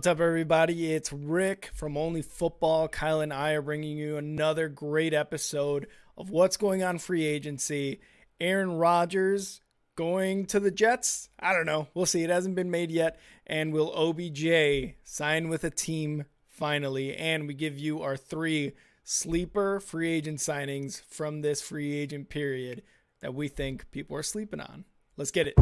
What's up, everybody? It's Rick from Only Football. Kyle and I are bringing you another great episode of what's going on free agency. Aaron Rodgers going to the Jets? I don't know. We'll see. It hasn't been made yet. And will OBJ sign with a team finally? And we give you our 3 sleeper free agent signings from this free agent period that we think people are sleeping on. Let's get it.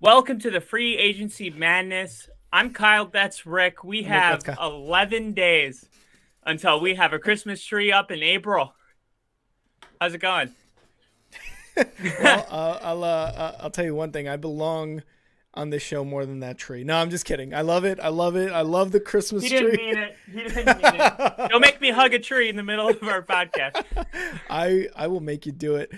Welcome to the free agency madness. I'm Kyle. That's Rick. We have 11 days until we have a Christmas tree up in April. How's it going? Well, I'll tell you one thing. I belong on this show more than that tree. No, I'm just kidding. I love it. I love the Christmas tree. He didn't mean it. Don't make me hug a tree in the middle of our podcast. I will make you do it.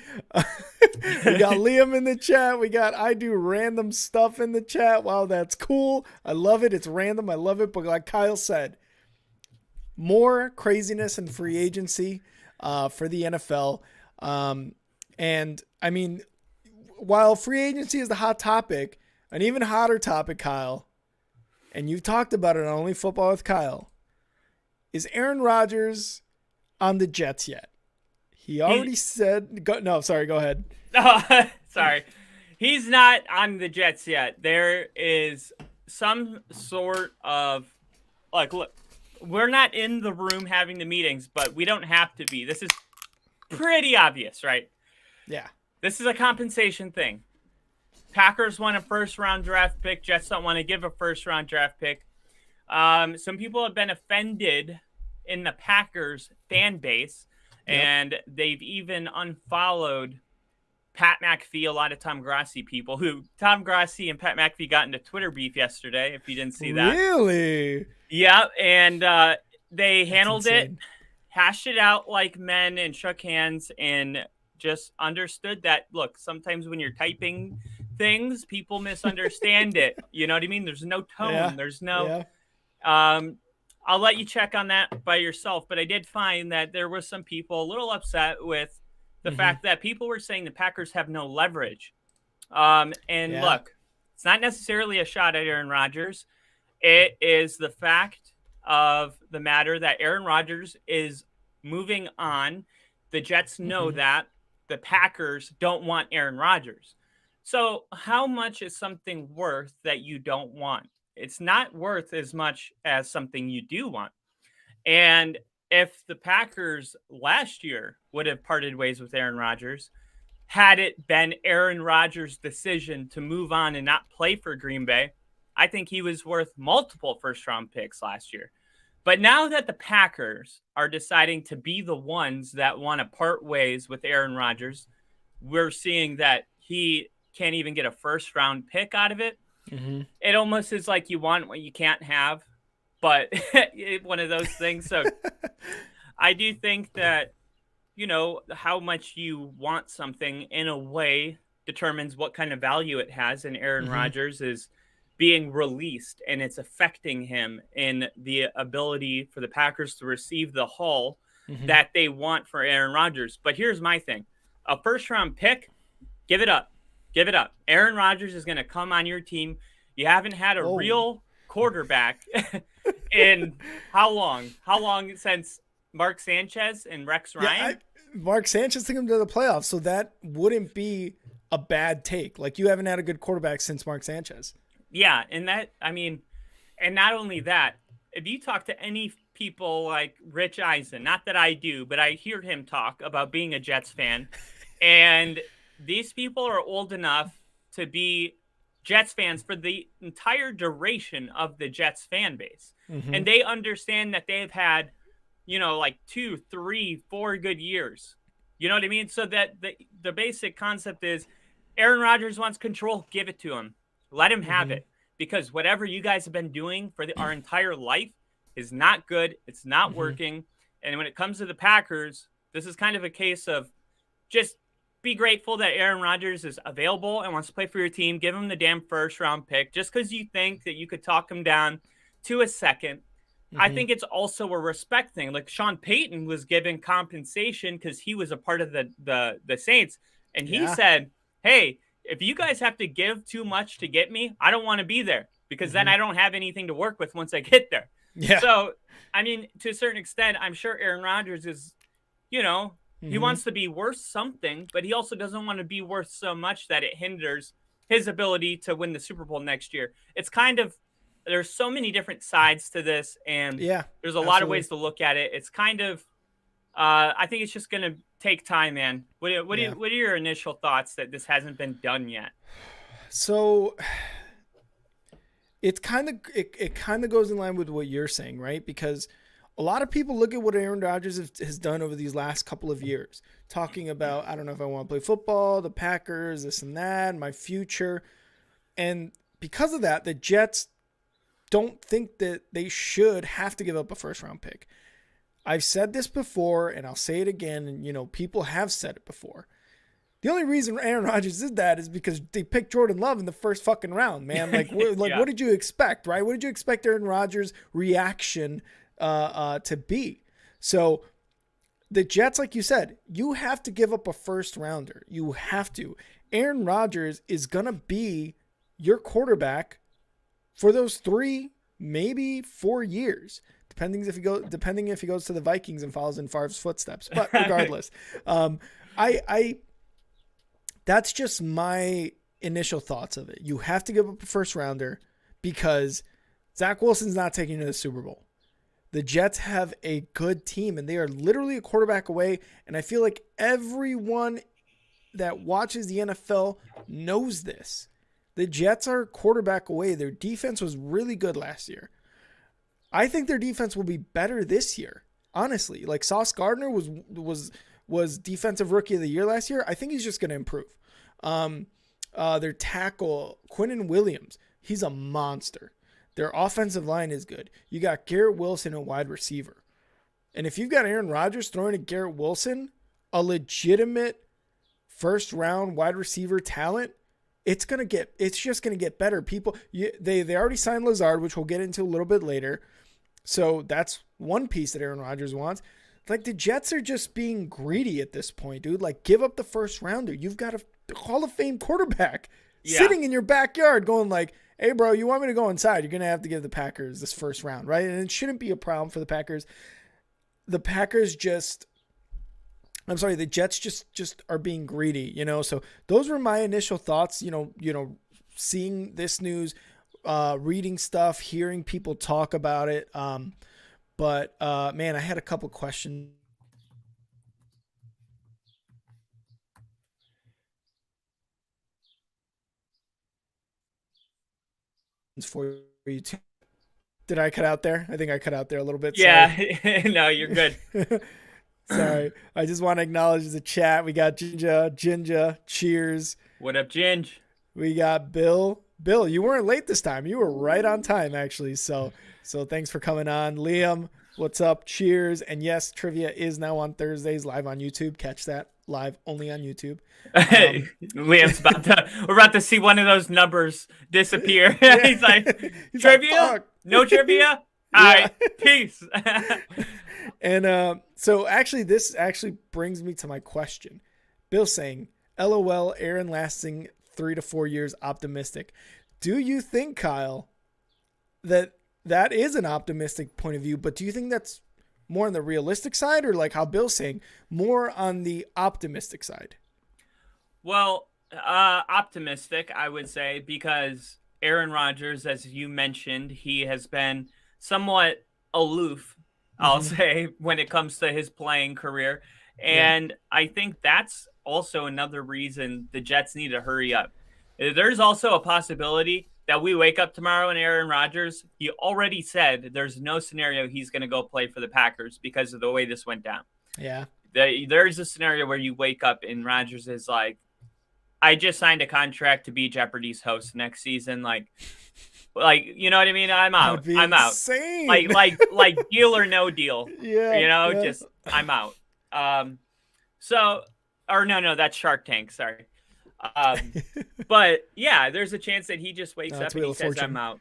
We got Liam in the chat. I do random stuff in the chat. Wow, that's cool. I love it. It's random. I love it. But like Kyle said, more craziness in free agency for the NFL. And I mean, while free agency is the hot topic, an even hotter topic, Kyle, and you've talked about it on Only Football with Kyle, is Aaron Rodgers on the Jets yet? He already said... Go ahead. Oh, sorry. He's not on the Jets yet. There is some sort of... look, we're not in the room having the meetings, but we don't have to be. This is pretty obvious, right? Yeah. This is a compensation thing. Packers want a first-round draft pick. Jets don't want to give a first-round draft pick. Some people have been offended in the Packers fan base, and they've even unfollowed Pat McAfee, a lot of Tom Grassi people, who Tom Grassi and Pat McAfee got into Twitter beef yesterday, if you didn't see that. Really? Yeah, and they handled it, hashed it out like men, and shook hands, and just understood that, look, sometimes when you're typing things, people misunderstand it. You know what I mean? There's no tone. Yeah. There's no... I'll let you check on that by yourself, but I did find that there were some people a little upset with the fact that people were saying the Packers have no leverage. Look, it's not necessarily a shot at Aaron Rodgers. It is the fact of the matter that Aaron Rodgers is moving on. The Jets know that. The Packers don't want Aaron Rodgers. So how much is something worth that you don't want? It's not worth as much as something you do want. And if the Packers last year would have parted ways with Aaron Rodgers, had it been Aaron Rodgers' decision to move on and not play for Green Bay, I think he was worth multiple first-round picks last year. But now that the Packers are deciding to be the ones that want to part ways with Aaron Rodgers, we're seeing that he can't even get a first-round pick out of it. It almost is like you want what you can't have, but one of those things. So I do think that, how much you want something in a way determines what kind of value it has. And Aaron Rodgers is being released, and it's affecting him in the ability for the Packers to receive the haul that they want for Aaron Rodgers. But here's my thing. A first-round pick, give it up. Give it up. Aaron Rodgers is going to come on your team. You haven't had a real quarterback in how long? How long since Mark Sanchez and Rex Ryan? Mark Sanchez took him to the playoffs, so that wouldn't be a bad take. Like, you haven't had a good quarterback since Mark Sanchez. Yeah, and not only that, if you talk to any people like Rich Eisen, not that I do, but I hear him talk about being a Jets fan, and these people are old enough to be Jets fans for the entire duration of the Jets fan base. Mm-hmm. And they understand that they've had, 2, 3, 4 good years. You know what I mean? So that the basic concept is Aaron Rodgers wants control, give it to him. Let him have Mm-hmm. it. Because whatever you guys have been doing for our entire life is not good. It's not Mm-hmm. working. And when it comes to the Packers, this is kind of a case of just be grateful that Aaron Rodgers is available and wants to play for your team. Give him the damn first round pick just because you think that you could talk him down to a second. I Mm-hmm. think it's also a respect thing. Like Sean Payton was given compensation because he was a part of the Saints, and he Yeah. said, "Hey, if you guys have to give too much to get me, I don't want to be there because then Mm-hmm. I don't have anything to work with once I get there." Yeah. So, I mean, to a certain extent, I'm sure Aaron Rodgers is, he Mm-hmm. wants to be worth something, but he also doesn't want to be worth so much that it hinders his ability to win the Super Bowl next year. It's kind of there's so many different sides to this, and Yeah. there's a lot of Absolutely. ways to look at it. It's kind of I think it's just gonna take time, man. Yeah. What are your initial thoughts that this hasn't been done yet? So it kind of goes in line with what you're saying, right? Because a lot of people look at what Aaron Rodgers has done over these last couple of years, talking about I don't know if I want to play football, the Packers, this and that, my future, and because of that, the Jets don't think that they should have to give up a first round pick. I've said this before, and I'll say it again, and people have said it before. The only reason Aaron Rodgers did that is because they picked Jordan Love in the first fucking round, man. Yeah. What did you expect, right? What did you expect Aaron Rodgers' reaction to be? So the Jets, like you said, you have to give up a first rounder. You have to. Aaron Rodgers is gonna be your quarterback for those 3, maybe 4 years, depending if he goes to the Vikings and follows in Favre's footsteps. But regardless, I that's just my initial thoughts of it. You have to give up a first rounder because Zach Wilson's not taking you to the Super Bowl. The Jets have a good team, and they are literally a quarterback away. And I feel like everyone that watches the NFL knows this. The Jets are a quarterback away. Their defense was really good last year. I think their defense will be better this year. Honestly, like Sauce Gardner was defensive rookie of the year last year. I think he's just going to improve. Their tackle, Quinnen Williams, he's a monster. Their offensive line is good. You got Garrett Wilson, a wide receiver. And if you've got Aaron Rodgers throwing to Garrett Wilson, a legitimate first round wide receiver talent, it's just gonna get better. They already signed Lazard, which we'll get into a little bit later. So that's one piece that Aaron Rodgers wants. Like the Jets are just being greedy at this point, dude. Like give up the first rounder. You've got a Hall of Fame quarterback sitting in your backyard going like, hey bro, you want me to go inside? You're going to have to give the Packers this first round, right? And it shouldn't be a problem for the Packers. The Jets just are being greedy, So those were my initial thoughts, seeing this news, reading stuff, hearing people talk about it. But man, I had a couple questions for you too. Did I cut out there? I think I cut out there a little bit. Yeah, no, you're good. Sorry. I just want to acknowledge the chat. We got Jinja, cheers. What up, Ginge? We got Bill. Bill, you weren't late this time. You were right on time, actually. So thanks for coming on. Liam, what's up? Cheers. And yes, trivia is now on Thursdays live on YouTube. Catch that live only on YouTube. Liam's we're about to see one of those numbers disappear. Yeah. He's like, He's trivia? like, No trivia? All right, peace. And so actually, this actually brings me to my question. Bill saying, LOL, Aaron lasting 3 to 4 years, optimistic. Do you think, Kyle, that is an optimistic point of view, but do you think that's more on the realistic side or like how Bill's saying, more on the optimistic side? Well, optimistic, I would say, because Aaron Rodgers, as you mentioned, he has been somewhat aloof, I'll say, when it comes to his playing career. And I think that's also another reason the Jets need to hurry up. There's also a possibility that we wake up tomorrow and Aaron Rodgers, he already said there's no scenario he's going to go play for the Packers because of the way this went down. Yeah. There's a scenario where you wake up and Rodgers is like, I just signed a contract to be Jeopardy's host next season. Like, you know what I mean? I'm That out. would be I'm out. insane. Like deal or no deal. Yeah, yeah. Just I'm out. So, or no, that's Shark Tank. Sorry. But yeah, there's a chance that he just wakes No, up it's and Wheel he of says, Fortune. "I'm out."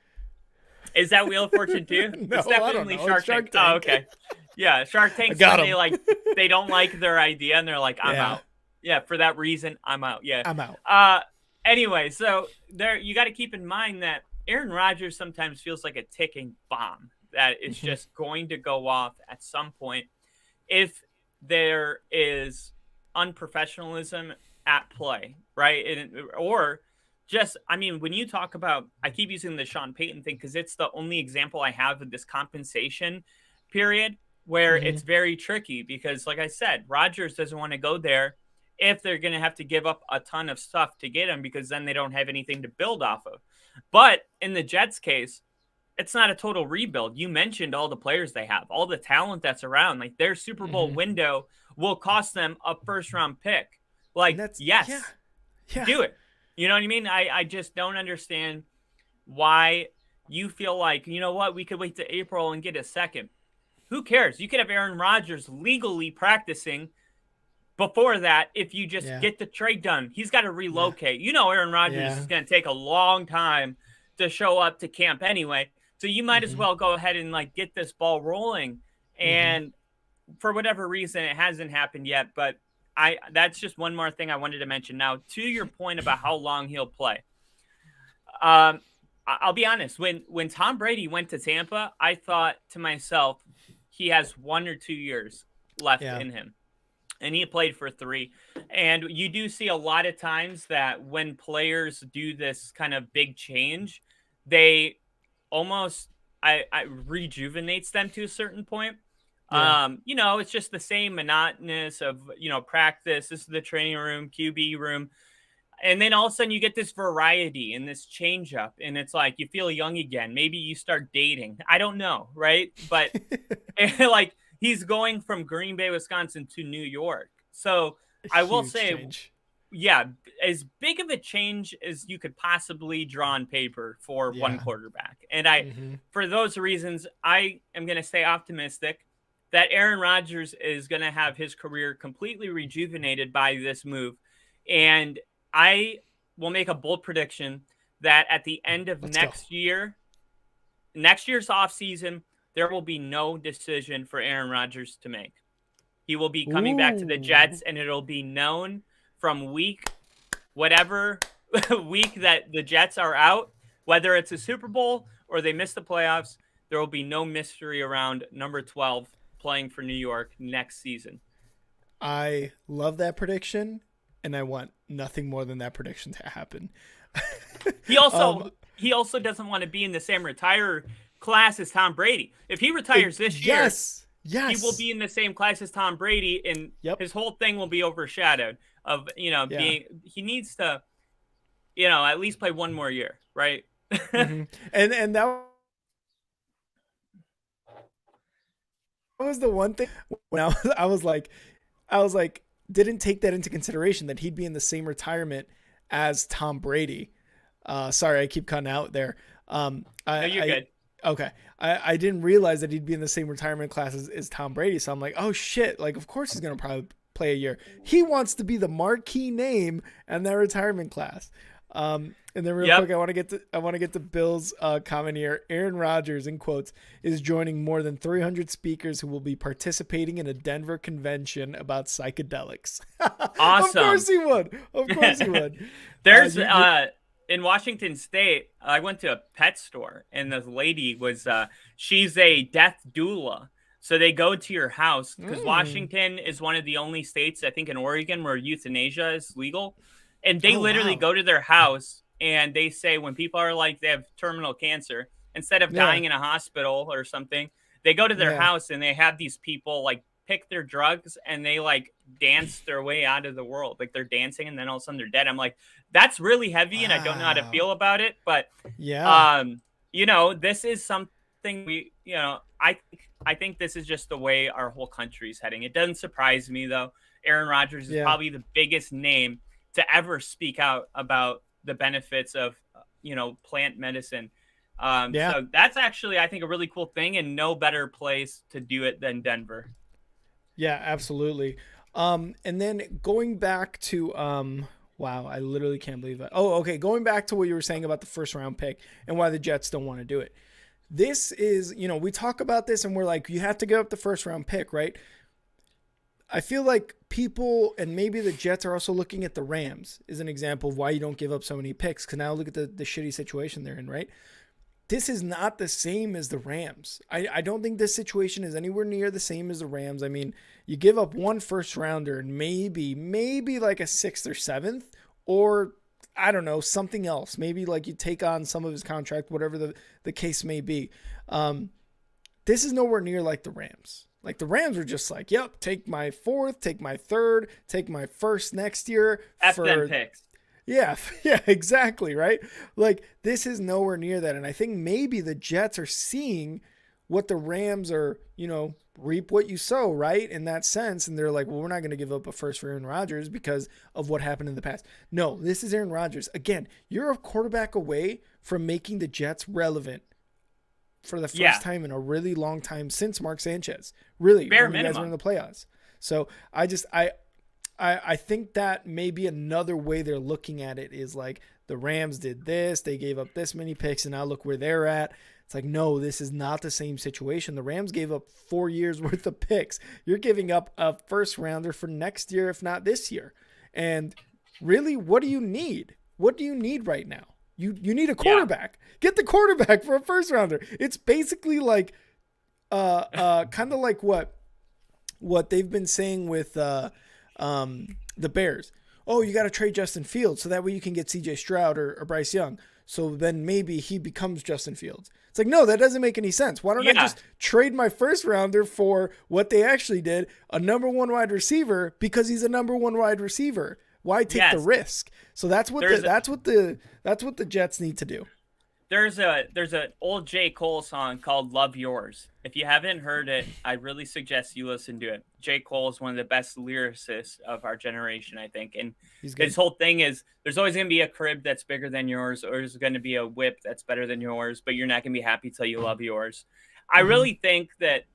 Is that Wheel of Fortune too? No, It's I don't definitely know. Shark It's Tank. Shark Tank. Oh, okay. Yeah, Shark Tank's got when 'em. they don't like their idea and they're like, "I'm Yeah. out." Yeah, for that reason, I'm out. Yeah. I'm out. Anyway, so there you got to keep in mind that Aaron Rodgers sometimes feels like a ticking bomb that is just going to go off at some point if there is unprofessionalism at play, right? Or just, I mean, when you talk about, I keep using the Sean Payton thing because it's the only example I have of this compensation period where it's very tricky because, like I said, Rodgers doesn't want to go there if they're going to have to give up a ton of stuff to get him because then they don't have anything to build off of. But in the Jets case, it's not a total rebuild. You mentioned all the players they have, all the talent that's around. Like their Super Bowl window will cost them a first-round pick. Like, yes, yeah. do it. You know what I mean? I just don't understand why you feel like, you know what, we could wait to April and get a second. Who cares? You could have Aaron Rodgers legally practicing before that if you just get the trade done. He's got to relocate. You know Aaron Rodgers is going to take a long time to show up to camp anyway. So you might as well go ahead and like get this ball rolling. And for whatever reason, it hasn't happened yet. But that's just one more thing I wanted to mention. Now, to your point about how long he'll play. I'll be honest. When Tom Brady went to Tampa, I thought to myself, he has 1 or 2 years left in him. And he played for 3. And you do see a lot of times that when players do this kind of big change, they almost I rejuvenates them to a certain point. You know, it's just the same monotonous of, you know, practice. This is the training room, QB room. And then all of a sudden you get this variety and this change up. And it's like you feel young again. Maybe you start dating. I don't know, right? But like he's going from Green Bay, Wisconsin to New York. So I will say, change. Yeah, as big of a change as you could possibly draw on paper for one quarterback. And for those reasons, I am going to stay optimistic that Aaron Rodgers is going to have his career completely rejuvenated by this move. And I will make a bold prediction that at the end of next year's offseason, there will be no decision for Aaron Rodgers to make. He will be coming back to the Jets, and it'll be known from whatever week that the Jets are out, whether it's a Super Bowl or they miss the playoffs, there will be no mystery around number 12 playing for New York next season. I love that prediction, and I want nothing more than that prediction to happen. He also doesn't want to be in the same retire class as Tom Brady. If he retires this year, he will be in the same class as Tom Brady, and his whole thing will be overshadowed. He needs to, at least play one more year, right? And that was the one thing when I was like, didn't take that into consideration that he'd be in the same retirement as Tom Brady. Sorry, I keep cutting out there. No, you're good. Okay. I didn't realize that he'd be in the same retirement class as Tom Brady. So I'm like, oh shit. Like, of course he's going to probably play a year. He wants to be the marquee name in that retirement class. And then real quick, I want to get to Bill's comment here. Aaron Rodgers, in quotes, is joining more than 300 speakers who will be participating in a Denver convention about psychedelics. Awesome. Of course he would. There's in Washington State, I went to a pet store, and this lady was she's a death doula. So they go to your house because Washington is one of the only states, I think, in Oregon where euthanasia is legal. And they literally go to their house and they say when people are like they have terminal cancer, instead of dying in a hospital or something, they go to their house and they have these people like pick their drugs and they like dance their way out of the world. Like they're dancing and then all of a sudden they're dead. I'm like, that's really heavy and I don't know how to feel about it. But, this is thing I think this is just the way our whole country is heading. It doesn't surprise me though. Aaron Rodgers is Yeah. probably the biggest name to ever speak out about the benefits of plant medicine. Yeah. So that's actually, I think, a really cool thing, and no better place to do it than Denver. Yeah, absolutely. And then going back to wow, I literally can't believe that. Oh, okay. Going back to what you were saying about the first round pick and why the Jets don't want to do it. This is, we talk about this and we're like, you have to give up the first round pick, right? I feel like people, and maybe the Jets are also looking at the Rams as an example of why you don't give up so many picks. Because now look at the shitty situation they're in, right? This is not the same as the Rams. I don't think this situation is anywhere near the same as the Rams. I mean, you give up one first rounder and maybe like a sixth or seventh, or I don't know, something else. Maybe like you take on some of his contract, whatever the case may be. This is nowhere near like the Rams. Like the Rams are just like, yep, take my fourth, take my third, take my first next year. F them picks. Yeah, exactly, right? Like this is nowhere near that. And I think maybe the Jets are seeing what the Rams are, reap what you sow, right? In that sense. And they're like, well, we're not going to give up a first for Aaron Rodgers because of what happened in the past. No, this is Aaron Rodgers. Again, you're a quarterback away from making the Jets relevant for the first time in a really long time since Mark Sanchez. Really, bare when you guys were in the playoffs. So I think that maybe another way they're looking at it is like the Rams did this, they gave up this many picks, and now look where they're at. It's like, no, this is not the same situation. The Rams gave up 4 years worth of picks. You're giving up a first rounder for next year, if not this year. And really, what do you need? What do you need right now? You need a quarterback. Yeah. Get the quarterback for a first rounder. It's basically like kind of like what they've been saying with the Bears. Oh, you got to trade Justin Fields so that way you can get CJ Stroud or Bryce Young. So then maybe he becomes Justin Fields. It's like, no, that doesn't make any sense. Why don't I just trade my first rounder for what they actually did, a number one wide receiver, because he's a number one wide receiver. Why take the risk? So that's what the Jets need to do. There's an old J. Cole song called "Love Yours." If you haven't heard it, I really suggest you listen to it. J. Cole is one of the best lyricists of our generation, I think. And his whole thing is there's always going to be a crib that's bigger than yours, or there's going to be a whip that's better than yours, but you're not going to be happy till you love yours. I really think that,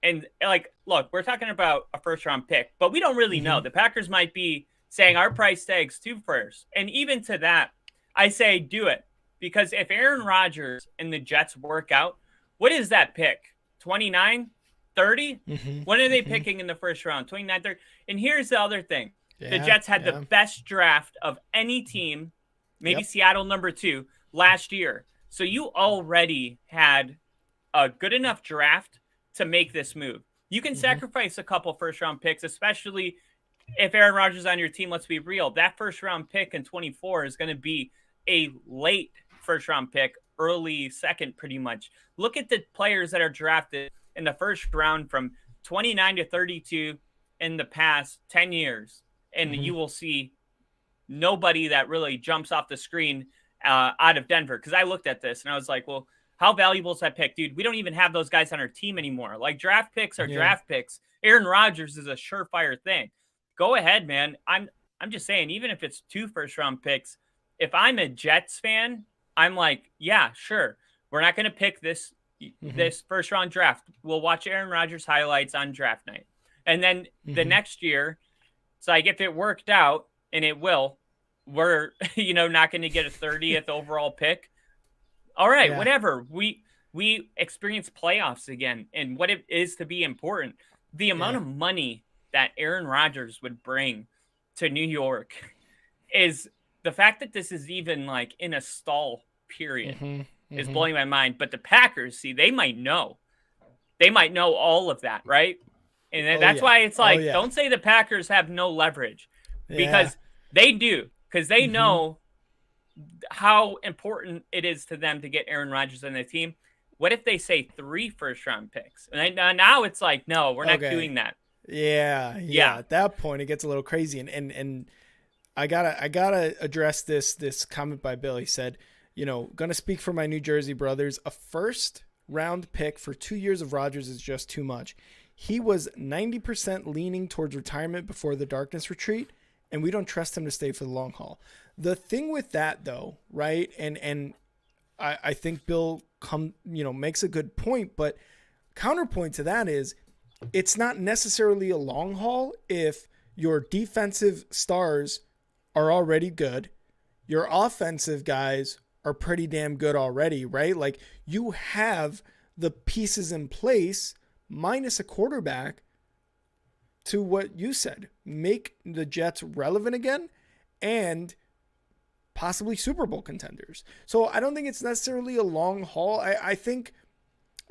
and like, look, we're talking about a first round pick, but we don't really know. The Packers might be saying our price tag's 2 firsts. And even to that, I say do it. Because if Aaron Rodgers and the Jets work out, what is that pick? 29? 30? When are they picking in the first round? 29, 30? And here's the other thing. The Jets had the best draft of any team, maybe Seattle number 2, last year. So you already had a good enough draft to make this move. You can sacrifice a couple first-round picks, especially if Aaron Rodgers is on your team. Let's be real. That first-round pick in 24 is going to be a late first-round pick, early second pretty much. Look at the players that are drafted in the first round from 29 to 32 in the past 10 years, and you will see nobody that really jumps off the screen out of Denver. Because I looked at this, and I was like, well, how valuable is that pick? Dude, we don't even have those guys on our team anymore. Like, draft picks are draft picks. Aaron Rodgers is a surefire thing. Go ahead, man. I'm just saying, even if it's 2 first-round picks, if I'm a Jets fan, I'm like, yeah, sure. We're not going to pick this first-round draft. We'll watch Aaron Rodgers highlights on draft night. And then the next year, it's like, if it worked out, and it will, we're, not going to get a 30th overall pick. All right, whatever. We experience playoffs again, and what it is to be important. The amount of money that Aaron Rodgers would bring to New York is the fact that this is even like in a stall period is blowing my mind. But the Packers, see, they might know. They might know all of that, right? And that's why it's like, don't say the Packers have no leverage, because they do, because they know how important it is to them to get Aaron Rodgers on their team. What if they say 3 first-round picks? And now it's like, no, we're not doing that. Yeah. At that point, it gets a little crazy. And I gotta address this comment by Bill. He said, gonna speak for my New Jersey brothers. A first round pick for 2 years of Rodgers is just too much. He was 90% leaning towards retirement before the darkness retreat, and we don't trust him to stay for the long haul. The thing with that, though, right? And I think Bill makes a good point, but counterpoint to that is it's not necessarily a long haul if your defensive stars are already good. Your offensive guys are pretty damn good already, right? Like, you have the pieces in place minus a quarterback to what you said, make the Jets relevant again and possibly Super Bowl contenders. So I don't think it's necessarily a long haul. I think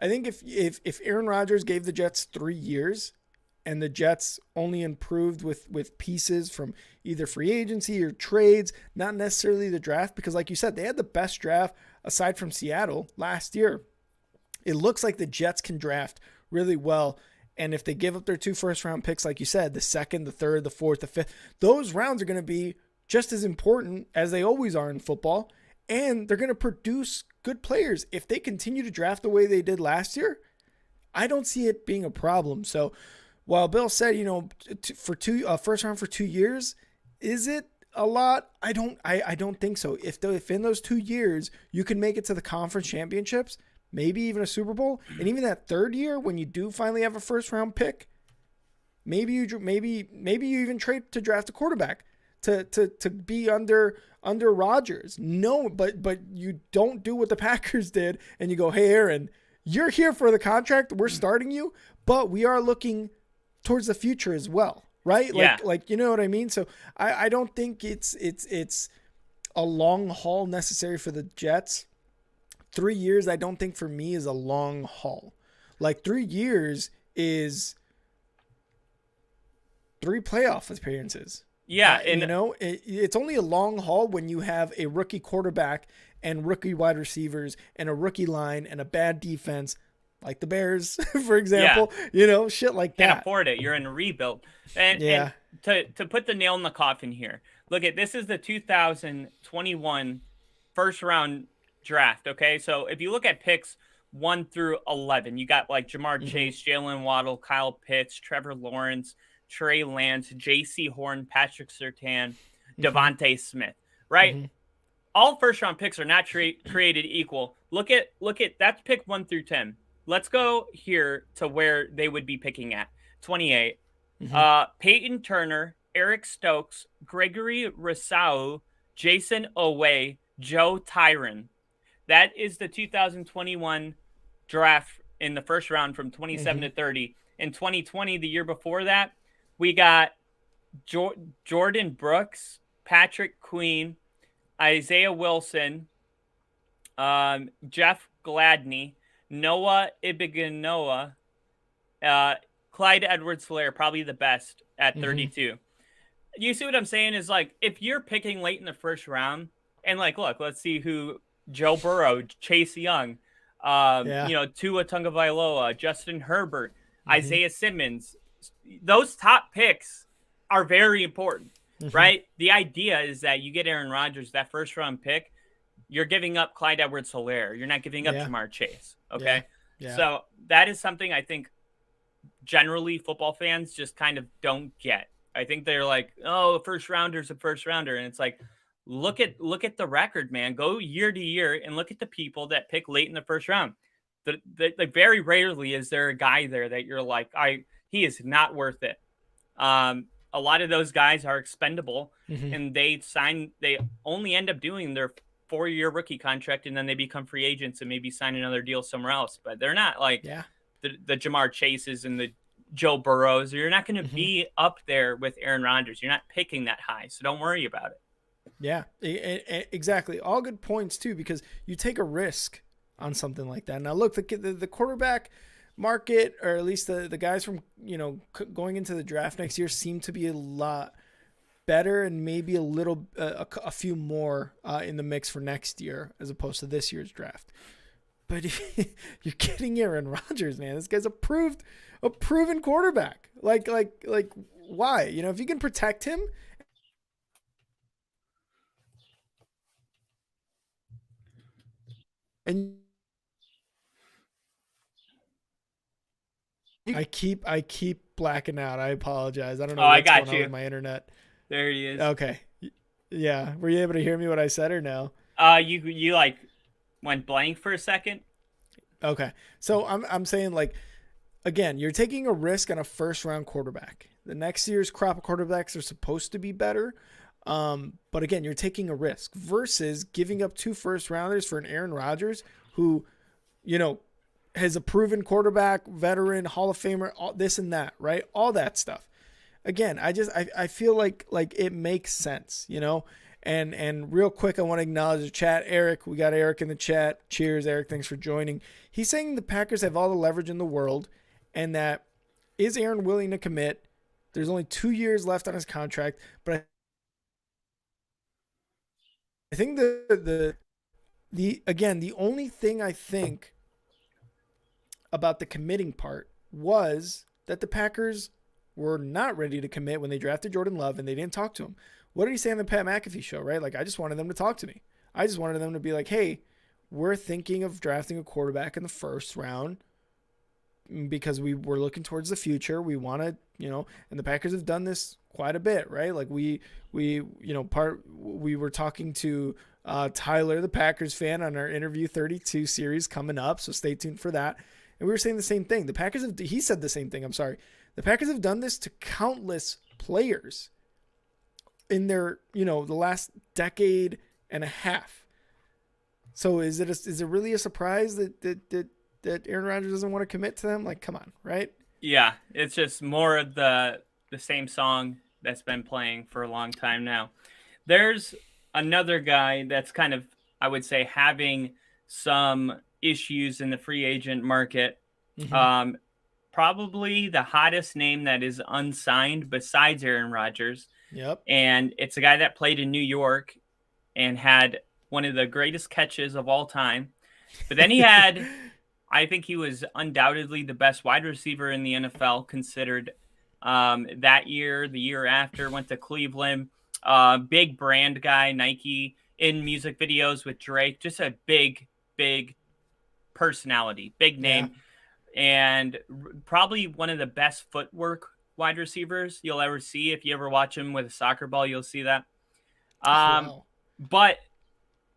if Aaron Rodgers gave the Jets 3 years and the Jets only improved with pieces from either free agency or trades, not necessarily the draft, because like you said, they had the best draft aside from Seattle last year. It looks like the Jets can draft really well. And if they give up their 2 first-round picks, like you said, the second, the third, the fourth, the fifth, those rounds are going to be just as important as they always are in football. And they're going to produce good players. If they continue to draft the way they did last year, I don't see it being a problem. So while Bill said, for first round for 2 years, is it a lot? I don't think so. If in those 2 years you can make it to the conference championships, maybe even a Super Bowl, and even that third year when you do finally have a first round pick, maybe you even trade to draft a quarterback to be under Rodgers. No, but you don't do what the Packers did and you go, hey Aaron, you're here for the contract, we're starting you, but we are looking towards the future as well, right? Like you know what I mean? So I don't think it's a long haul necessary for the Jets. 3 years, I don't think for me is a long haul. Like 3 years is 3 playoff appearances. Yeah. And it's only a long haul when you have a rookie quarterback and rookie wide receivers and a rookie line and a bad defense, like the Bears, for example, shit like that. Can't afford it. You're in a rebuild. And to put the nail in the coffin here, look at this is the 2021 first round draft. Okay. So if you look at picks 1 through 11, you got like Jamar Chase, Jalen Waddle, Kyle Pitts, Trevor Lawrence, Trey Lance, J.C. Horn, Patrick Surtain, Devontae Smith, right? All first round picks are not created equal. Look at that's pick 1 through 10. Let's go here to where they would be picking at 28. Peyton Turner, Eric Stokes, Gregory Rousseau, Jason Owe, Joe Tyron. That is the 2021 draft in the first round from 27 to 30. In 2020, the year before that, we got Jordan Brooks, Patrick Queen, Isaiah Wilson, Jeff Gladney, Noah Ibiganoa, Clyde Edwards-Helaire, probably the best at 32. You see what I'm saying is, like, if you're picking late in the first round, and like, look, let's see who Joe Burrow, Chase Young, Tua Tagovailoa, Justin Herbert, Isaiah Simmons, those top picks are very important, right? The idea is that you get Aaron Rodgers, that first round pick, you're giving up Clyde Edwards-Helaire. You're not giving up Jamar Chase. Okay. Yeah. So that is something I think generally football fans just kind of don't get. I think they're like, oh, a first rounder's a first rounder. And it's like, look at the record, man. Go year to year and look at the people that pick late in the first round. Like very rarely is there a guy there that you're like, he is not worth it. A lot of those guys are expendable, and they only end up doing their 4-year rookie contract, and then they become free agents and maybe sign another deal somewhere else. But they're not like the Jamar Chases and the Joe Burrows. You're not going to be up there with Aaron Rodgers. You're not picking that high, so don't worry about it. Yeah, exactly. All good points too, because you take a risk on something like that. Now, look, the quarterback market, or at least the guys from going into the draft next year, seem to be a lot better, and maybe a few more in the mix for next year as opposed to this year's draft. But you're getting Aaron Rodgers, man. This guy's a proven quarterback. Like why? If you can protect him. And I keep blacking out. I apologize. I don't know I what's got going on you. with my internet. There he is. Okay. Yeah. Were you able to hear me what I said or no? You like went blank for a second. Okay. So I'm saying, like, again, you're taking a risk on a first round quarterback. The next year's crop of quarterbacks are supposed to be better. But again, you're taking a risk versus giving up 2 first rounders for an Aaron Rodgers who, has a proven quarterback, veteran, Hall of Famer, all this and that, right? All that stuff. Again, I feel like it makes sense, And real quick, I want to acknowledge the chat. Eric, we got Eric in the chat. Cheers, Eric. Thanks for joining. He's saying the Packers have all the leverage in the world, and that is Aaron willing to commit? There's only 2 years left on his contract, but I think the only thing I think about the committing part was that the Packers were not ready to commit when they drafted Jordan Love and they didn't talk to him. What did he say on the Pat McAfee show, right? Like, I just wanted them to talk to me. I just wanted them to be like, hey, we're thinking of drafting a quarterback in the first round because we were looking towards the future. We want to, and the Packers have done this quite a bit, right? Like we were talking to Tyler, the Packers fan, on our Interview 32 series coming up. So stay tuned for that. And we were saying the same thing. He said the same thing. I'm sorry. The Packers have done this to countless players in their, the last decade and a half. So is it really a surprise that Aaron Rodgers doesn't want to commit to them? Like, come on, right? Yeah, it's just more of the same song that's been playing for a long time now. There's another guy that's kind of, I would say, having some issues in the free agent market. Mm-hmm. Probably the hottest name that is unsigned besides Aaron Rodgers. Yep. And it's a guy that played in New York and had one of the greatest catches of all time. But then he had, I think he was undoubtedly the best wide receiver in the NFL considered that year. The year after, went to Cleveland. Big brand guy, Nike, in music videos with Drake. Just a big personality, big name. Yeah. And probably one of the best footwork wide receivers you'll ever see. If you ever watch him with a soccer ball, you'll see that. Wow. But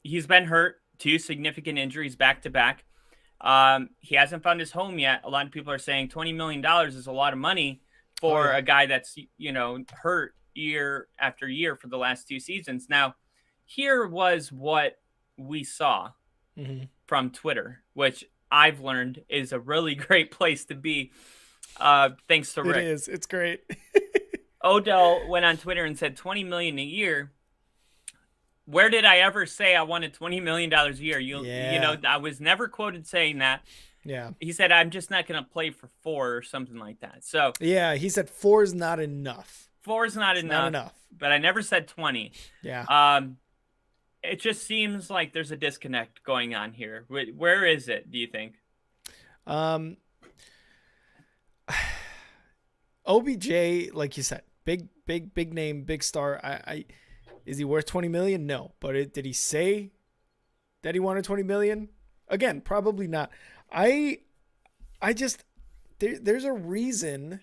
he's been hurt, 2 significant injuries back to back. He hasn't found his home yet. A lot of people are saying $20 million is a lot of money for a guy that's, hurt year after year for the last 2 seasons. Now, here was what we saw from Twitter, which I've learned is a really great place to be. Thanks to Rick. It is. It's great. Odell went on Twitter and said $20 million a year. Where did I ever say I wanted $20 million a year? I was never quoted saying that. Yeah. He said, I'm just not going to play for 4 or something like that. So yeah, he said 4 is not enough. 4 is not enough. But I never said 20. Yeah. It just seems like there's a disconnect going on here. Where is it, do you think? OBJ, like you said, big name, big star. Is he worth 20 million? No. But did he say that he wanted 20 million? Again, probably not. There's a reason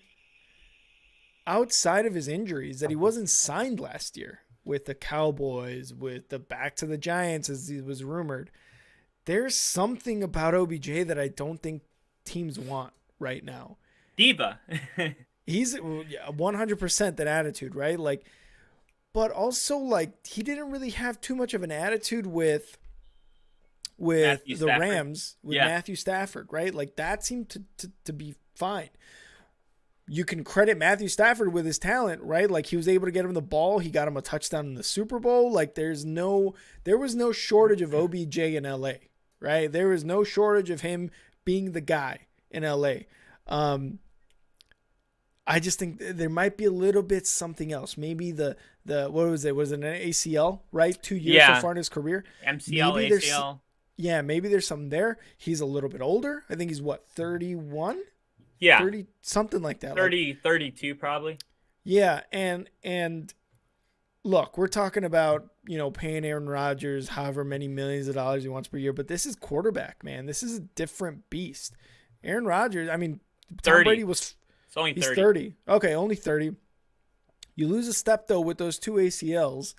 outside of his injuries that he wasn't signed last year with the Cowboys, with the back to the Giants, as he was rumored. There's something about OBJ that I don't think teams want right now. Diva. He's 100% that attitude, right? Like, but also, like, he didn't really have too much of an attitude with the Rams, with Matthew Stafford, right? Like, that seemed to be fine. You can credit Matthew Stafford with his talent, right? Like, he was able to get him the ball. He got him a touchdown in the Super Bowl. Like, there was no shortage of OBJ in LA, right? There was no shortage of him being the guy in LA. I just think there might be a little bit something else. Maybe the what was it? Was it an ACL, right? 2 years so far in his career. MCL, maybe ACL. Maybe there's something there. He's a little bit older. I think he's 31? Yeah. 30, something like that. 30, 32 probably. Yeah, and look, we're talking about, paying Aaron Rodgers however many millions of dollars he wants per year, but this is quarterback, man. This is a different beast. Aaron Rodgers, I mean, Tom 30. Brady was. It's only He's 30. 30. Okay, only 30. You lose a step though with those 2 ACLs.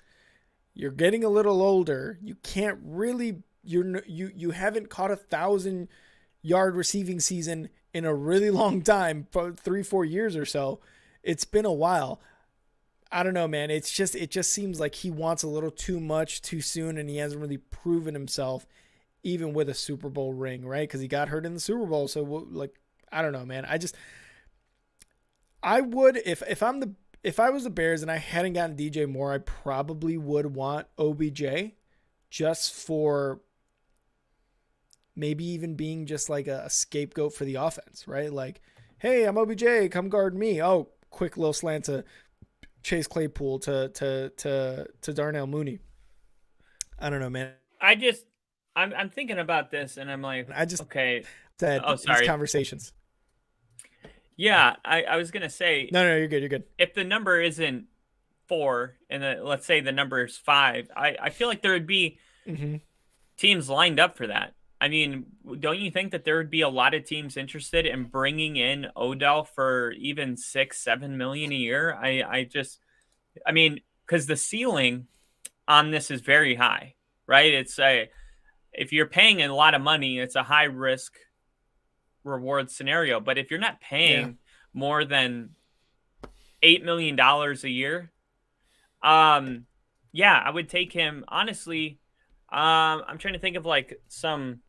You're getting a little older. You can't really. You haven't caught 1,000-yard receiving season in a really long time, 3-4 years or so. It's been a while. I don't know, man. It just seems like he wants a little too much too soon, and he hasn't really proven himself, even with a Super Bowl ring, right? Because he got hurt in the Super Bowl. So, like, I don't know, man. I would if I was the Bears and I hadn't gotten DJ Moore, I probably would want OBJ, just for maybe even being just like a scapegoat for the offense, right? Like, hey, I'm OBJ, come guard me. Oh, quick little slant to Chase Claypool to Darnell Mooney. I don't know, man. I'm thinking about this and I'm like, okay. Said these conversations. Yeah, I was gonna say. No, you're good. You're good. If the number isn't 4 and let's say the number is 5, I feel like there would be teams lined up for that. I mean, don't you think that there would be a lot of teams interested in bringing in Odell for even 6-7 million a year? I mean, because the ceiling on this is very high, right? If you're paying a lot of money, it's a high risk reward scenario. But if you're not paying more than $8 million a year, I would take him. Honestly, I'm trying to think of like some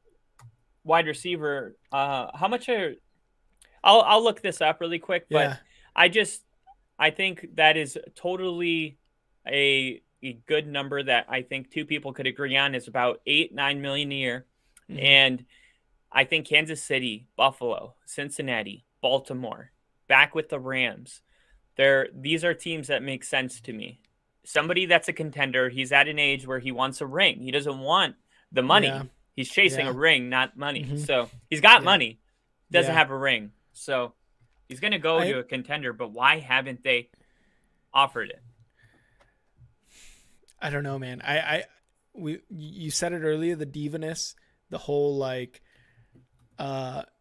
wide receiver. How much I'll look this up really quick, but I think that is totally a good number that I think two people could agree on is about 8-9 million a year. And I think Kansas City, Buffalo, Cincinnati, Baltimore, back with the Rams. These are teams that make sense to me. Somebody that's a contender, he's at an age where he wants a ring. He doesn't want the money. Yeah. He's chasing a ring, not money. So he's got money, doesn't have a ring. So he's going to go to a contender, but why haven't they offered it? I don't know, man. You said it earlier, the divaness, the whole like,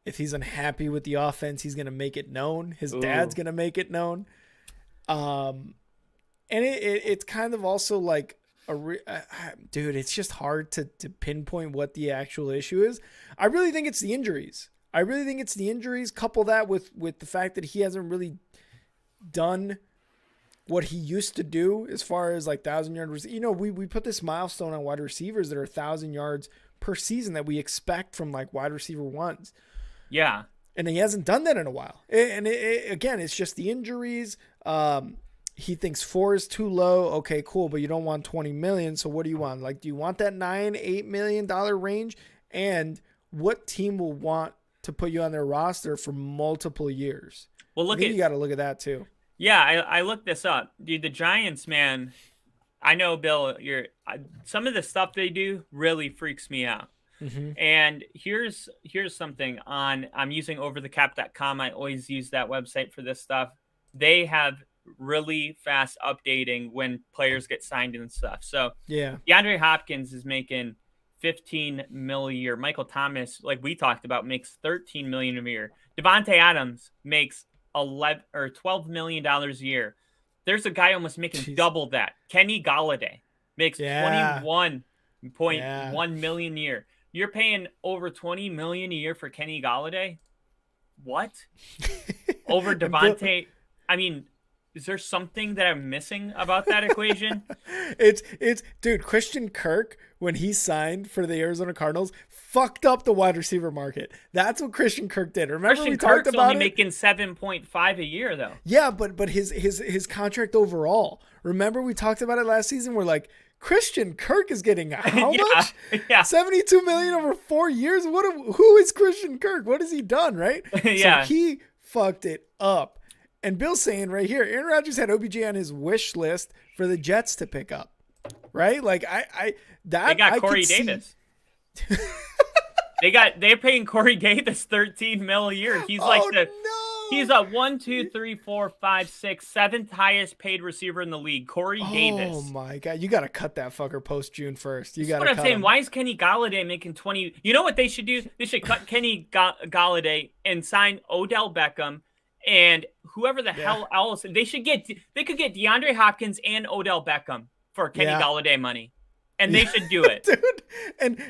if he's unhappy with the offense, he's going to make it known. His dad's going to make it known. And it's kind of also like dude, it's just hard to pinpoint what the actual issue is. I really think it's the injuries. Couple that with the fact that he hasn't really done what he used to do as far as like 1,000-yard receivers. You know, we put this milestone on wide receivers that are 1,000 yards per season that we expect from like wide receiver ones. Yeah. And he hasn't done that in a while. Again, it's just the injuries. He thinks 4 is too low. Okay, cool. But you don't want 20 million. So what do you want? Like, do you want that $9-8 million range? And what team will want to put you on their roster for multiple years? Well, you got to look at that too. Yeah. I looked this up, dude. The Giants, man, I know, Bill, some of the stuff they do really freaks me out. And here's something I'm using overthecap.com. I always use that website for this stuff. They have really fast updating when players get signed and stuff. So DeAndre Hopkins is making $15 million a year. Michael Thomas, like we talked about, makes $13 million a year. Devontae Adams makes $12 million a year. There's a guy almost making double that. Kenny Golladay makes $21.1 million a year. You're paying over $20 million a year for Kenny Golladay? What? Over Devontae? I mean, is there something that I'm missing about that equation? It's dude, Christian Kirk, when he signed for the Arizona Cardinals, fucked up the wide receiver market. That's what Christian Kirk did. Remember we talked about only making 7.5 a year though. Yeah, but his contract overall. Remember we talked about it last season? We're like, Christian Kirk is getting how much? Yeah. $72 million over 4 years. Who is Christian Kirk? What has he done, right? Yeah. So he fucked it up. And Bill's saying right here, Aaron Rodgers had OBJ on his wish list for the Jets to pick up, right? Like they got Corey Davis. They're paying Corey Davis $13 million a year. He's like He's a 1, 2, 3, 4, 5, 6, seventh highest paid receiver in the league. Corey Oh Davis. my god, you gotta cut that fucker post June 1st. You This is gotta what I'm cut saying. him. Why is Kenny Galladay making 20? You know what they should do? They should cut Kenny Galladay and sign Odell Beckham and whoever the hell else. They could get DeAndre Hopkins and Odell Beckham for Kenny Galladay money. And they should do it. Dude.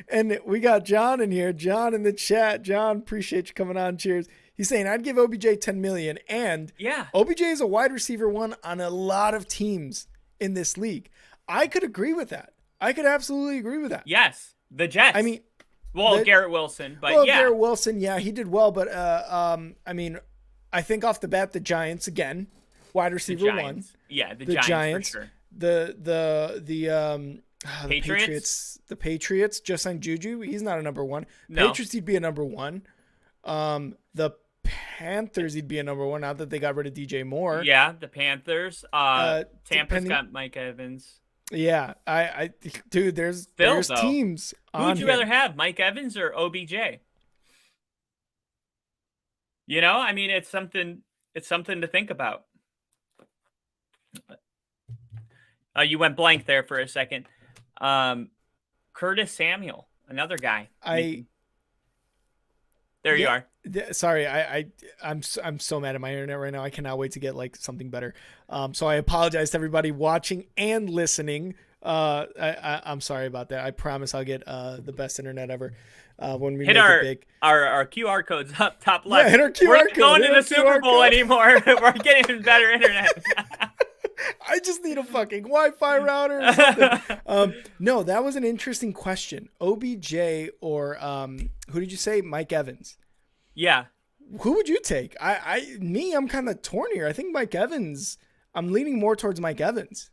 And we got John in here. John in the chat. John, appreciate you coming on. Cheers. He's saying I'd give OBJ 10 million. And OBJ is a wide receiver one on a lot of teams in this league. I could agree with that. I could absolutely agree with that. Yes. The Jets. I mean, Garrett Wilson, but Garrett Wilson, he did well, but I mean, I think off the bat the Giants again, wide receiver one. Yeah, the Giants for sure. The Patriots? The Patriots just signed Juju. He's not a number one. No. Patriots, he'd be a number one. The Panthers, he'd be a number one now that they got rid of DJ Moore. Yeah, the Panthers. Tampa's got Mike Evans. Yeah, dude, there's teams. Who would you rather have, Mike Evans or OBJ? You know, I mean, it's something to think about. You went blank there for a second. Curtis Samuel, another guy. There you are. Sorry, I'm so mad at my internet right now. I cannot wait to get like something better. So I apologize to everybody watching and listening. I'm sorry about that. I promise I'll get the best internet ever when we hit make it big. Our QR codes up top left. Yeah, hit our QR We're code. We're not going to the Super Bowl anymore. We're getting better internet. I just need a fucking Wi-Fi router or something. No, that was an interesting question. OBJ or who did you say? Mike Evans. Yeah. Who would you take? I'm kind of torn here. I think Mike Evans. I'm leaning more towards Mike Evans.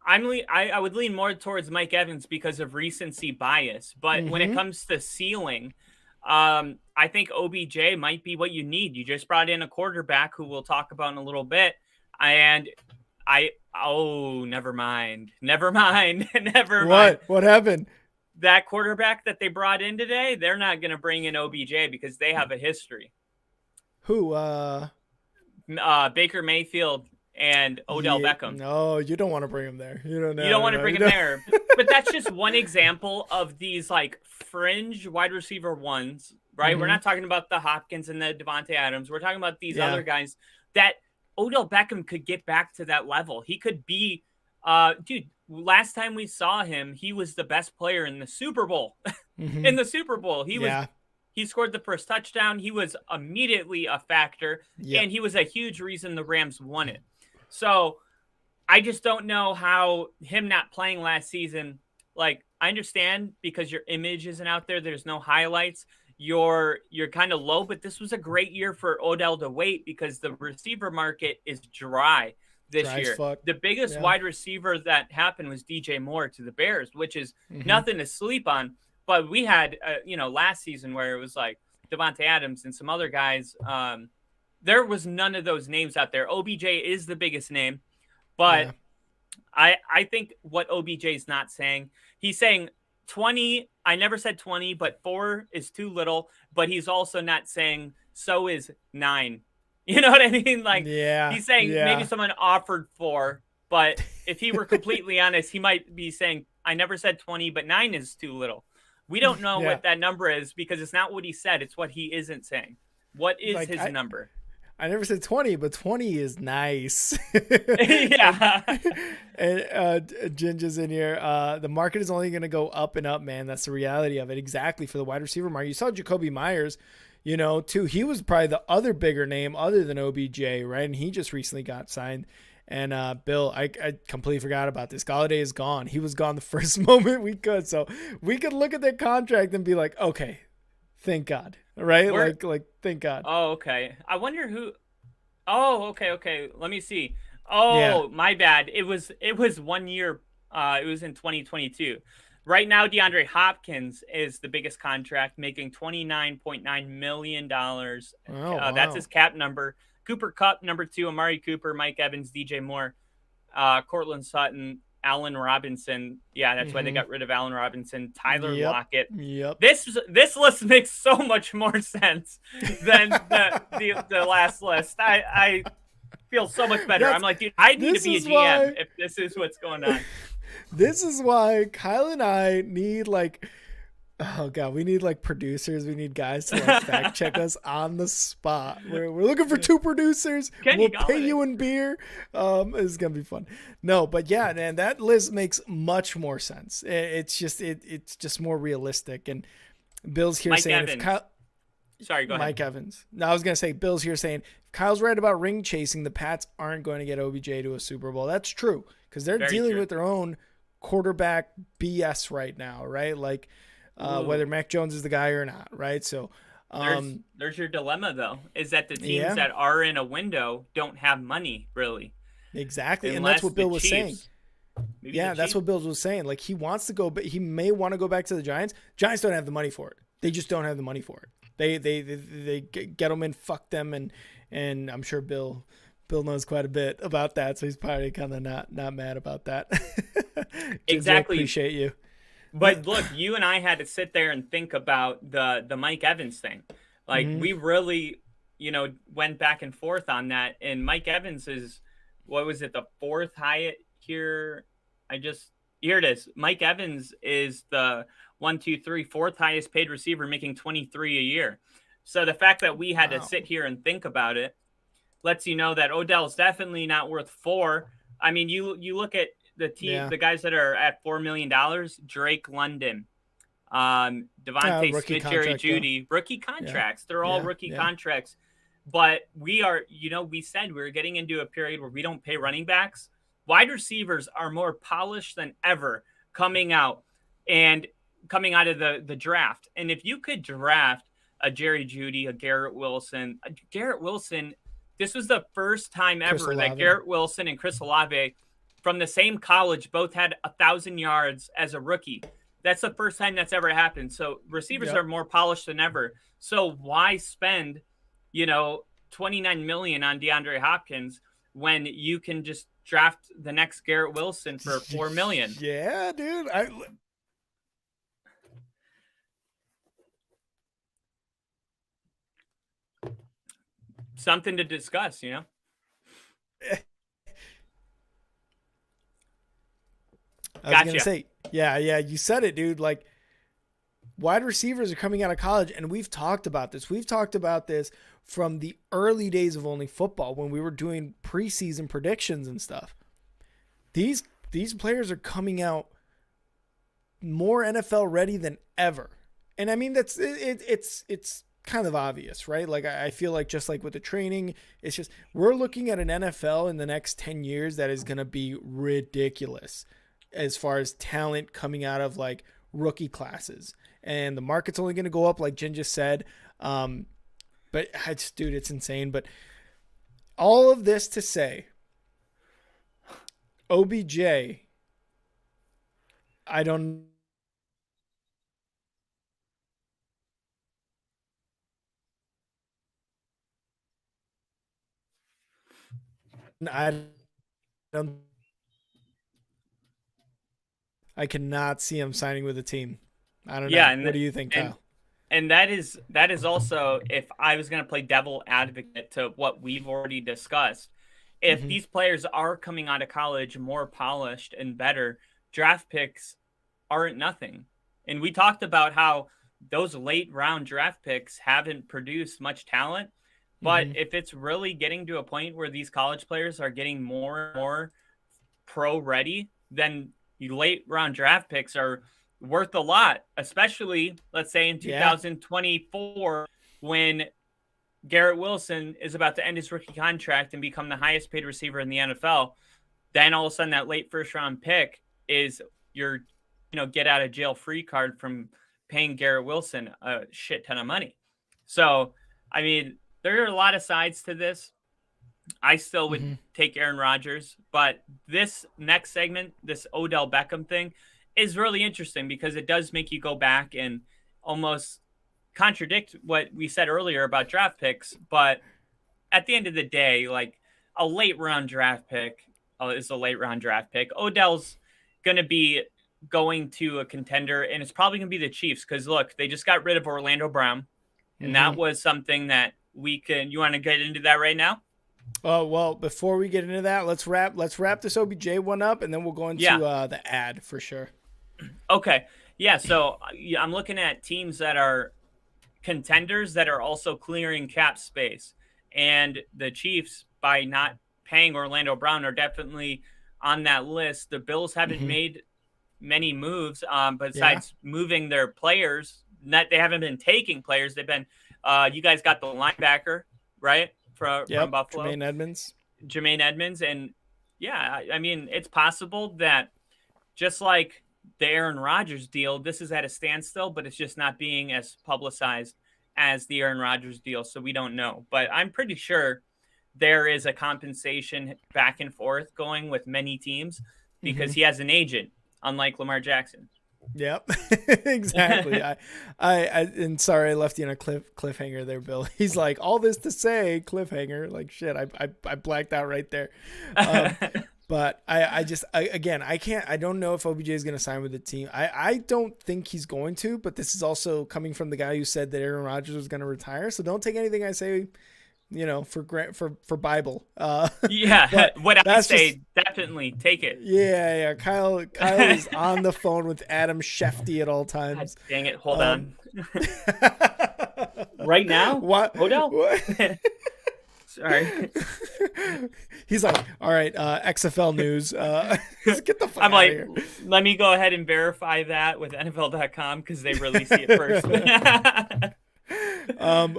I would lean more towards Mike Evans because of recency bias. But when it comes to ceiling, I think OBJ might be what you need. You just brought in a quarterback who we'll talk about in a little bit. And never mind. What happened? That quarterback that they brought in today, they're not going to bring in OBJ because they have a history. Who? Baker Mayfield and Odell Beckham. No, you don't want to bring him there. You don't want to bring him there. But that's just one example of these like fringe wide receiver ones, right? We're not talking about the Hopkins and the Devontae Adams. We're talking about these other guys that Odell Beckham could get back to that level. He could be, dude, last time we saw him, he was the best player in the Super Bowl. In the Super Bowl, he scored the first touchdown. He was immediately a factor, and he was a huge reason the Rams won it. So I just don't know how him not playing last season, like I understand because your image isn't out there. There's no highlights. You're kind of low, but this was a great year for Odell to wait because the receiver market is dry this year. The biggest wide receiver that happened was DJ Moore to the Bears, which is nothing to sleep on. But we had, last season where it was like Devontae Adams and some other guys. There was none of those names out there. OBJ is the biggest name, but I think what OBJ is not saying, he's saying 20. I never said 20, but 4 is too little. But he's also not saying so is 9. You know what I mean? Like he's saying maybe someone offered 4, but if he were completely honest, he might be saying I never said 20, but 9 is too little. We don't know what that number is because it's not what he said. It's what he isn't saying. What is his number? I never said 20, but 20 is nice. Yeah. And Ginger's in here. The market is only going to go up and up, man. That's the reality of it. Exactly for the wide receiver market. You saw Jacoby Myers, too. He was probably the other bigger name other than OBJ, right? And he just recently got signed. And Bill, I completely forgot about this. Galladay is gone. He was gone the first moment we could. So we could look at their contract and be like, okay, thank God. Right? Like thank God. Oh, okay. I wonder who. Oh, okay. Let me see. Oh, my bad. It was 1 year. It was in 2022. Right now, DeAndre Hopkins is the biggest contract, making $29.9 million. Wow. That's his cap number. Cooper Kupp, number 2, Amari Cooper, Mike Evans, DJ Moore, Cortland Sutton, Allen Robinson. Yeah, that's why they Mm-hmm. got rid of Allen Robinson. Tyler Yep. Lockett. Yep. This list makes so much more sense than the last list. I feel so much better. I'm That's like, dude, I need to this be a is GM why if this is what's going on. this is why Kyle and I need like, oh god, we need like producers. We need guys to like fact check us on the spot. We're looking for 2 producers. Kenny We'll pay Galladay. you in beer. It's gonna be fun. No, but yeah, man, that list makes much more sense. It's just more realistic. And Bill's here Mike saying Evans. if Kyle, Sorry, go ahead. Mike Evans. No, I was gonna say Bill's here saying if Kyle's right about ring chasing, the Pats aren't going to get OBJ to a Super Bowl. That's true because they're Very dealing true. with their own quarterback BS right now, right? Like whether Mac Jones is the guy or not, right? So there's your dilemma though, is that the teams yeah. that are in a window don't have money really. Exactly, and Unless that's what Bill was saying. Maybe Yeah, that's what Bill was saying. Like he wants to go, but he may want to go back to the Giants. Giants don't have the money for it. They just don't have the money for it. They get them in, fuck them, and I'm sure Bill knows quite a bit about that, so he's probably kind of not mad about that. Exactly. Appreciate you. But look, you and I had to sit there and think about the Mike Evans thing. Like we really, went back and forth on that. And Mike Evans is, what was it, the 4th highest here? Here it is. Mike Evans is the 4th highest paid receiver, making $23 a year. So the fact that we had to sit here and think about it lets you know that Odell's definitely not worth 4. I mean, you look at the team, the guys that are at $4 million: Drake London, Devontae Smith, Jerry Jeudy, rookie contracts. They're all rookie contracts. But we are, we said we were getting into a period where we don't pay running backs. Wide receivers are more polished than ever coming out of the draft. And if you could draft a Jerry Jeudy, a Garrett Wilson, this was the first time ever that Garrett Wilson and Chris Olave from the same college both had 1,000 yards as a rookie. That's the first time that's ever happened. So receivers are more polished than ever. So why spend, $29 million on DeAndre Hopkins when you can just draft the next Garrett Wilson for $4 million? Yeah, dude. Something to discuss, I was gonna say, yeah, you said it, dude. Like, wide receivers are coming out of college, and we've talked about this. We've talked about this from the early days of Only Football when we were doing preseason predictions and stuff. These players are coming out more NFL ready than ever, and I mean it's kind of obvious, right? Like I feel like just like with the training, it's just we're looking at an NFL in the next 10 years that is going to be ridiculous as far as talent coming out of like rookie classes, and the market's only going to go up, like Jen just said. But dude, it's insane. But all of this to say, OBJ, I don't. I cannot see him signing with a team. I don't know. What do you think, Kyle? And that is also, if I was going to play devil advocate to what we've already discussed, if these players are coming out of college more polished and better, draft picks aren't nothing. And we talked about how those late round draft picks haven't produced much talent. But if it's really getting to a point where these college players are getting more and more pro ready, then late round draft picks are worth a lot, especially let's say in 2024 when Garrett Wilson is about to end his rookie contract and become the highest paid receiver in the NFL. Then all of a sudden that late first round pick is your get out of jail free card from paying Garrett Wilson a shit ton of money. So I mean, there are a lot of sides to this. I still would take Aaron Rodgers, but this next segment, this Odell Beckham thing, is really interesting because it does make you go back and almost contradict what we said earlier about draft picks. But at the end of the day, like a late round draft pick is a late round draft pick. Odell's going to be going to a contender, and it's probably going to be the Chiefs because, look, they just got rid of Orlando Brown, and that was something that we can – you want to get into that right now? Oh, well, before we get into that, let's wrap this OBJ one up, and then we'll go into the ad for sure. Okay. Yeah, so I'm looking at teams that are contenders that are also clearing cap space. And the Chiefs, by not paying Orlando Brown, are definitely on that list. The Bills haven't made many moves besides moving their players. They haven't been taking players. They've been you guys got the linebacker, right? From Buffalo. Jermaine Edmonds. And yeah, I mean, it's possible that just like the Aaron Rodgers deal, this is at a standstill, but it's just not being as publicized as the Aaron Rodgers deal. So we don't know, but I'm pretty sure there is a compensation back and forth going with many teams because he has an agent, unlike Lamar Jackson. Yep, exactly. And sorry, I left you on a cliffhanger there, Bill. He's like, all this to say, cliffhanger. Like, shit, I blacked out right there. But I don't know if OBJ is going to sign with the team. I don't think he's going to, but this is also coming from the guy who said that Aaron Rodgers was going to retire. So don't take anything I say, for Bible. What I say, definitely take it. Yeah. Kyle is on the phone with Adam Shefty at all times. God, dang it. Hold on. Right now? What? Odell? What? Sorry. He's like, all right, XFL news. Get the fuck out of here. Let me go ahead and verify that with NFL.com because they released it first.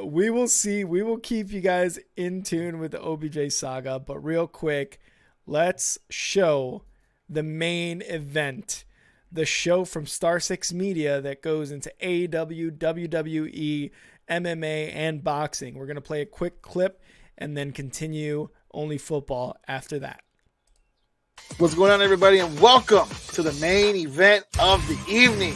We will see. We will keep you guys in tune with the OBJ saga. But real quick, let's show the main event. The show from Star 6 Media that goes into AEW, WWE, MMA, and boxing. We're going to play a quick clip and then continue Only Football after that. What's going on, everybody, and welcome to the main event of the evening.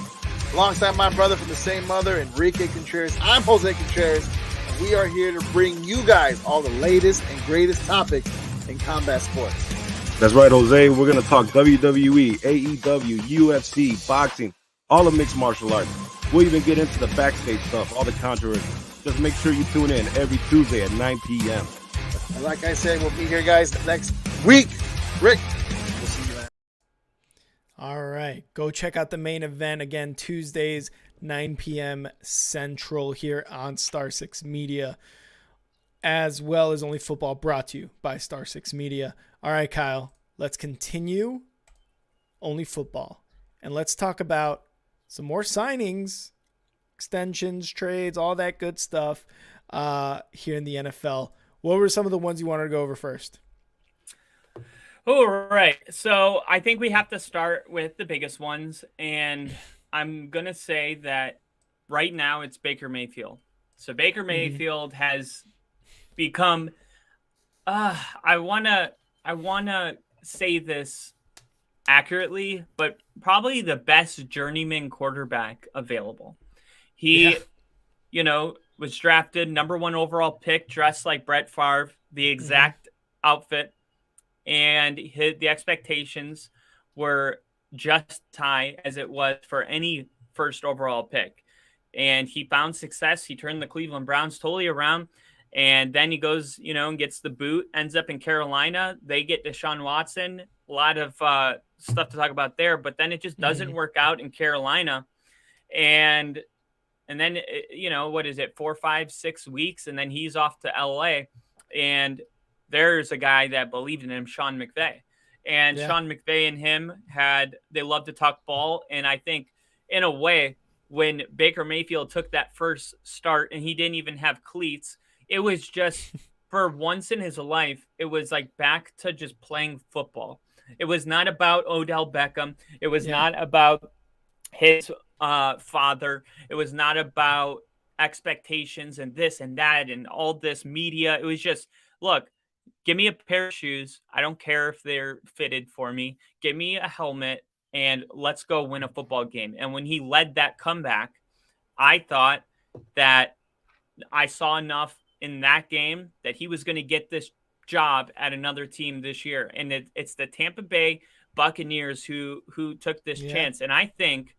Alongside my brother from the same mother, Enrique Contreras, I'm Jose Contreras, and we are here to bring you guys all the latest and greatest topics in combat sports. That's right, Jose. We're going to talk WWE, AEW, UFC, boxing, all of mixed martial arts. We'll even get into the backstage stuff, all the controversy. Just make sure you tune in every Tuesday at 9 p.m. And like I said, we'll be here, guys, next week. Rick, we'll see you, man. All right. Go check out the main event again, Tuesdays, 9 p.m. Central here on Star 6 Media, as well as Only Football, brought to you by Star 6 Media. All right, Kyle, let's continue Only Football. And let's talk about some more signings, extensions, trades, all that good stuff here in the NFL. What were some of the ones you wanted to go over first? All right. So I think we have to start with the biggest ones. And I'm going to say that right now it's Baker Mayfield. So Baker Mayfield has become, I want to say this accurately, but probably the best journeyman quarterback available. He, was drafted #1 overall pick, dressed like Brett Favre, the exact outfit. And the expectations were just high as it was for any first overall pick. And he found success. He turned the Cleveland Browns totally around. And then he goes, and gets the boot, ends up in Carolina. They get Deshaun Watson. A lot of stuff to talk about there. But then it just doesn't work out in Carolina. And then, 4, 5, 6 weeks, and then he's off to L.A., and there's a guy that believed in him, Sean McVay. And Sean McVay and him they love to talk ball. And I think, in a way, when Baker Mayfield took that first start and he didn't even have cleats, it was just, for once in his life, it was like back to just playing football. It was not about Odell Beckham. It was not about his father. It was not about expectations and this and that and all this media. It was just, look, give me a pair of shoes. I don't care if they're fitted for me. Give me a helmet and let's go win a football game. And when he led that comeback, I thought that I saw enough in that game that he was going to get this job at another team this year. And it's the Tampa Bay Buccaneers who took this Yeah. chance. And I think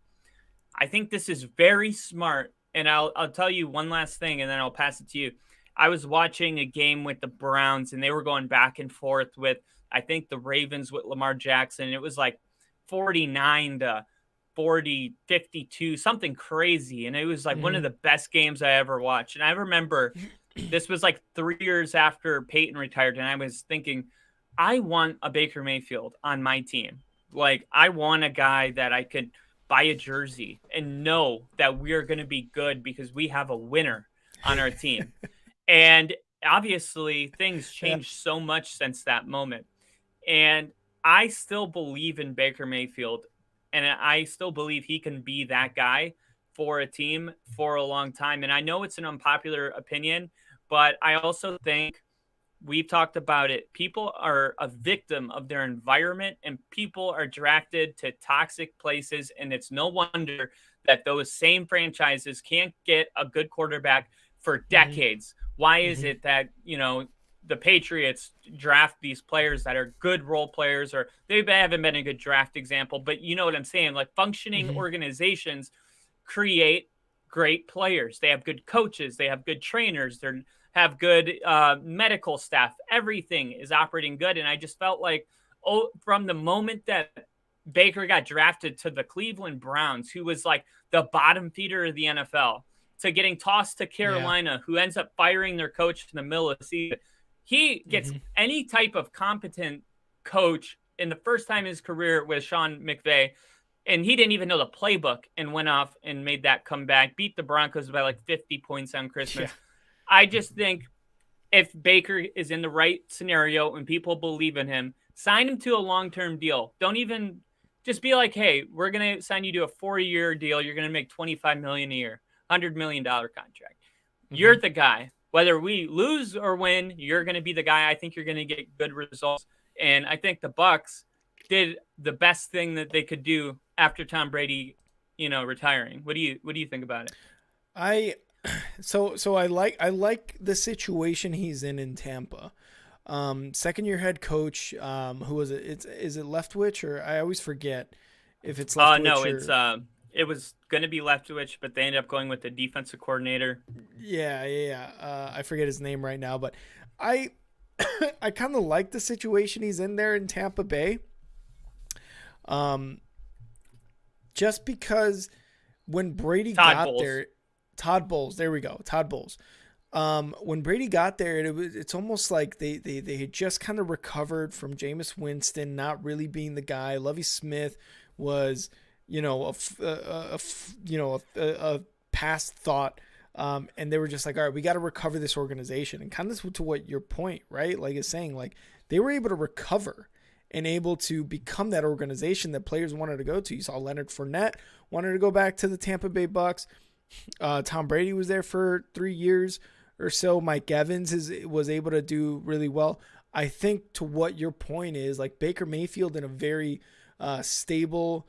this is very smart. And I'll tell you one last thing, and then I'll pass it to you. I was watching a game with the Browns, and they were going back and forth with, I think, the Ravens with Lamar Jackson. And it was like 49 to 40, 52, something crazy. And it was like one of the best games I ever watched. And I remember this was like 3 years after Peyton retired. And I was thinking, I want a Baker Mayfield on my team. Like, I want a guy that I could buy a jersey and know that we're going to be good because we have a winner on our team. And obviously things changed so much since that moment. And I still believe in Baker Mayfield, and I still believe he can be that guy for a team for a long time. And I know it's an unpopular opinion, but I also think, we've talked about it, people are a victim of their environment, and people are drafted to toxic places. And it's no wonder that those same franchises can't get a good quarterback for decades. Why is it that, the Patriots draft these players that are good role players, or they haven't been a good draft example, but you know what I'm saying? Like, functioning organizations create great players. They have good coaches. They have good trainers. They have good medical staff. Everything is operating good. And I just felt like, from the moment that Baker got drafted to the Cleveland Browns, who was like the bottom feeder of the NFL, to getting tossed to Carolina, who ends up firing their coach in the middle of the season. He gets any type of competent coach in the first time in his career with Sean McVay, and he didn't even know the playbook and went off and made that comeback, beat the Broncos by like 50 points on Christmas. Yeah. I just think if Baker is in the right scenario and people believe in him, sign him to a long-term deal. Don't even just be like, hey, we're going to sign you to a 4-year deal. You're going to make $25 million a year, $100 million contract. You're the guy. Whether we lose or win, you're going to be the guy. I think you're going to get good results. And I think the Bucs did the best thing that they could do after Tom Brady, retiring. What do you think about it? So I like the situation he's in Tampa. Second year head coach, who was it? Is it Leftwich, or I always forget if it's Leftwich. No, it was going to be Leftwich, but they ended up going with the defensive coordinator. Yeah. I forget his name right now, but I kind of like the situation he's in there in Tampa Bay. Just because when Brady got there, Todd Bowles, there we go, Todd Bowles. When Brady got there, it's almost like they had just kind of recovered from Jameis Winston not really being the guy. Lovie Smith was, a past thought. And they were just like, all right, we got to recover this organization. And kind of to what your point, right? Like, is saying, like, they were able to recover and able to become that organization that players wanted to go to. You saw Leonard Fournette wanted to go back to the Tampa Bay Bucks. Tom Brady was there for 3 years or so. Mike Evans was able to do really well. I think to what your point is, like, Baker Mayfield in a very stable,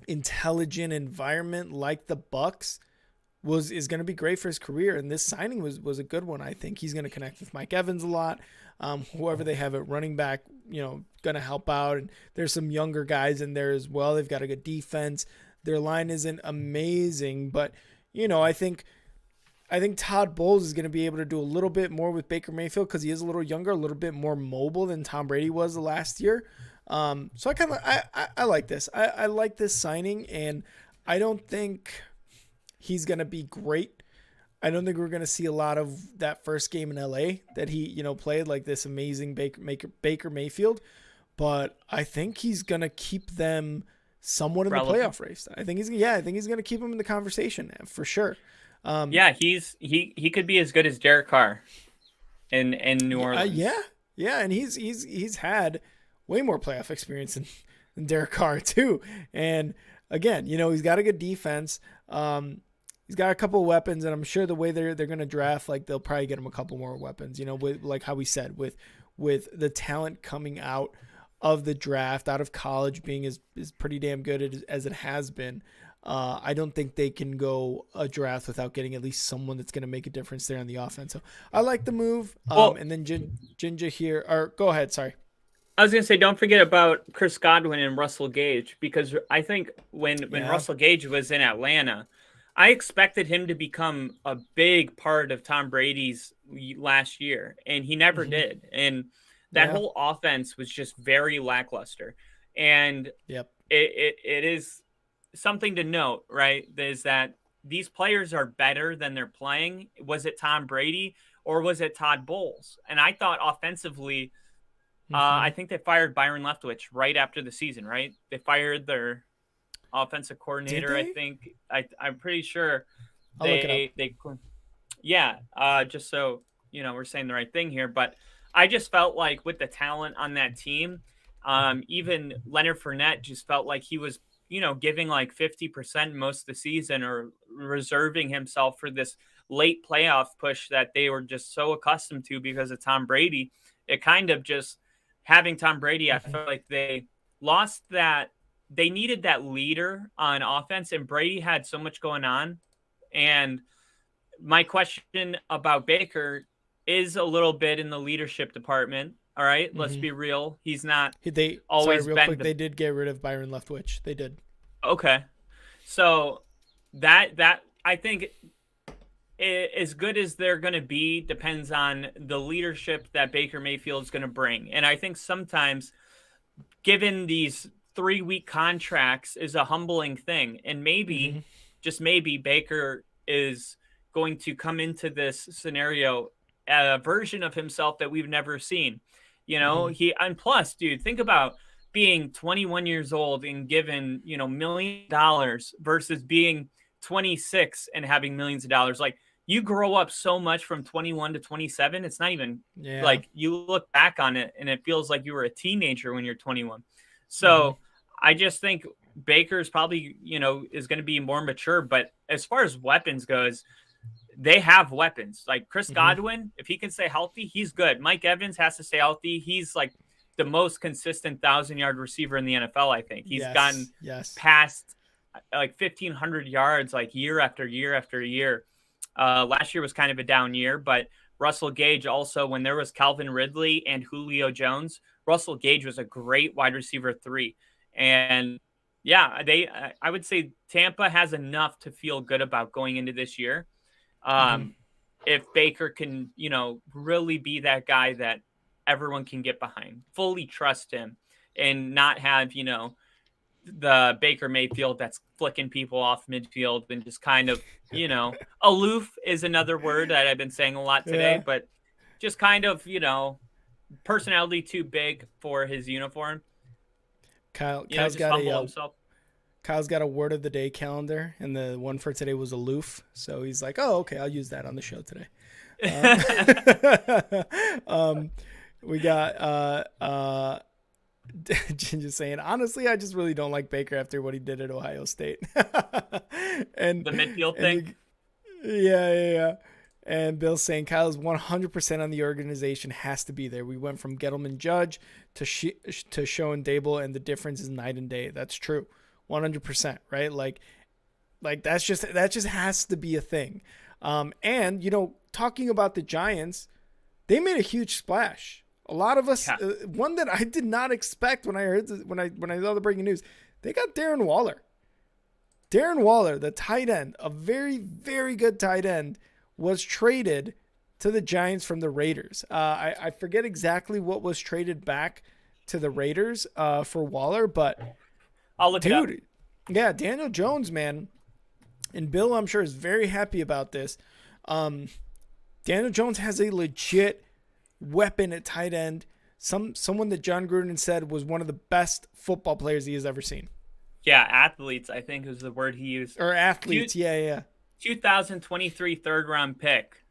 intelligent environment like the Bucks is going to be great for his career. And this signing was a good one. I think he's going to connect with Mike Evans a lot. Whoever they have at running back, going to help out. And there's some younger guys in there as well. They've got a good defense. Their line isn't amazing, but I think Todd Bowles is going to be able to do a little bit more with Baker Mayfield because he is a little younger, a little bit more mobile than Tom Brady was the last year. So I like this. I like this signing, and I don't think he's going to be great. I don't think we're going to see a lot of that first game in LA that he, played like this amazing Baker Mayfield, but I think he's going to keep them somewhat in the playoff race. I think he's going to keep them in the conversation for sure. He could be as good as Derek Carr in New Orleans. Yeah, and he's had way more playoff experience than Derek Carr too. And again, he's got a good defense. He's got a couple of weapons, and I'm sure the way they're going to draft, like, they'll probably get him a couple more weapons. With, like how we said, with the talent coming out of the draft, out of college, being is pretty damn good as it has been. I don't think they can go a draft without getting at least someone that's going to make a difference there on the offense. So I like the move. And then Jinja here, or go ahead. Sorry. I was gonna say, don't forget about Chris Godwin and Russell Gage, because I think when Russell Gage was in Atlanta, I expected him to become a big part of Tom Brady's last year, and he never did. And that whole offense was just very lackluster. And it is something to note, right? Is that these players are better than they're playing. Was it Tom Brady or was it Todd Bowles? And I thought offensively, I think they fired Byron Leftwich right after the season, right? They fired their offensive coordinator. I think I'm pretty sure just so we're saying the right thing here. But I just felt like with the talent on that team, even Leonard Fournette just felt like he was giving like 50% most of the season, or reserving himself for this late playoff push that they were just so accustomed to because of Tom Brady. It kind of just having Tom Brady, I felt like they lost that. They needed that leader on offense, and Brady had so much going on. And my question about Baker is a little bit in the leadership department. All right, let's be real. He's not always real been quick, they did get rid of Byron Leftwich. They did. Okay. So that I think as good as they're going to be depends on the leadership that Baker Mayfield is going to bring. And I think sometimes given these 3-week contracts is a humbling thing. And maybe, just maybe, Baker is going to come into this scenario a version of himself that we've never seen. And plus, dude, think about being 21 years old and given, $1 million versus being 26 and having millions of dollars. Like, you grow up so much from 21 to 27. It's not even like you look back on it and it feels like you were a teenager when you're 21. So I just think Baker's probably, is going to be more mature. But as far as weapons goes, they have weapons. Like Chris Godwin, if he can stay healthy, he's good. Mike Evans has to stay healthy. He's like the most consistent 1,000-yard receiver in the NFL, I think. He's gotten past like 1,500 yards like year after year after year. Last year was kind of a down year, but Russell Gage also, when there was Calvin Ridley and Julio Jones, Russell Gage was a great wide receiver 3. And I would say Tampa has enough to feel good about going into this year. If Baker can, really be that guy that everyone can get behind, fully trust him, and not have, the Baker Mayfield that's flicking people off midfield and just kind of, aloof is another word that I've been saying a lot today, but just kind of, personality too big for his uniform. Kyle's got a word of the day calendar, and the one for today was aloof. So he's like, "Oh, okay, I'll use that on the show today." We got Ginger saying, honestly, I just really don't like Baker after what he did at Ohio State. And the midfield thing. Yeah. And Bill's saying Kyle's 100% on the organization, has to be there. We went from Gettleman Judge to Schoen Dable, and the difference is night and day. That's true. 100%, right? Like that just has to be a thing. And talking about the Giants, they made a huge splash. A lot of us, one that I did not expect when I heard when I saw the breaking news, they got Darren Waller. Darren Waller, the tight end, a very, very good tight end, was traded to the Giants from the Raiders. I forget exactly what was traded back to the Raiders for Waller, but I'll look it up. Yeah, Daniel Jones, man, and Bill, I'm sure, is very happy about this. Daniel Jones has a legit weapon at tight end. Someone that John Gruden said was one of the best football players he has ever seen. Yeah, athletes, I think is the word he used. Or athletes, yeah. 2023 third-round pick.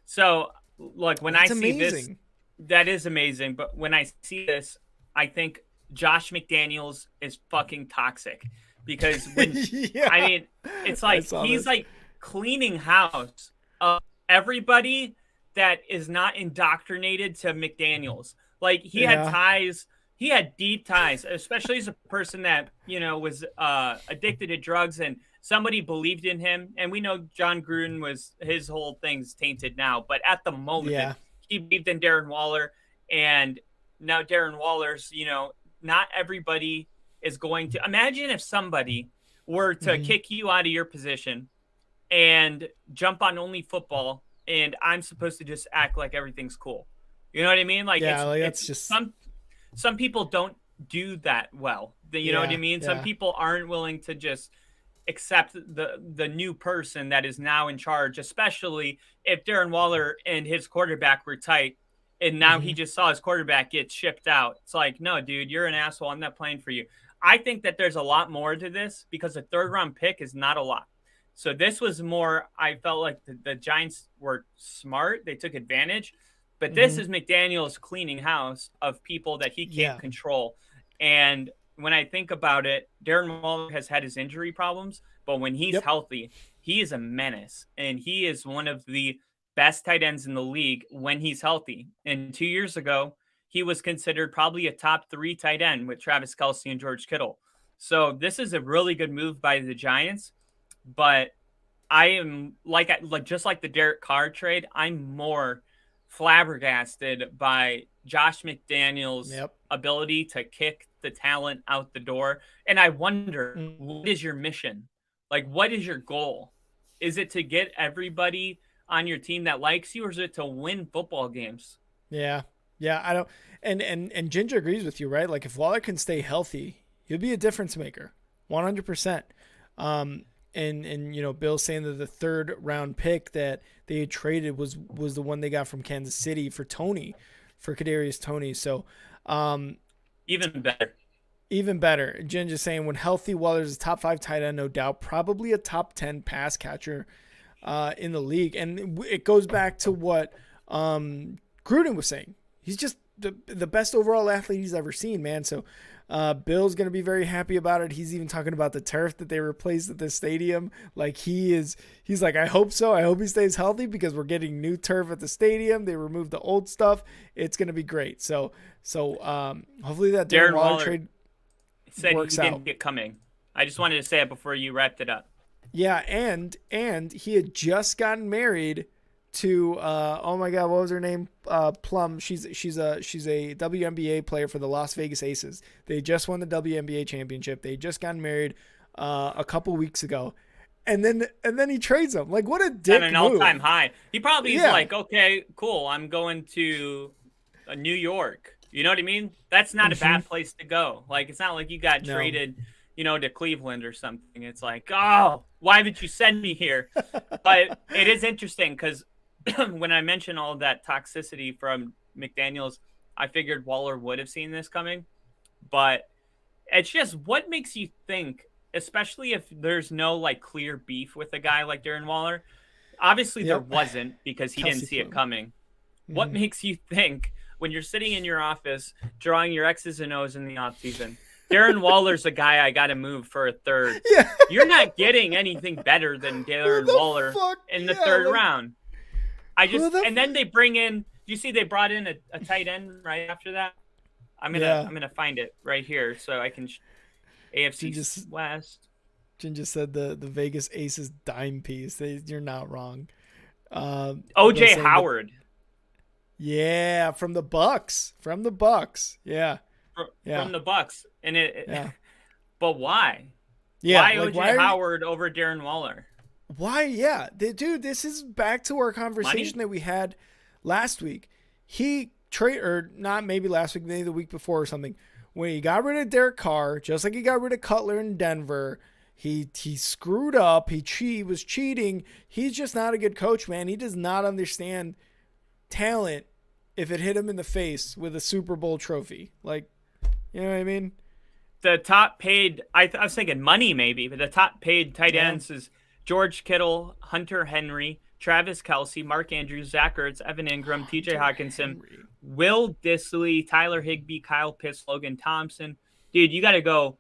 So, look, when I see this, that is amazing. But when I see this, I think Josh McDaniels is fucking toxic. Because when I mean, it's like he's like cleaning house of everybody that is not indoctrinated to McDaniels. Like he had ties, he had deep ties, especially as a person that, was addicted to drugs, and somebody believed in him. And we know John Gruden his whole thing's tainted now, but at the moment he believed in Darren Waller, and now Darren Waller's, not everybody is going to imagine if somebody were to kick you out of your position and jump on Only Football, and I'm supposed to just act like everything's cool. You know what I mean? Like, Yeah, it's just some people don't do that well. You know what I mean? Yeah. Some people aren't willing to just accept the new person that is now in charge, especially if Darren Waller and his quarterback were tight, and now he just saw his quarterback get shipped out. It's like, no, dude, you're an asshole. I'm not playing for you. I think that there's a lot more to this because a third-round pick is not a lot. So this was more, I felt like the Giants were smart. They took advantage. But this is McDaniel's cleaning house of people that he can't control. And when I think about it, Darren Waller has had his injury problems, but when he's healthy, he is a menace. And he is one of the best tight ends in the league when he's healthy. And 2 years ago, he was considered probably a top 3 tight end with Travis Kelce and George Kittle. So this is a really good move by the Giants. But I am just like the Derek Carr trade, I'm more flabbergasted by Josh McDaniel's ability to kick the talent out the door. And I wonder, what is your mission? Like, what is your goal? Is it to get everybody on your team that likes you, or is it to win football games? Yeah. I don't. And Ginger agrees with you, right? Like, if Waller can stay healthy, he'll be a difference maker, 100%. And Bill's saying that the 3rd round pick that they had traded was the one they got from Kansas City for Kadarius Toney. So, even better. Even better. Jen just saying, when healthy, Waller's a top 5 tight end, no doubt, probably a top 10 pass catcher in the league. And it goes back to what Gruden was saying. He's just the best overall athlete he's ever seen, man. So Bill's going to be very happy about it. He's even talking about the turf that they replaced at the stadium. Like, he's like, I hope so. I hope he stays healthy because we're getting new turf at the stadium. They removed the old stuff. It's going to be great. So hopefully that Darren Waller trade said works he didn't out. get coming. I just wanted to say it before you wrapped it up. Yeah, and he had just gotten married to oh my God, what was her name? Plum. She's a WNBA player for the Las Vegas Aces. They just won the WNBA championship. They just got married a couple weeks ago. And then he trades them. Like, what a dick At an move. all-time high. He probably is like, okay, cool, I'm going to New York. You know what I mean? That's not a bad place to go. Like, it's not like you got traded, to Cleveland or something. It's like, oh, why did you send me here? But it is interesting because when I mentioned all that toxicity from McDaniels, I figured Waller would have seen this coming. But it's just, what makes you think, especially if there's no like clear beef with a guy like Darren Waller? Obviously there wasn't, because he didn't see it coming. What makes you think, when you're sitting in your office drawing your X's and O's in the offseason, Darren Waller's a guy I got to move for a 3rd? Yeah. You're not getting anything better than Darren Waller in the 3rd round. And then they bring in, you see they brought in a tight end right after that? I'm gonna find it right here so I can AFC West. Jen just said the Vegas Aces dime piece. You're not wrong. OJ Howard. Yeah, from the Bucks. Yeah. From the Bucks. And but why? Yeah, why OJ Howard over Darren Waller? Why? Yeah. Dude, this is back to our conversation that we had last week. Not maybe last week, maybe the week before or something. When he got rid of Derek Carr, just like he got rid of Cutler in Denver, he screwed up. He was cheating. He's just not a good coach, man. He does not understand talent if it hit him in the face with a Super Bowl trophy. Like, you know what I mean? The top paid, I was thinking money maybe, but the top paid tight ends is George Kittle, Hunter Henry, Travis Kelce, Mark Andrews, Zach Ertz, Evan Ingram, TJ Hawkinson, Will Dissly, Tyler Higbee, Kyle Pitts, Logan Thompson. Dude, you got to go.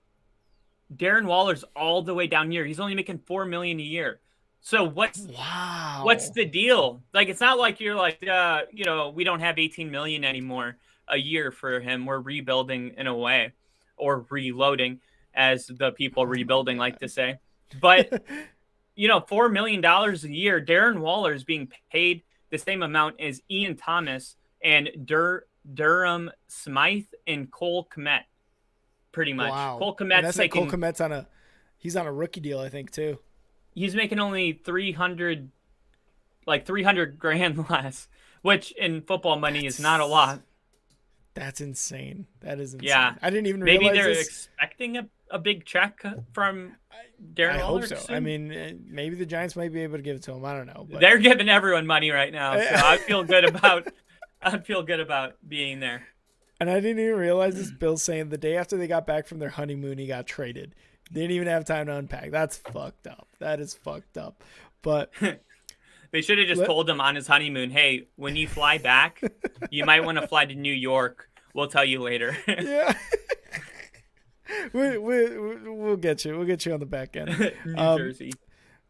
Darren Waller's all the way down here. He's only making $4 million a year. So what's the deal? Like, it's not like you're like, we don't have $18 million anymore a year for him. We're rebuilding in a way, or reloading, as the people rebuilding like to say. But $4 million a year. Darren Waller is being paid the same amount as Ian Thomas and Durham Smythe and Cole Kmet. Pretty much. Wow. Cole And Kmet's that's like making. Cole Kmet's he's on a rookie deal, I think, too. He's making only 300 grand less, which in football money is not a lot. That's insane. That is insane. Yeah. I didn't even Maybe realize they're this. expecting a big check from Darren I Waller hope so. soon. I mean, maybe the Giants might be able to give it to him. I don't know. But They're giving everyone money right now, so I feel good about being there. And I didn't even realize this. Bill saying the day after they got back from their honeymoon, he got traded. Didn't even have time to unpack. That's fucked up. That is fucked up. But They should have just told him on his honeymoon, hey, when you fly back, you might want to fly to New York. We'll tell you later. yeah, we'll get you. We'll get you on the back end. New Jersey.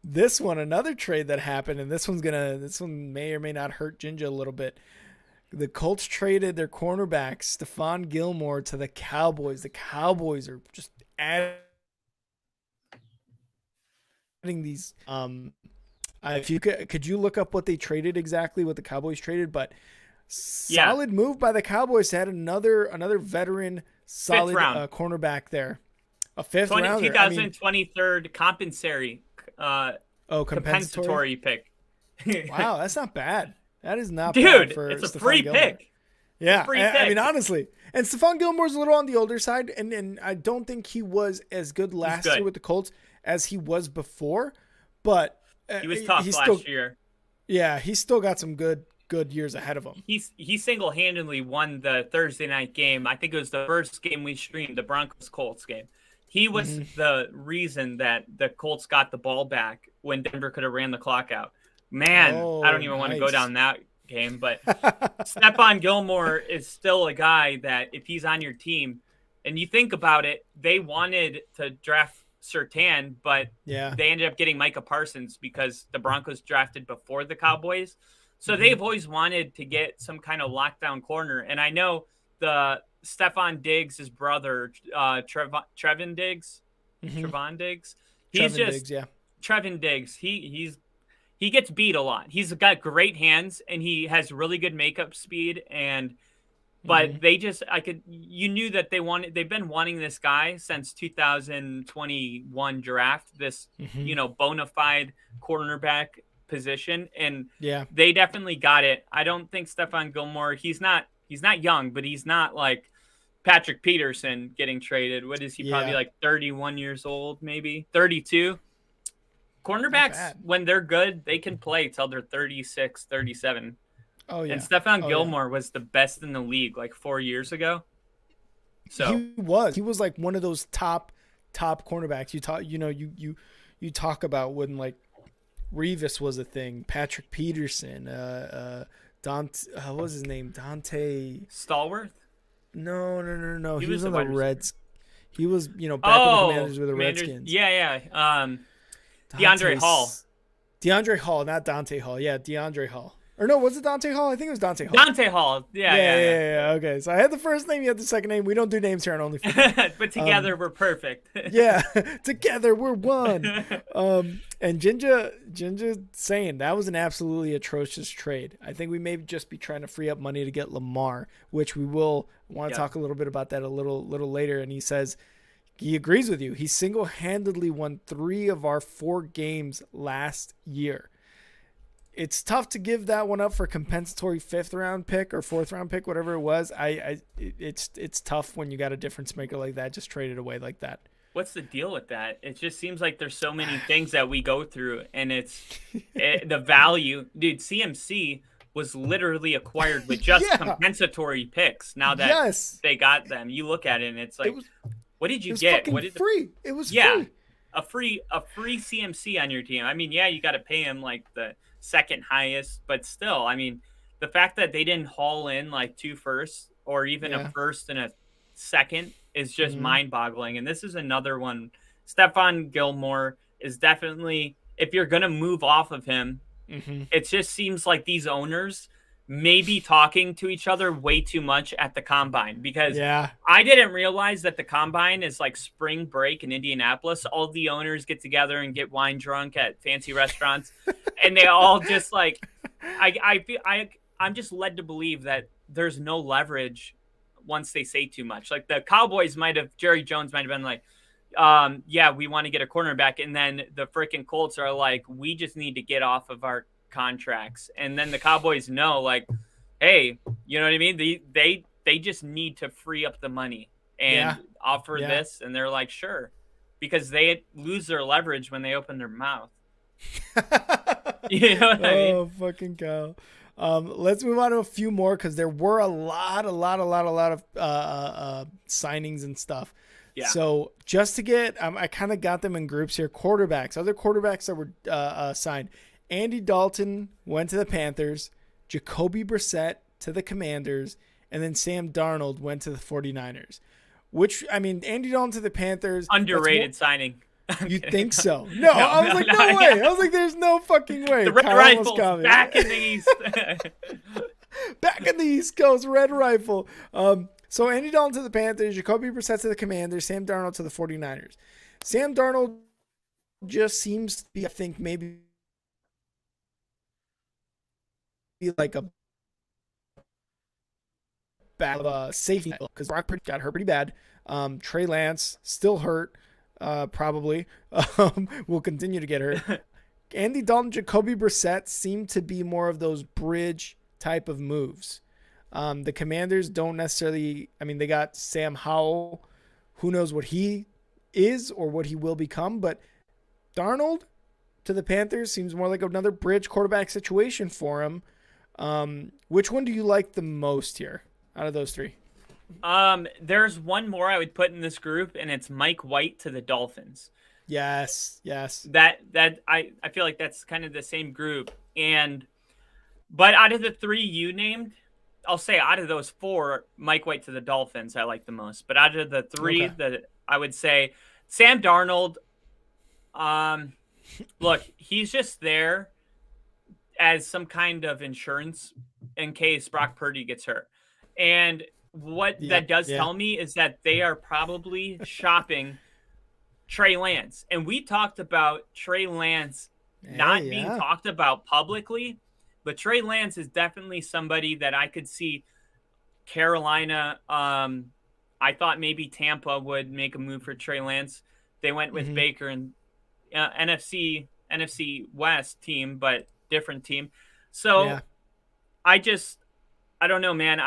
This one, another trade that happened, and this one may or may not hurt Ginger a little bit. The Colts traded their cornerback Stephon Gilmore to the Cowboys. The Cowboys are just adding these. If you could you look up what they traded exactly, what the Cowboys traded? But solid move by the Cowboys to add another veteran, solid cornerback there. A fifth rounder. 2023 compensatory pick. Wow, that's not bad. That is not bad. Dude, for it's a Stephon free Gilmore. pick. Yeah, I mean, honestly. And Stephon Gilmore's a little on the older side, and I don't think he was as good last year with the Colts as he was before. But he was tough last year. Yeah, he's still got some good years ahead of him. He single-handedly won the Thursday night game. I think it was the first game we streamed, the Broncos-Colts game. He was the reason that the Colts got the ball back when Denver could have ran the clock out. Man, I don't even want to go down that game, but Stephon Gilmore is still a guy that if he's on your team, and you think about it, they wanted to draft Surtain, but they ended up getting Micah Parsons because the Broncos drafted before the Cowboys. So they've always wanted to get some kind of lockdown corner. And I know the Stephon Diggs, his brother, Trevon Diggs. Trevon Diggs. Trevon Diggs. He gets beat a lot. He's got great hands and he has really good makeup speed. But you knew that they've been wanting this guy since 2021 draft, this, bona fide cornerback position. And they definitely got it. I don't think Stephon Gilmore, he's not young, but he's not like Patrick Peterson getting traded. What is he? Probably like 31 years old, maybe 32. Cornerbacks, when they're good, they can play till they're 36, 37. Oh, yeah. And Stephon Gilmore was the best in the league like 4 years ago. So he was like one of those top cornerbacks. You talk about when like Revis was a thing, Patrick Peterson, what was his name? Dante Stallworth? No. He was on the Reds. He was, back when the Commanders were the Redskins. Yeah. DeAndre Hall. DeAndre Hall, not Dante Hall. Yeah, DeAndre Hall. Or no, was it Dante Hall? I think it was Dante Hall. Dante Hall. Yeah. Okay, so I had the first name, you had the second name. We don't do names here on OnlyFans. But together we're perfect. Yeah, together we're one. And Jinja saying that was an absolutely atrocious trade. I think we may just be trying to free up money to get Lamar, which we will want to talk a little bit about that a little later. And he says he agrees with you. He single-handedly won 3 of our 4 games last year. It's tough to give that one up for compensatory 5th round pick or 4th round pick, whatever it was. It's tough when you got a difference maker like that, just traded away like that. What's the deal with that? It just seems like there's so many things that we go through, and the value. Dude, CMC was literally acquired with just compensatory picks. Now that they got them, you look at it and it's like, what did you get? What did free? It was free. A free CMC on your team. I mean, you got to pay him like the second highest, but still, I mean, the fact that they didn't haul in like 2 firsts or even a first and a second is just mind-boggling. And this is another one. Stephon Gilmore is definitely, if you're gonna move off of him, it just seems like these owners may be talking to each other way too much at the combine, because I didn't realize that the combine is like spring break in Indianapolis. All the owners get together and get wine drunk at fancy restaurants, and they all just like, I'm just led to believe that there's no leverage once they say too much. Like the Cowboys Jerry Jones might have been like, yeah, we want to get a cornerback. And then the freaking Colts are like, we just need to get off of our contracts. And then the Cowboys know, like, hey, you know what I mean? They just need to free up the money and offer this. And they're like, sure, because they lose their leverage when they open their mouth. You know what I mean? Oh, fucking cow. Let's move on to a few more because there were a lot of signings and stuff. Yeah. So just to get, I kind of got them in groups here. Quarterbacks, other quarterbacks that were signed. Andy Dalton went to the Panthers. Jacoby Brissett to the Commanders. And then Sam Darnold went to the 49ers. Which, I mean, Andy Dalton to the Panthers. Underrated signing. You think so? No, I was like, no way. I was like, there's no fucking way. The Red Rifles back in the East. Back in the East Coast, Red Rifle. So Andy Dalton to the Panthers, Jacoby Brissett to the Commanders, Sam Darnold to the 49ers. Sam Darnold just seems to be, I think, maybe like a bad safety because Brock Purdy got hurt pretty bad. Trey Lance still hurt, probably. Will continue to get hurt. Andy Dalton, Jacoby Brissett seem to be more of those bridge type of moves. The Commanders don't necessarily, I mean, they got Sam Howell. Who knows what he is or what he will become, but Darnold to the Panthers seems more like another bridge quarterback situation for him. Which one do you like the most here out of those three? There's one more I would put in this group, and it's Mike White to the Dolphins. Yes. That I feel like that's kind of the same group. But out of the three you named, I'll say out of those four, Mike White to the Dolphins I like the most. But out of the three, that I would say Sam Darnold. Look, he's just there as some kind of insurance in case Brock Purdy gets hurt. And what that does tell me is that they are probably shopping Trey Lance. And we talked about Trey Lance not being talked about publicly, but Trey Lance is definitely somebody that I could see Carolina. I thought maybe Tampa would make a move for Trey Lance. They went with Baker and NFC West team, but different team. So I don't know, man.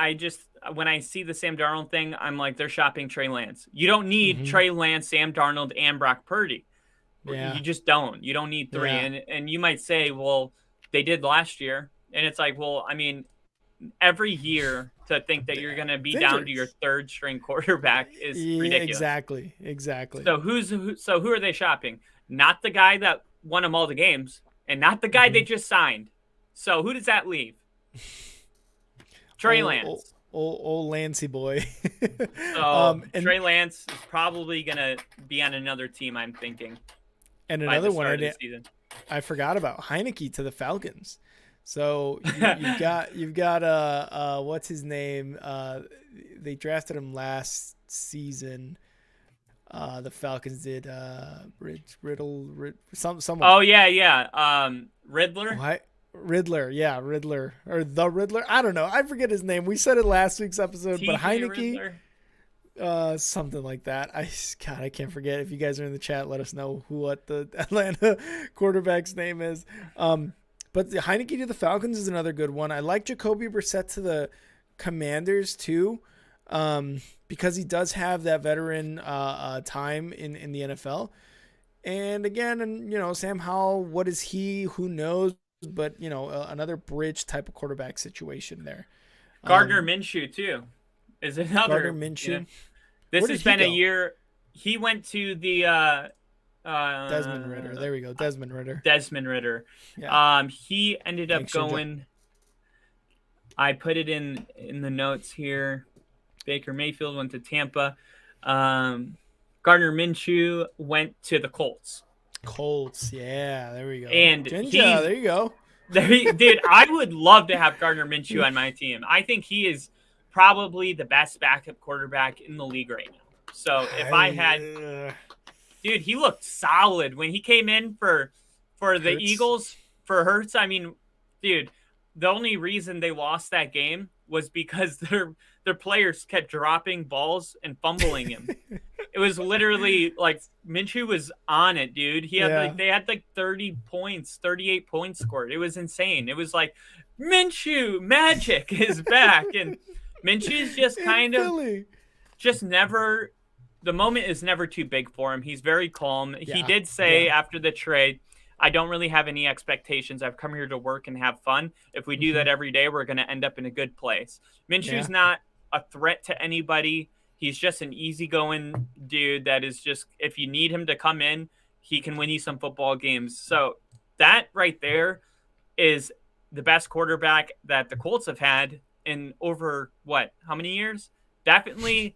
When I see the Sam Darnold thing, I'm like, they're shopping Trey Lance. You don't need Trey Lance, Sam Darnold, and Brock Purdy. Yeah. You just don't. You don't need three. Yeah. And you might say, well, they did last year. And it's like, well, I mean, every year to think that you're going to be down to your third string quarterback is ridiculous. Exactly. So who are they shopping? Not the guy that won them all the games, and not the guy they just signed. So who does that leave? Trey Lance. Old Lancey boy. So Trey Lance is probably going to be on another team, I'm thinking. And another one I forgot about, Heineke to the Falcons. So you've got what's his name? They drafted him last season. The Falcons did Riddle someone. Oh yeah. Riddler. What? Riddler or the Riddler. I don't know. I forget his name. We said it last week's episode, but Heineke, something like that. I can't forget. If you guys are in the chat, let us know what the Atlanta quarterback's name is. But the Heineke to the Falcons is another good one. I like Jacoby Brissett to the Commanders too, because he does have that veteran time in the NFL. And again, Sam Howell, what is he? Who knows? But another bridge type of quarterback situation there. Gardner Minshew too is another. Gardner Minshew. This has been a year. He went to the Desmond Ridder. There we go. Desmond Ridder. Yeah. He ended up going. I put it in the notes here. Baker Mayfield went to Tampa. Gardner Minshew went to the Colts. Yeah, there we go. And there you go. Dude, I would love to have Gardner Minshew on my team. I think he is probably the best backup quarterback in the league right now. So if I had, dude, he looked solid when he came in for the Eagles for Hurts. I mean, dude, the only reason they lost that game was because their players kept dropping balls and fumbling him. It was literally like Minshew was on it, dude. They had like 30 points, 38 points scored. It was insane. It was like Minshew magic is back, and Minshew's just kind of just never. The moment is never too big for him. He's very calm. Yeah. He did say after the trade, I don't really have any expectations. I've come here to work and have fun. If we do that every day, we're going to end up in a good place. Minshew's not a threat to anybody. He's just an easygoing dude that is just, if you need him to come in, he can win you some football games. So that right there is the best quarterback that the Colts have had in over, how many years? Definitely.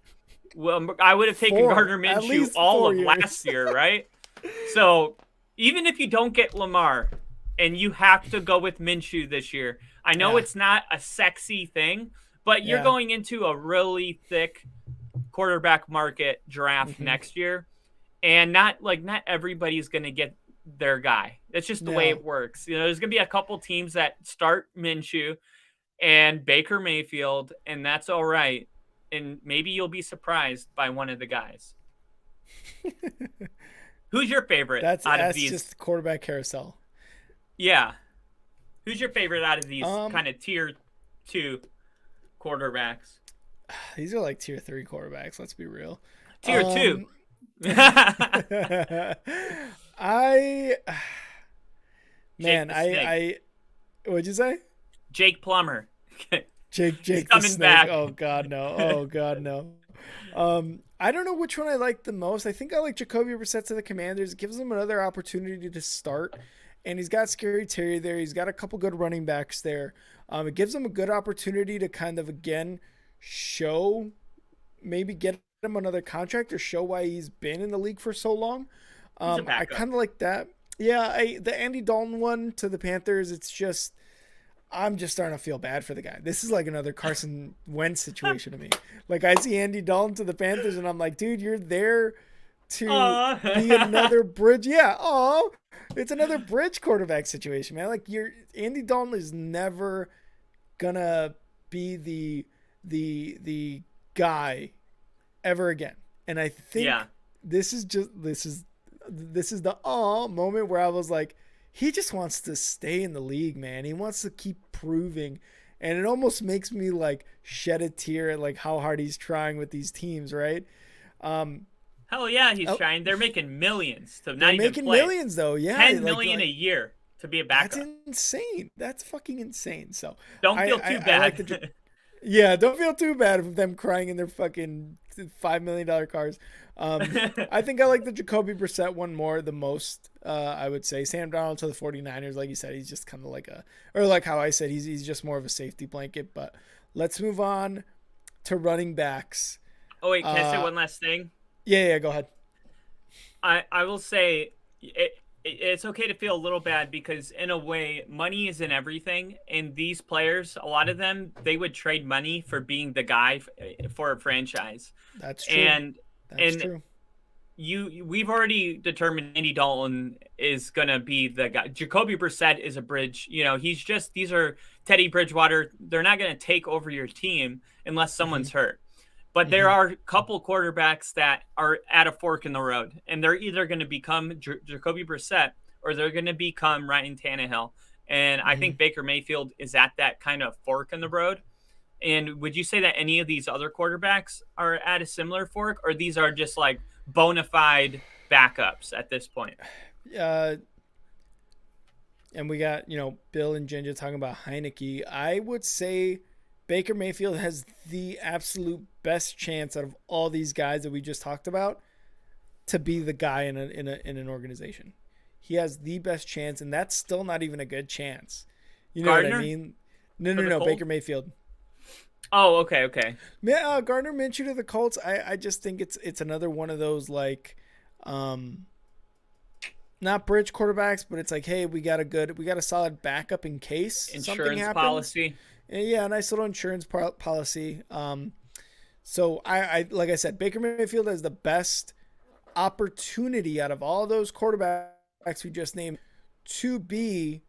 Well, I would have taken Gardner Minshew all of last year, right? So even if you don't get Lamar and you have to go with Minshew this year, I know it's not a sexy thing, but you're going into a really thick quarterback market draft next year, and not everybody's going to get their guy. That's just the way it works. There's going to be a couple teams that start Minshew and Baker Mayfield, and that's all right. And maybe you'll be surprised by one of the guys. Who's your favorite out of these? That's just quarterback carousel. Yeah. Who's your favorite out of these kind of tier 2 quarterbacks? These are like tier 3 quarterbacks. Let's be real. Tier 2. What'd you say? Jake Plummer. Jake coming back. Oh God, no. Oh God, no. I don't know which one I like the most. I think I like Jacoby Brissett to the Commanders. It gives them another opportunity to start, and he's got Scary Terry there. He's got a couple good running backs there. It gives him a good opportunity to kind of again show, maybe get him another contract or show why he's been in the league for so long. I kind of like that. Yeah, the Andy Dalton one to the Panthers. It's just. I'm just starting to feel bad for the guy. This is like another Carson Wentz situation to me. Like I see Andy Dalton to the Panthers and I'm like, dude, you're there to be another bridge. Yeah. Oh, it's another bridge quarterback situation, man. Like Andy Dalton is never gonna be the guy ever again. And I think this is the moment where I was like, he just wants to stay in the league, man. He wants to keep proving. And it almost makes me like shed a tear at like how hard he's trying with these teams, right? Hell yeah, he's trying. They're making millions to not they're even making play. Millions though, yeah. 10 million a year to be a backup. That's insane. That's fucking insane. So don't feel too bad. Don't feel too bad of them crying in their fucking $5 million cars. I think I like the Jacoby Brissett one the most. I would say Sam Darnold to the 49ers, like you said, he's just kind of like how I said, he's just more of a safety blanket. But let's move on to running backs. Oh wait, can I say one last thing? Yeah, go ahead. I will say it's okay to feel a little bad because in a way money isn't everything, and these players, a lot of them, they would trade money for being the guy for a franchise. That's true. That's true. We've already determined Andy Dalton is gonna be the guy. Jacoby Brissett is a bridge. These are Teddy Bridgewater. They're not gonna take over your team unless someone's hurt. But there are a couple quarterbacks that are at a fork in the road, and they're either going to become Jacoby Brissett or they're going to become Ryan Tannehill. And I think Baker Mayfield is at that kind of fork in the road. And would you say that any of these other quarterbacks are at a similar fork, or these are just like bona fide backups at this point? And we got, Bill and Ginger talking about Heineke. I would say Baker Mayfield has the absolute best chance out of all these guys that we just talked about to be the guy in an organization. He has the best chance, and that's still not even a good chance. You know Gardner? what I mean? No, Baker Mayfield. Oh, okay. Yeah, Gardner Minshew to the Colts. I just think it's another one of those like, not bridge quarterbacks, but it's like, hey, we got a solid backup in case something happens. Policy. Yeah, a nice little insurance policy. So I like I said, Baker Mayfield has the best opportunity out of all those quarterbacks we just named to be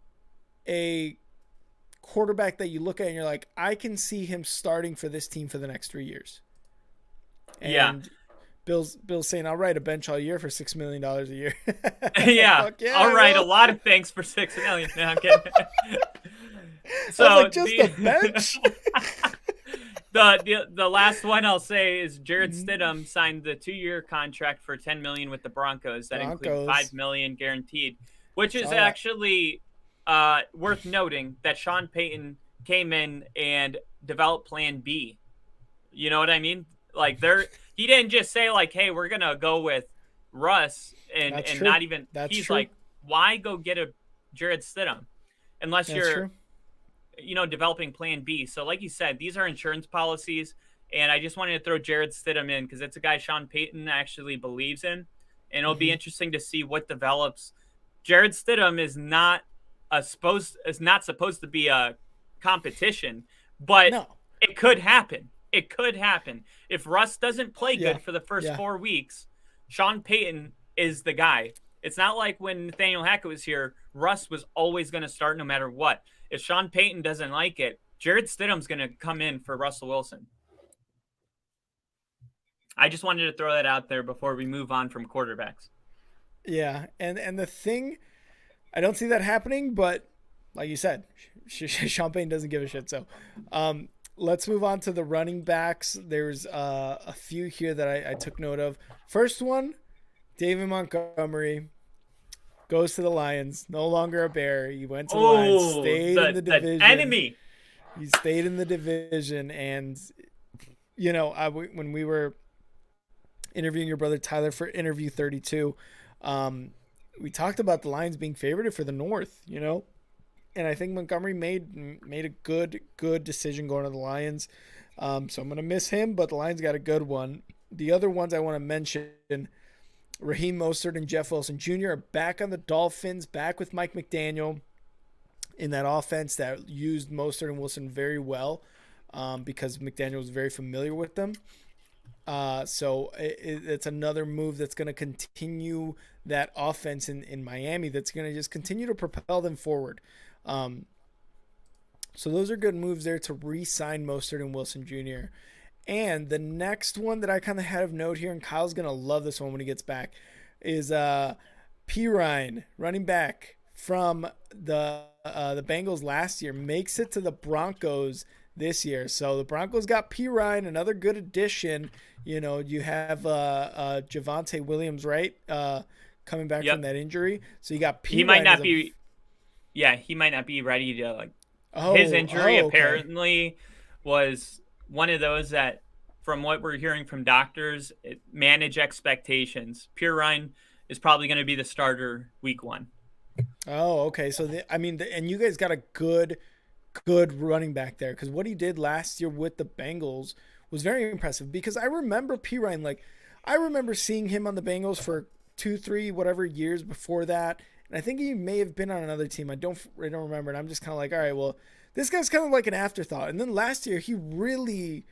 a quarterback that you look at and you're like, I can see him starting for this team for the next 3 years. And Bill's saying, I'll write a bench all year for $6 million a year. Yeah. I'll write a lot of things for $6 million. No, I'm kidding. So I was like, just a bench? The last one I'll say is Jared Stidham signed the 2-year contract for $10 million with the Broncos. That includes $5 million guaranteed, which is actually worth noting that Sean Payton came in and developed Plan B. You know what I mean? Like he didn't just say like, "Hey, we're gonna go with Russ," and not even. He's like, "Why go get a Jared Stidham unless you're." Developing Plan B. So like you said, these are insurance policies, and I just wanted to throw Jared Stidham in because it's a guy Sean Payton actually believes in, and it'll be interesting to see what develops. Jared Stidham is not supposed to be a competition, but it could happen. It could happen. If Russ doesn't play good for the first 4 weeks, Sean Payton is the guy. It's not like when Nathaniel Hackett was here, Russ was always going to start no matter what. If Sean Payton doesn't like it, Jared Stidham's going to come in for Russell Wilson. I just wanted to throw that out there before we move on from quarterbacks. Yeah, and the thing, I don't see that happening, but like you said, Sean Payton doesn't give a shit. So let's move on to the running backs. There's a few here that I took note of. First one, David Montgomery. Goes to the Lions. No longer a Bear. He went to the Lions. Stayed in the division. The enemy. He stayed in the division. And, when we were interviewing your brother Tyler for interview 32, we talked about the Lions being favored for the North, And I think Montgomery made a good decision going to the Lions. So I'm going to miss him, but the Lions got a good one. The other ones I want to mention, Raheem Mostert and Jeff Wilson Jr. are back on the Dolphins, back with Mike McDaniel in that offense that used Mostert and Wilson very well because McDaniel was very familiar with them. So it's another move that's going to continue that offense in Miami that's going to just continue to propel them forward. So those are good moves there to re-sign Mostert and Wilson Jr. And the next one that I kind of had of note here, and Kyle's going to love this one when he gets back, is P. Ryan, running back from the Bengals last year, makes it to the Broncos this year. So the Broncos got P. Ryan, another good addition. You have Javonte Williams, right, coming back from that injury. So you got P. He Ryan. He might not be ready to his injury apparently was one of those that, from what we're hearing from doctors, manage expectations. Pure Ryan is probably going to be the starter week 1. Oh, okay. So, and you guys got a good running back there because what he did last year with the Bengals was very impressive because I remember P. Ryan, I remember seeing him on the Bengals for 2-3 whatever years before that. And I think he may have been on another team. I don't remember. And I'm just kind of like, all right, well, this guy's kind of like an afterthought. And then last year, he really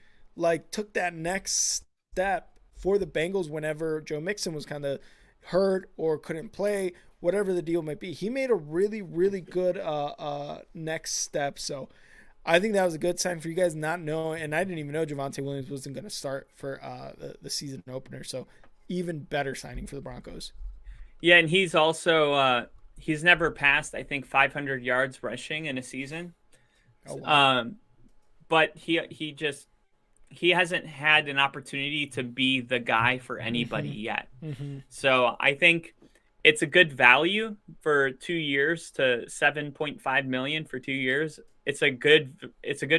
took that next step for the Bengals whenever Joe Mixon was kind of hurt or couldn't play, whatever the deal might be. He made a really, really good next step. So I think that was a good sign for you guys not knowing. And I didn't even know Javonte Williams wasn't going to start for the season opener. So even better signing for the Broncos. Yeah, and he's also he's never passed, I think, 500 yards rushing in a season. Oh, wow. But he hasn't had an opportunity to be the guy for anybody yet. Mm-hmm. So I think it's a good value for 2 years to $7.5 million for 2 years. It's a good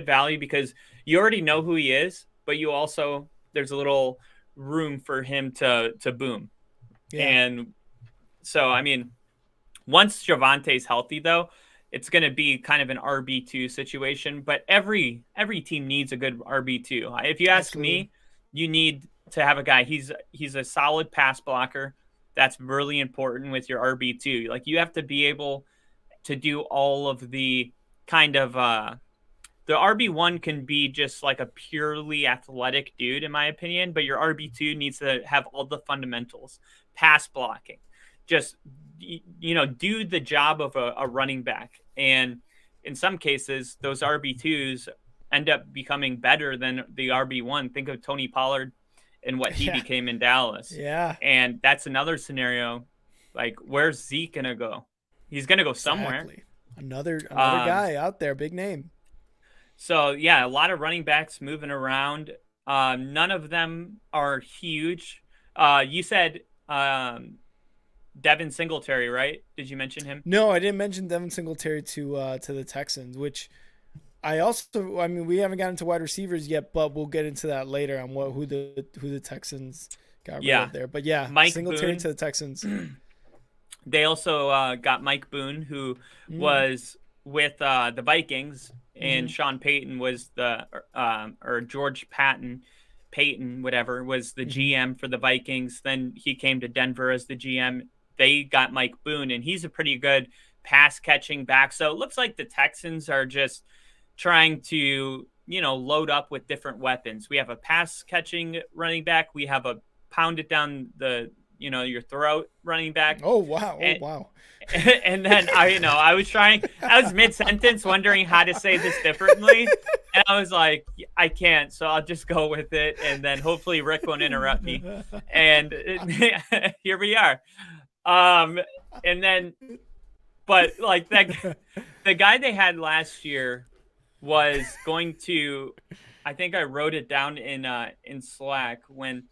value because you already know who he is, but you also there's a little room for him to boom. Yeah. And so once Javonte's healthy though, it's going to be kind of an RB2 situation, but every team needs a good RB2. If you ask me, you need to have a guy. He's a solid pass blocker. That's really important with your RB2. You have to be able to do all of the kind of the RB1 can be just like a purely athletic dude, in my opinion, but your RB2 needs to have all the fundamentals, pass blocking, just do the job of a running back. And in some cases, those RB2s end up becoming better than the RB1. Think of Tony Pollard and what he became in Dallas. Yeah. And that's another scenario. Like, where's Zeke going to go? He's going to go somewhere. Exactly. Another guy out there, big name. So, yeah, a lot of running backs moving around. None of them are huge. You said Devin Singletary, right? Did you mention him? No, I didn't mention Devin Singletary to the Texans, which I mean, we haven't gotten to wide receivers yet, but we'll get into that later on who the Texans got rid of there. But yeah, Mike Singletary Boone. to the Texans. They also got Mike Boone, who was with the Vikings, and Sean Payton was or George Payton, whatever, was the GM for the Vikings. Then he came to Denver as the GM. They got Mike Boone, and he's a pretty good pass catching back. So it looks like the Texans are just trying to, load up with different weapons. We have a pass catching running back. We have a pound it down your throat running back. Oh, wow. Wow. And then I was mid-sentence wondering how to say this differently. And I was like, I can't, so I'll just go with it. And then hopefully Rick won't interrupt me. And here we are. But like the guy they had last year was going to, I think I wrote it down in Slack when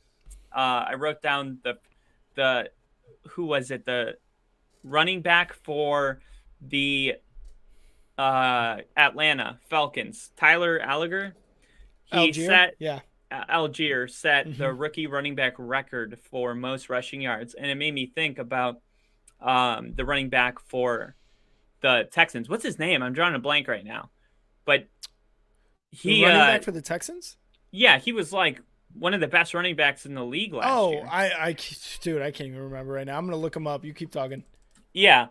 I wrote down the who was it? The running back for the Atlanta Falcons, Tyler Algier. Algier set the rookie running back record for most rushing yards, and it made me think about the running back for the Texans. What's his name? I'm drawing a blank right now. But the running back for the Texans? Yeah, he was like one of the best running backs in the league last year. Dude, I can't even remember right now. I'm gonna look him up. You keep talking. Yeah,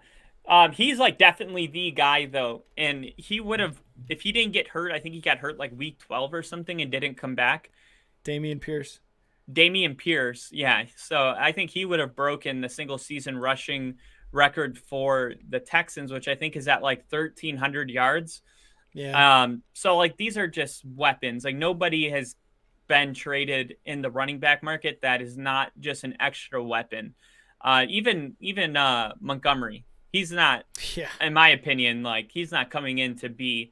he's like definitely the guy though, and he would have, if he didn't get hurt. I think he got hurt like week 12 or something and didn't come back. Dameon Pierce, yeah. So I think he would have broken the single season rushing record for the Texans, which I think is at like 1,300 yards. Yeah. So like these are just weapons. Like nobody has been traded in the running back market that is not just an extra weapon. Even Montgomery, he's not, in my opinion, like he's not coming in to be,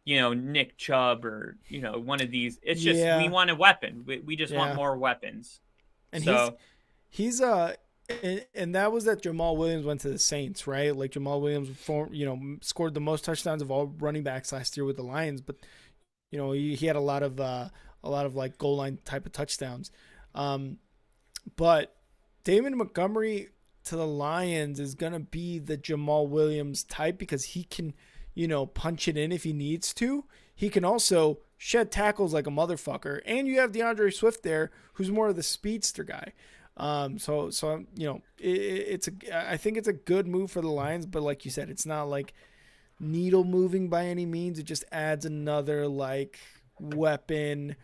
Nick Chubb or, one of these. It's just, we want a weapon. We just want more weapons. And so he's and that was that Jamal Williams went to the Saints, right? Like Jamal Williams, scored the most touchdowns of all running backs last year with the Lions, but he had a lot of like goal line type of touchdowns. But David Montgomery to the Lions is gonna be the Jamal Williams type because he can, punch it in if he needs to. He can also shed tackles like a motherfucker, and you have DeAndre Swift there, who's more of the speedster guy. I think it's a good move for the Lions, but like you said, it's not like needle moving by any means. It just adds another like weapon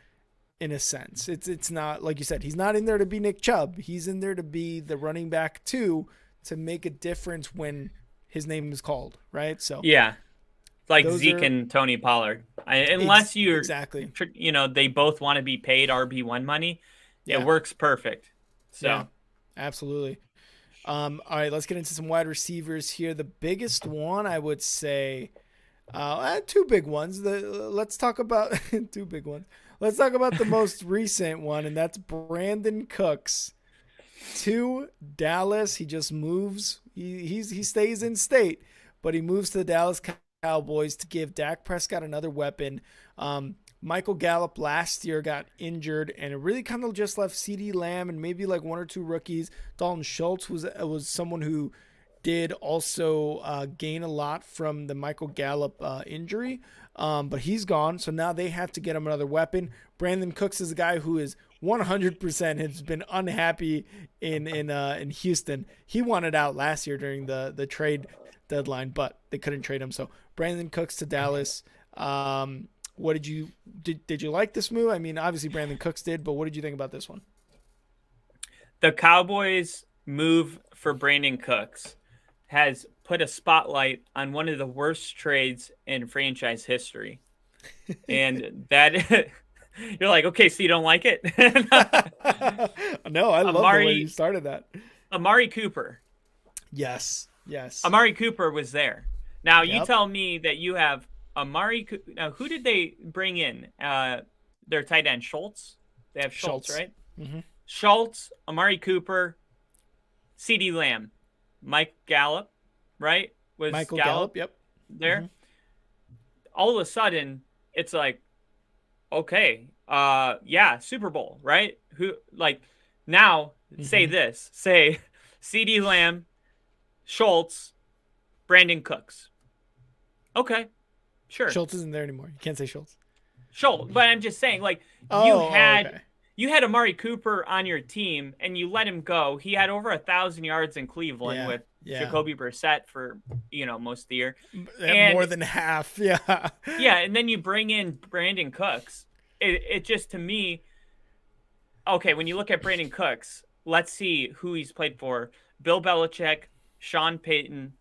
in a sense. It's not, like you said, he's not in there to be Nick Chubb. He's in there to be the running back too, to make a difference when his name is called, right? So yeah, like Zeke and Tony Pollard. Unless you're exactly, they both want to be paid RB1 money. It works perfect. So, yeah, absolutely. All right, let's get into some wide receivers here. The biggest one, I would say, two big ones. Let's talk about two big ones. Let's talk about the most recent one, and that's Brandon Cooks to Dallas. He just moves. He stays in state, but he moves to the Dallas Cowboys to give Dak Prescott another weapon. Michael Gallup last year got injured, and it really kind of just left CeeDee Lamb and maybe like one or two rookies. Dalton Schultz was someone who did also gain a lot from the Michael Gallup injury, but he's gone. So now they have to get him another weapon. Brandon Cooks is a guy who is 100% has been unhappy in Houston. He wanted out last year during the trade deadline, but they couldn't trade him. So Brandon Cooks to Dallas. What did you like this move? I mean, obviously Brandon Cooks did, but what did you think about this one? The Cowboys move for Brandon Cooks has put a spotlight on one of the worst trades in franchise history. And that you're like, okay, so you don't like it? No, I love the way you started that. Amari Cooper. Yes. Yes. Amari Cooper was there. Now you Yep. tell me that you have Amari. Now who did they bring in? Their tight end Schultz. They have Schultz. Right? Mm-hmm. Schultz, Amari Cooper, CeeDee Lamb, Mike Gallup, right? Was Michael Gallup, yep. There. Mm-hmm. All of a sudden, it's like, okay, yeah, Super Bowl, right? Who like now say this. Say CeeDee Lamb, Schultz, Brandon Cooks. Okay. Sure. Schultz isn't there anymore. You can't say Schultz. Schultz, but I'm just saying, like, you had Amari Cooper on your team and you let him go. He had over 1,000 yards in Cleveland with Jacoby Brissett for, most of the year. And more than half. Yeah. Yeah. And then you bring in Brandon Cooks. It just, to me, okay, when you look at Brandon Cooks, let's see who he's played for. Bill Belichick, Sean Payton,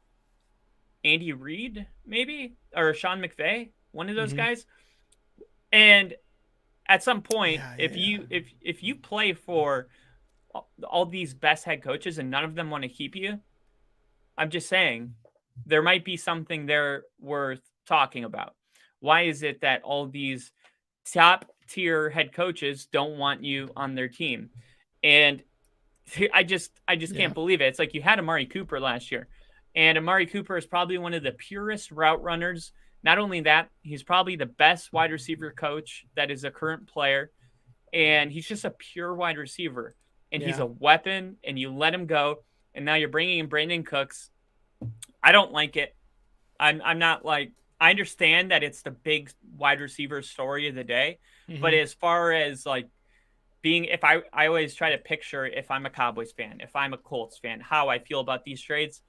Andy Reid, maybe, or Sean McVay, one of those guys. And at some point, if you play for all these best head coaches and none of them want to keep you, I'm just saying there might be something there worth talking about. Why is it that all these top tier head coaches don't want you on their team? And I just can't believe it. It's like you had Amari Cooper last year, and Amari Cooper is probably one of the purest route runners. Not only that, he's probably the best wide receiver coach that is a current player, and he's just a pure wide receiver, and he's a weapon, and you let him go, and now you're bringing in Brandon Cooks. I don't like it. I'm not like, I understand that it's the big wide receiver story of the day, but as far as like being, if I always try to picture if I'm a Cowboys fan, if I'm a Colts fan, how I feel about these trades.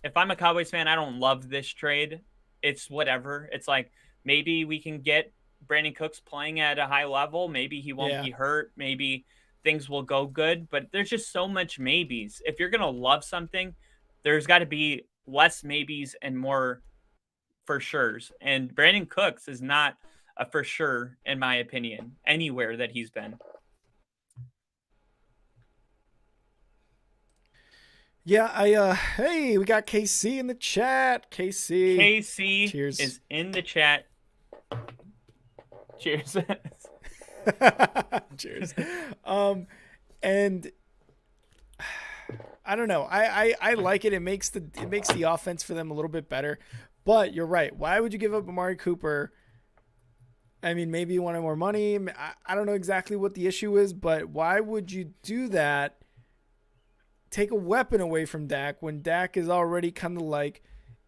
If I'm a Cowboys fan, I don't love this trade. It's whatever. It's like, maybe we can get Brandon Cooks playing at a high level. Maybe he won't be hurt. Maybe things will go good. But there's just so much maybes. If you're going to love something, there's got to be less maybes and more for sures. And Brandon Cooks is not a for sure, in my opinion, anywhere that he's been. Yeah, hey, we got KC in the chat. KC Cheers. Is in the chat. Cheers. Cheers. And I don't know. I like it. It makes the offense for them a little bit better. But you're right. Why would you give up Amari Cooper? I mean, maybe you wanted more money. I don't know exactly what the issue is, but why would you do that? Take a weapon away from Dak when Dak is already kind of like,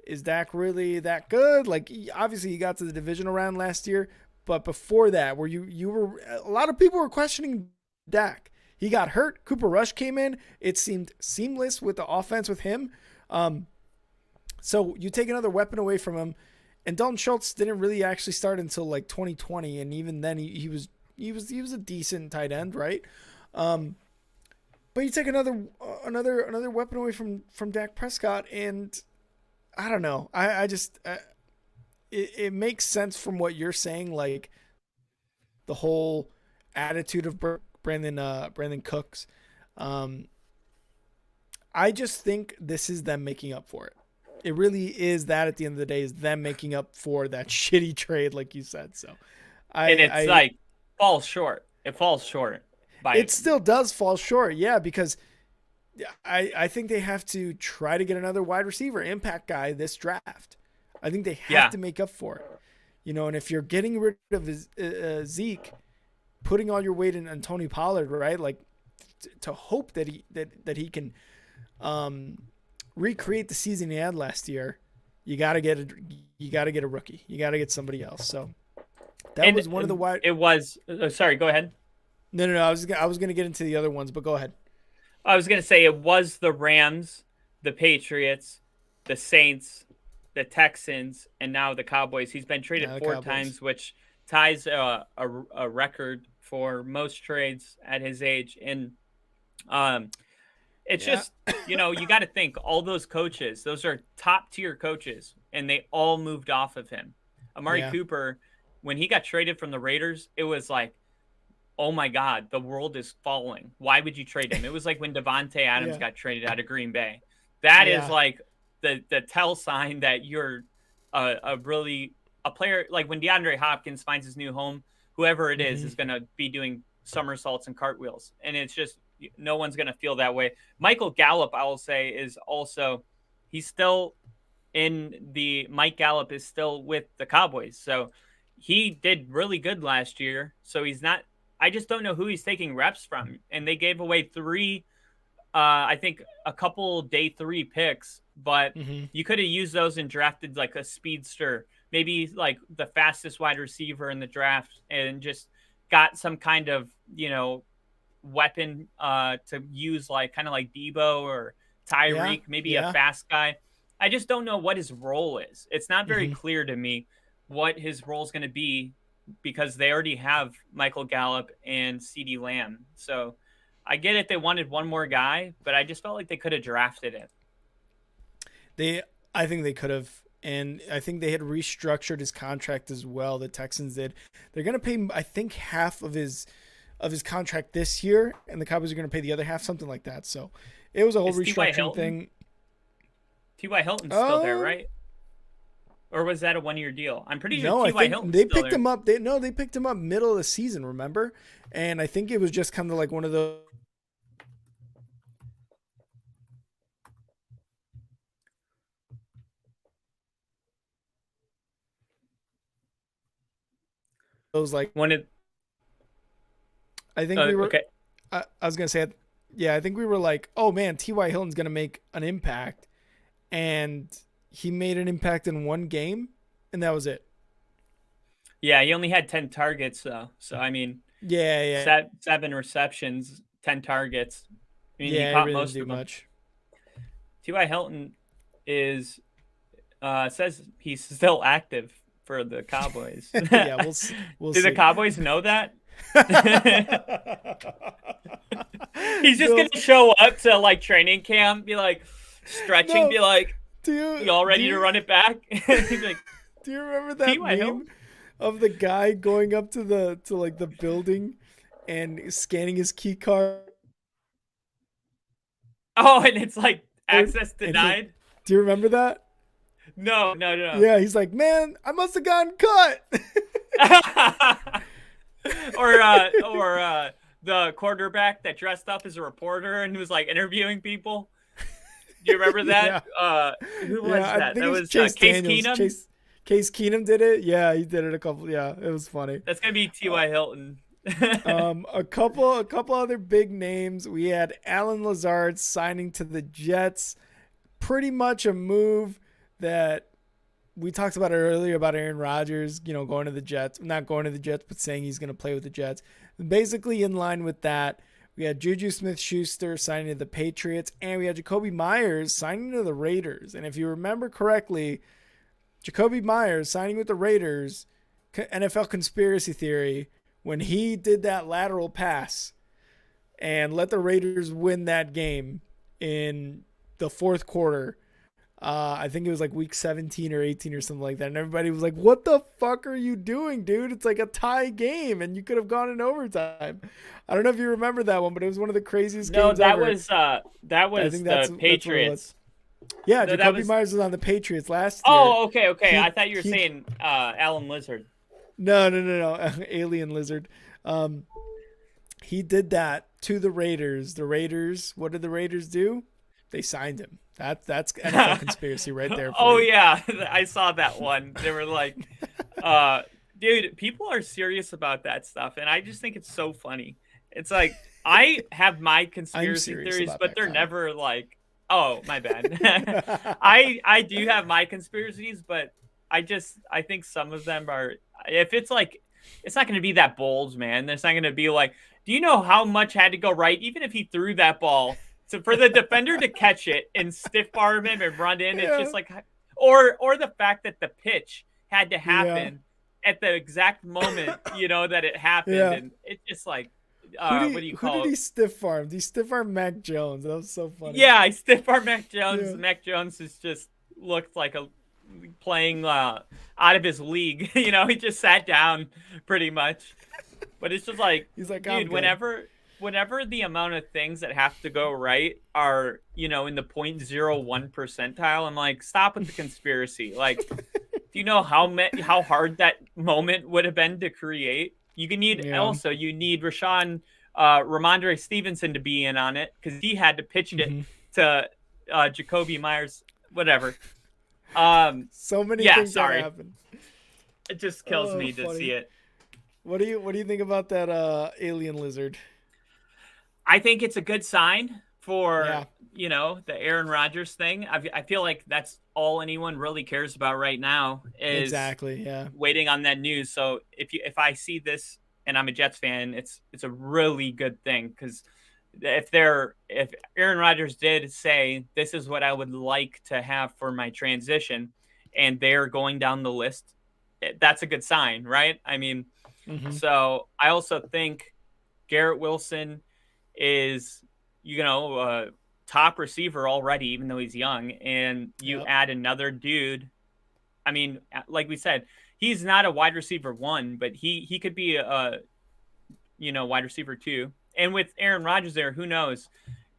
is Dak really that good? Like, obviously he got to the divisional round last year, but before that, where you were, a lot of people were questioning Dak. He got hurt. Cooper Rush came in. It seemed seamless with the offense with him. So you take another weapon away from him, and Dalton Schultz didn't really actually start until like 2020, and even then he was a decent tight end, right? But you take another weapon away from Dak Prescott, and I don't know. I just it makes sense from what you're saying, like the whole attitude of Brandon Cooks. I just think this is them making up for it. It really is that at the end of the day is them making up for that shitty trade, like you said. So, like falls short. It falls short. It still does fall short, yeah, because I think they have to try to get another wide receiver, impact guy this draft. I think they have to make up for it. And if you're getting rid of Zeke, putting all your weight in Tony Pollard, right? Like to hope that he can recreate the season he had last year, you got to get a rookie. You got to get somebody else. So that was one of the wide. It was. Sorry, go ahead. No. I was going to get into the other ones, but go ahead. I was going to say it was the Rams, the Patriots, the Saints, the Texans, and now the Cowboys. He's been traded 4 times, which ties a record for most trades at his age. And It's Yeah. just, you got to think all those coaches, those are top tier coaches, and they all moved off of him. Amari Yeah. Cooper, when he got traded from the Raiders, it was like, oh my God, the world is falling. Why would you trade him? It was like when Devontae Adams Yeah. got traded out of Green Bay. That is Yeah. like the tell sign that you're a player. Like when DeAndre Hopkins finds his new home, whoever it is going to be doing somersaults and cartwheels. And it's just, no one's going to feel that way. Michael Gallup, I will say, is also, Mike Gallup is still with the Cowboys. So he did really good last year. So he's not, I just don't know who he's taking reps from. And they gave away I think a couple day 3 picks, but you could have used those and drafted like a speedster, maybe like the fastest wide receiver in the draft, and just got some kind of, weapon to use, like kind of like Debo or Tyreek, maybe a fast guy. I just don't know what his role is. It's not very clear to me what his role is going to be, because they already have Michael Gallup and CeeDee Lamb. So I get it. They wanted one more guy, but I just felt like they could have drafted it. I think they could have. And I think they had restructured his contract as well. The Texans did. They're going to pay, I think, half of his contract this year, and the Cowboys are going to pay the other half, something like that. So it was a whole restructuring thing. T.Y. Hilton's still there, right? Or was that a 1-year deal? I'm pretty sure no, T.Y. Hilton's they still picked there. him up. They picked him up middle of the season, remember? And I think it was just kind of like one of those. Like wanted. I think we were. Okay. I was gonna say, yeah, I think we were like, oh man, T.Y. Hilton's gonna make an impact, and he made an impact in one game, and that was it. Yeah, he only had 10 targets though. So I mean, yeah, 7 receptions, 10 targets. I mean, yeah, he caught really most didn't of do them. much. T.Y. Hilton is says he's still active for the Cowboys. Yeah, we'll Do see. the Cowboys know that? He's just gonna show up to like training camp, be like stretching, be like, "You all ready to run it back?" He's like, "Do you remember that meme of the guy going up to the building and scanning his key card?" Oh, and it's like access denied. Do you remember that? No. Yeah, he's like, "Man, I must have gotten cut." or the quarterback that dressed up as a reporter and was like interviewing people. Do you remember that? Yeah. Who was that? That was Case Keenum. Case Keenum did it. Yeah, he did it a couple. Yeah, it was funny. That's gonna be T.Y. Hilton. A couple other big names. We had Alan Lazard signing to the Jets. Pretty much a move that we talked about earlier about Aaron Rodgers, going to the Jets. Not going to the Jets, but saying he's going to play with the Jets. Basically in line with that, we had Juju Smith-Schuster signing to the Patriots, and we had Jacoby Myers signing to the Raiders. And if you remember correctly, Jacoby Myers signing with the Raiders, NFL conspiracy theory, when he did that lateral pass and let the Raiders win that game in the fourth quarter, I think it was like week 17 or 18 or something like that. And everybody was like, "What the fuck are you doing, dude? It's like a tie game and you could have gone in overtime." I don't know if you remember that one, but it was one of the craziest games ever. That was the Patriots. Yeah, no, Jacoby Myers was on the Patriots last year. Oh, okay. I thought you were saying Alan Lizard. No. Alien Lizard. He did that to the Raiders. The Raiders, what did the Raiders do? They signed him. That's NFL conspiracy right there. Yeah, I saw that one. They were like, dude, people are serious about that stuff, and I just think it's so funny. It's like I have my conspiracy theories, but they're never like, oh, my bad. I do have my conspiracies, but I think some of them are. If it's like, it's not going to be that bold, man. It's not going to be like, do you know how much had to go right, even if he threw that ball? So for the defender to catch it and stiff arm him and run in, it's just like, or the fact that the pitch had to happen at the exact moment, that it happened. And it's just like, what do you who call did it? he stiff arm? He stiff arm Mac Jones. That was so funny. Yeah, I stiff arm Mac Jones. Yeah. Mac Jones has just looked like a playing out of his league. He just sat down pretty much. But it's just like, He's like, I'm dude, good. whenever the amount of things that have to go right are, in the 0.01 percentile, I'm like, stop with the conspiracy. Like, do you know how hard that moment would have been to create? You need Ramondre Stevenson to be in on it because he had to pitch it to Jacoby Myers, whatever. So many yeah, things sorry. that happen. It just kills me to funny. see it. What do you think about that alien lizard? I think it's a good sign for Yeah. the Aaron Rodgers thing. I feel like that's all anyone really cares about right now is Exactly. Yeah. waiting on that news. So if I see this and I'm a Jets fan, it's a really good thing because if Aaron Rodgers did say this is what I would like to have for my transition, and they're going down the list, that's a good sign, right? I mean, so I also think Garrett Wilson is top receiver already, even though he's young, and you add another dude. I mean, like we said, he's not a wide receiver 1, but he could be a wide receiver 2. And with Aaron Rodgers there, who knows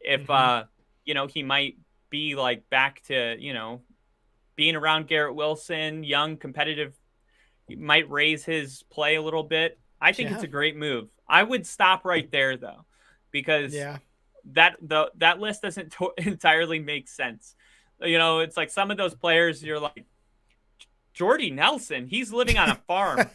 if he might be like back to being around Garrett Wilson, young, competitive. He might raise his play a little bit. I think it's a great move. I would stop right there though, because that list doesn't entirely make sense. It's like some of those players you're like, Jordy Nelson, he's living on a farm.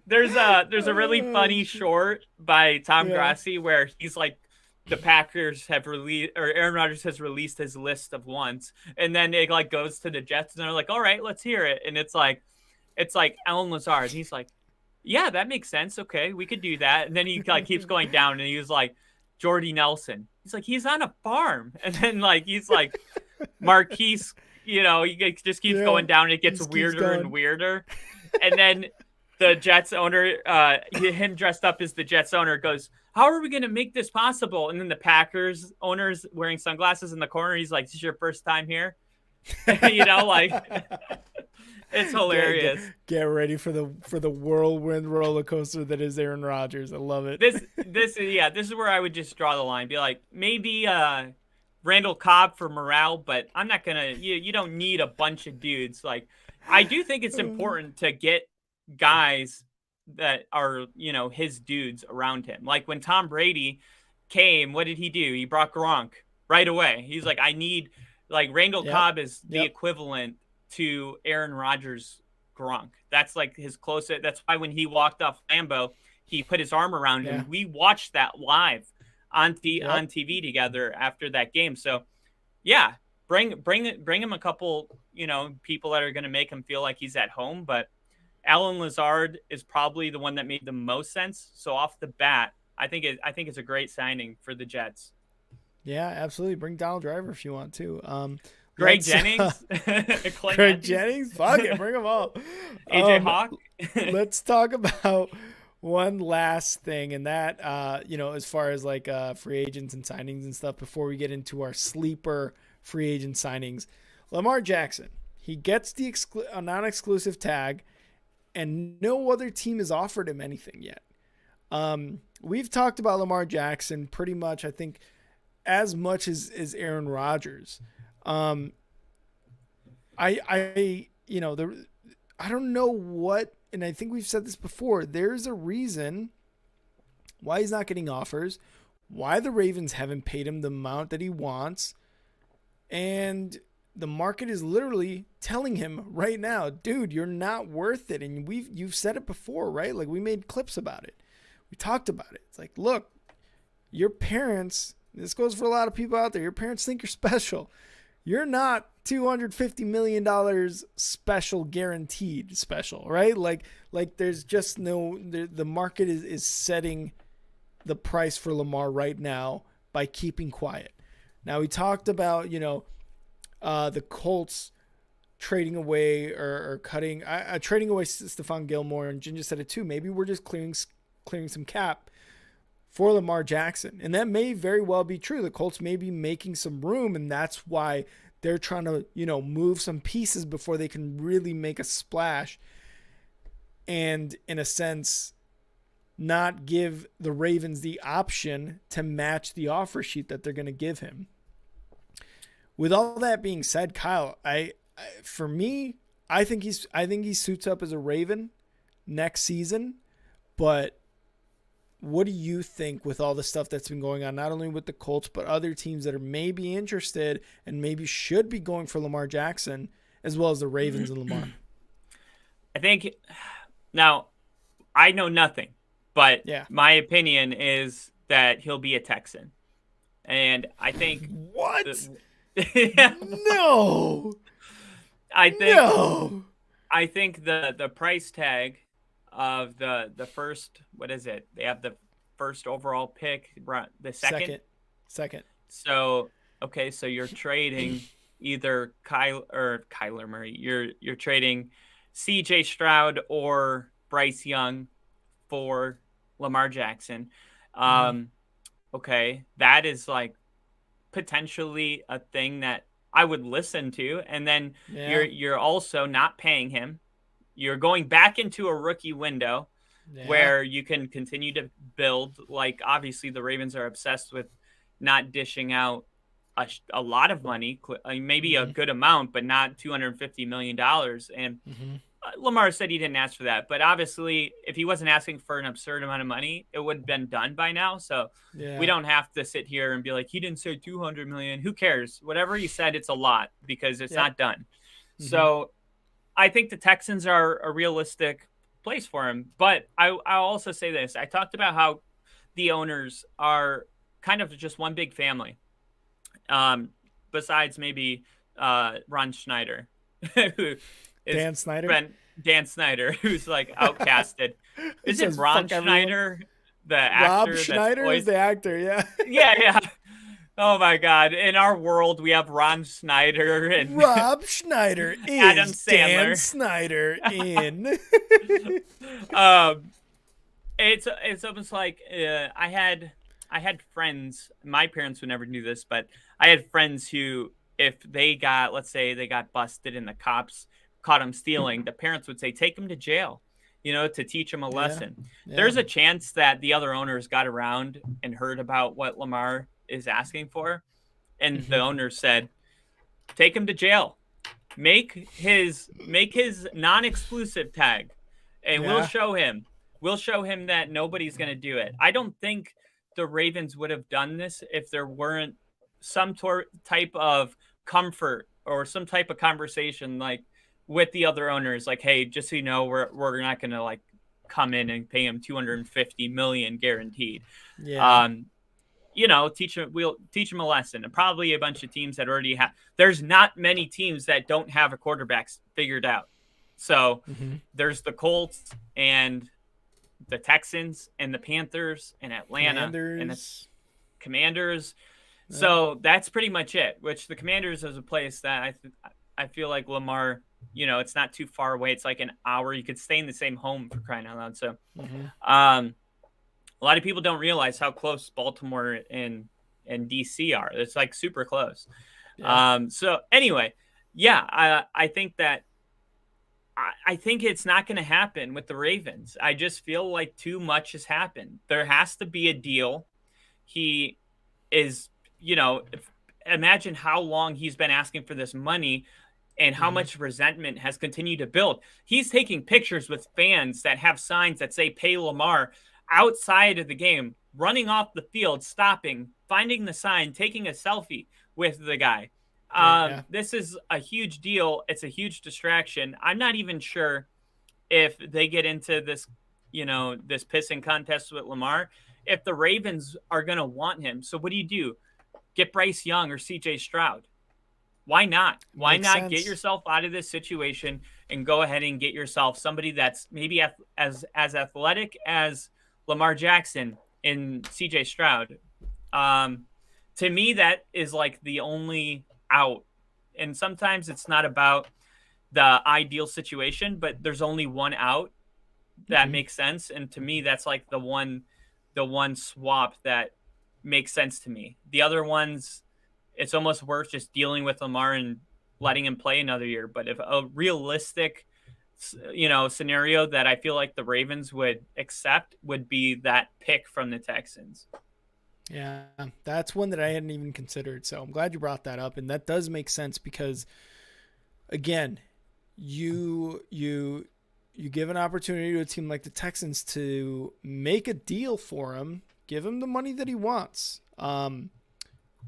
There's a really funny short by Tom Grassi where he's like, the Packers have released, or Aaron Rodgers has released his list of wants, and then it like goes to the Jets, and they're like, all right, let's hear it. And it's like Alan Lazard, and he's like, yeah, that makes sense. Okay, we could do that. And then he like keeps going down, and he was like, Jordy Nelson. He's like, he's on a farm, and then like he's like Marquise. He just keeps going down, and it gets weirder and weirder. And then the Jets owner, him dressed up as the Jets owner, goes, how are we going to make this possible? And then the Packers owner's wearing sunglasses in the corner. He's like, this is your first time here? Like, it's hilarious. Get ready for the whirlwind roller coaster that is Aaron Rodgers. I love it. This is where I would just draw the line. Be like, maybe Randall Cobb for morale, but I'm not going to, you don't need a bunch of dudes. Like, I do think it's important to get guys that are, his dudes around him. Like when Tom Brady came, what did he do? He brought Gronk right away. He's like, I need, like, Randall Cobb is the equivalent to Aaron Rodgers Gronk. That's like his closest. That's why when he walked off Lambeau, he put his arm around him. We watched that live on TV together after that game. So yeah, bring him a couple, people that are going to make him feel like he's at home. But Alan Lazard is probably the one that made the most sense. So off the bat, I think it's a great signing for the Jets. Yeah, absolutely. Bring Donald Driver if you want to. Greg Jennings, Greg Jennings, fuck it, bring them all. AJ Hawk. Let's talk about one last thing, and that as far as like free agents and signings and stuff before we get into our sleeper free agent signings. Lamar Jackson, he gets the non-exclusive tag, and no other team has offered him anything yet. We've talked about Lamar Jackson pretty much, I think, as much as Aaron Rodgers. I don't know what, and I think we've said this before, there's a reason why he's not getting offers, why the Ravens haven't paid him the amount that he wants, and the market is literally telling him right now, dude, you're not worth it. And you've said it before, right? Like, we made clips about it. We talked about it. It's like, look, your parents, this goes for a lot of people out there, your parents think you're special. You're not $250 million special, guaranteed special, right? Like there's just the market is setting the price for Lamar right now by keeping quiet. Now, we talked about, the Colts trading away or trading away Stephon Gilmore, and Ginger said it too. Maybe we're just clearing some cap for Lamar Jackson. And that may very well be true. The Colts may be making some room, and that's why they're trying to, move some pieces before they can really make a splash. And in a sense, not give the Ravens the option to match the offer sheet that they're going to give him. With all that being said, Kyle, for me, I think he suits up as a Raven next season. But what do you think with all the stuff that's been going on, not only with the Colts, but other teams that are maybe interested and maybe should be going for Lamar Jackson, as well as the Ravens and Lamar? I think now I know nothing, but my opinion is that he'll be a Texan. And I think what? No. I think the price tag of the first, what is it? They have the first overall pick, the second. So so you're trading either Kyler Murray. You're trading C.J. Stroud or Bryce Young for Lamar Jackson. Okay, that is like potentially a thing that I would listen to, and then you're also not paying him. You're going back into a rookie window where you can continue to build. Like, obviously, the Ravens are obsessed with not dishing out a lot of money, maybe a good amount, but not $250 million. And Lamar said he didn't ask for that. But obviously, if he wasn't asking for an absurd amount of money, it would have been done by now. So we don't have to sit here and be like, he didn't say $200 million. Who cares? Whatever he said, it's a lot because it's not done. So I think the Texans are a realistic place for him. But I'll also say this. I talked about how the owners are kind of just one big family. Besides maybe Ron Schneider, who is Dan Snyder, who's like outcasted. Is it Ron Schneider, the actor? Rob Schneider is the actor, yeah. Yeah. Oh my God! In our world, we have Ron Schneider and Rob Schneider is Adam Sandler. Dan Snyder in. It's almost like I had friends. My parents would never do this, but I had friends who, if they got, let's say they got busted and the cops caught them stealing, the parents would say, take them to jail, to teach them a lesson. Yeah. There's a chance that the other owners got around and heard about what Lamar is asking for. And the owner said, take him to jail, make his non-exclusive tag, and we'll show him that nobody's going to do it. I don't think the Ravens would have done this if there weren't some type of comfort or some type of conversation like with the other owners, like, hey, just so you know, we're not going to like come in and pay him $250 million guaranteed. We'll teach him a lesson. And probably a bunch of teams that already have. There's not many teams that don't have a quarterback figured out. So there's the Colts and the Texans and the Panthers and Atlanta and the Commanders. So that's pretty much it. Which the Commanders is a place that I feel like Lamar, it's not too far away. It's like an hour. You could stay in the same home, for crying out loud. So, a lot of people don't realize how close Baltimore and DC are. It's like super close. So anyway, I think that I think it's not going to happen with the Ravens. I just feel like too much has happened. There has to be a deal. He is, imagine how long he's been asking for this money and how much resentment has continued to build. He's taking pictures with fans that have signs that say pay Lamar outside of the game, running off the field, stopping, finding the sign, taking a selfie with the guy. This is a huge deal. It's a huge distraction. I'm not even sure if they get into this, this pissing contest with Lamar, if the Ravens are going to want him. So what do? Get Bryce Young or C.J. Stroud. Why not? Why not get yourself out of this situation and go ahead and get yourself somebody that's maybe as athletic as Lamar Jackson and C.J. Stroud? To me, that is like the only out. And sometimes it's not about the ideal situation, but there's only one out. that makes sense. And to me, that's like the one swap that makes sense to me. The other ones, it's almost worth just dealing with Lamar and letting him play another year. But if a realistic, scenario that I feel like the Ravens would accept would be that pick from the Texans. Yeah, that's one that I hadn't even considered. So I'm glad you brought that up. And that does make sense because, again, you give an opportunity to a team like the Texans to make a deal for him, give him the money that he wants.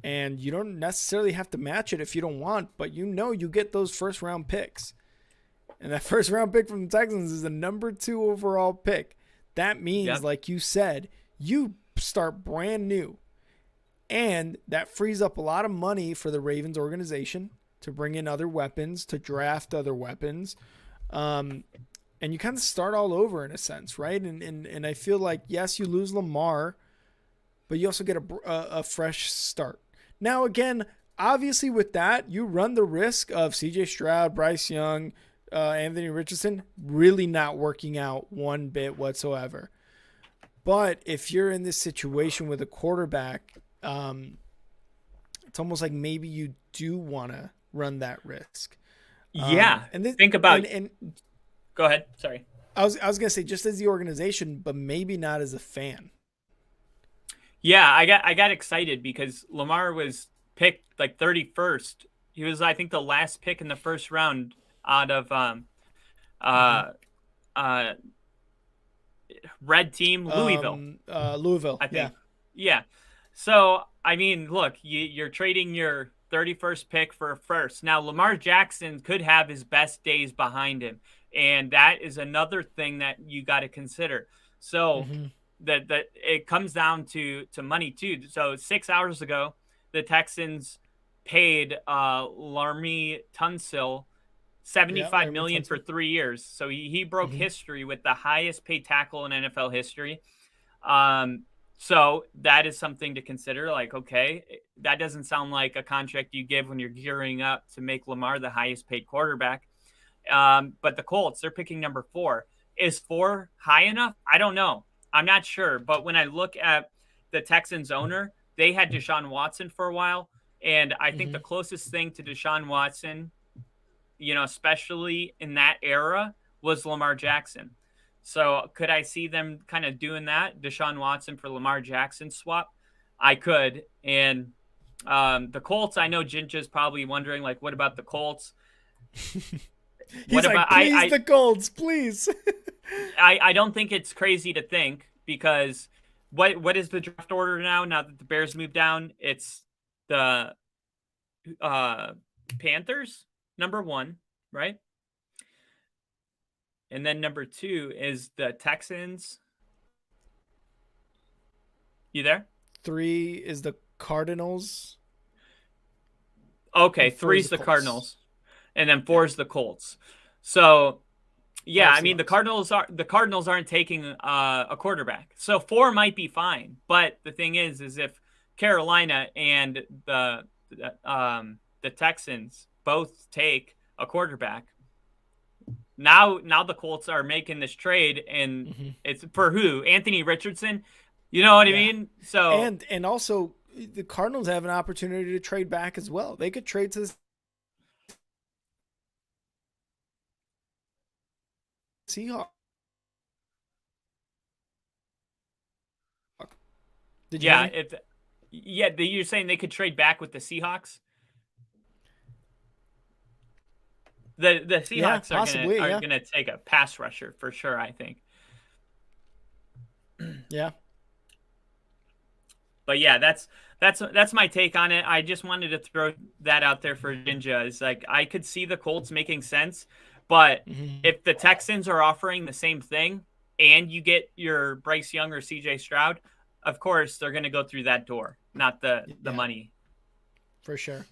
And you don't necessarily have to match it if you don't want, but you get those first round picks. And that first round pick from the Texans is the number 2 overall pick. That means, like you said, you start brand new. And that frees up a lot of money for the Ravens organization to bring in other weapons, to draft other weapons. And you kind of start all over in a sense, right? And I feel like, yes, you lose Lamar, but you also get a fresh start. Now, again, obviously with that, you run the risk of C.J. Stroud, Bryce Young, Anthony Richardson really not working out one bit whatsoever. But if you're in this situation with a quarterback, it's almost like maybe you do want to run that risk. Think about and go ahead. Sorry. I was going to say just as the organization, but maybe not as a fan. Yeah, I got excited because Lamar was picked like 31st. He was, I think, the last pick in the first round out of red team Louisville. Louisville, I think. Yeah. So, I mean, look, you're trading your 31st pick for a first. Now, Lamar Jackson could have his best days behind him, and that is another thing that you got to consider. So, that it comes down to money too. So 6 hours ago, the Texans paid Laremy Tunsil $75 million for 3 years. So he broke history with the highest paid tackle in NFL history. So that is something to consider. Like, okay, that doesn't sound like a contract you give when you're gearing up to make Lamar the highest paid quarterback. But the Colts, they're picking number 4. Is 4 high enough? I don't know. I'm not sure. But when I look at the Texans owner, they had Deshaun Watson for a while. And I think the closest thing to Deshaun Watson, especially in that era, was Lamar Jackson. So could I see them kind of doing that, Deshaun Watson for Lamar Jackson swap? I could. And the Colts, I know Jinja's probably wondering, like, what about the Colts? He's like, please, the Colts, please. I don't think it's crazy to think because what is the draft order now that the Bears moved down? It's the Panthers, number 1, right? And then number 2 is the Texans. You there? 3 is the Cardinals. Okay, 3 is the Cardinals. And then 4 is the Colts. So, yeah, I mean the Cardinals aren't taking a quarterback. So 4 might be fine. But the thing is if Carolina and the Texans both take a quarterback, now the Colts are making this trade, and it's for who? Anthony Richardson. You know what I mean? So and also the Cardinals have an opportunity to trade back as well. They could trade to the Seahawks. Did you you're saying they could trade back with the Seahawks? The Seahawks are gonna take a pass rusher for sure, I think. Yeah. But yeah, that's my take on it. I just wanted to throw that out there for Jinja. It's like I could see the Colts making sense, but if the Texans are offering the same thing and you get your Bryce Young or CJ Stroud, of course they're going to go through that door, not the money. For sure.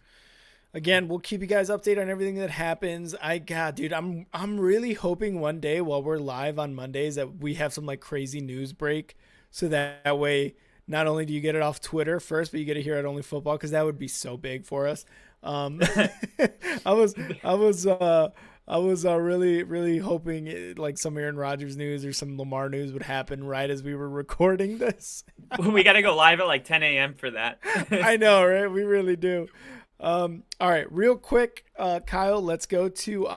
Again, we'll keep you guys updated on everything that happens. Dude, I'm really hoping one day while we're live on Mondays that we have some like crazy news break, so that way not only do you get it off Twitter first, but you get to hear it only football, because that would be so big for us. I was I was really, really hoping like some Aaron Rodgers news or some Lamar news would happen right as we were recording this. We got to go live at like 10 a.m. for that. I know, right? We really do. All right, real quick, Kyle, let's go to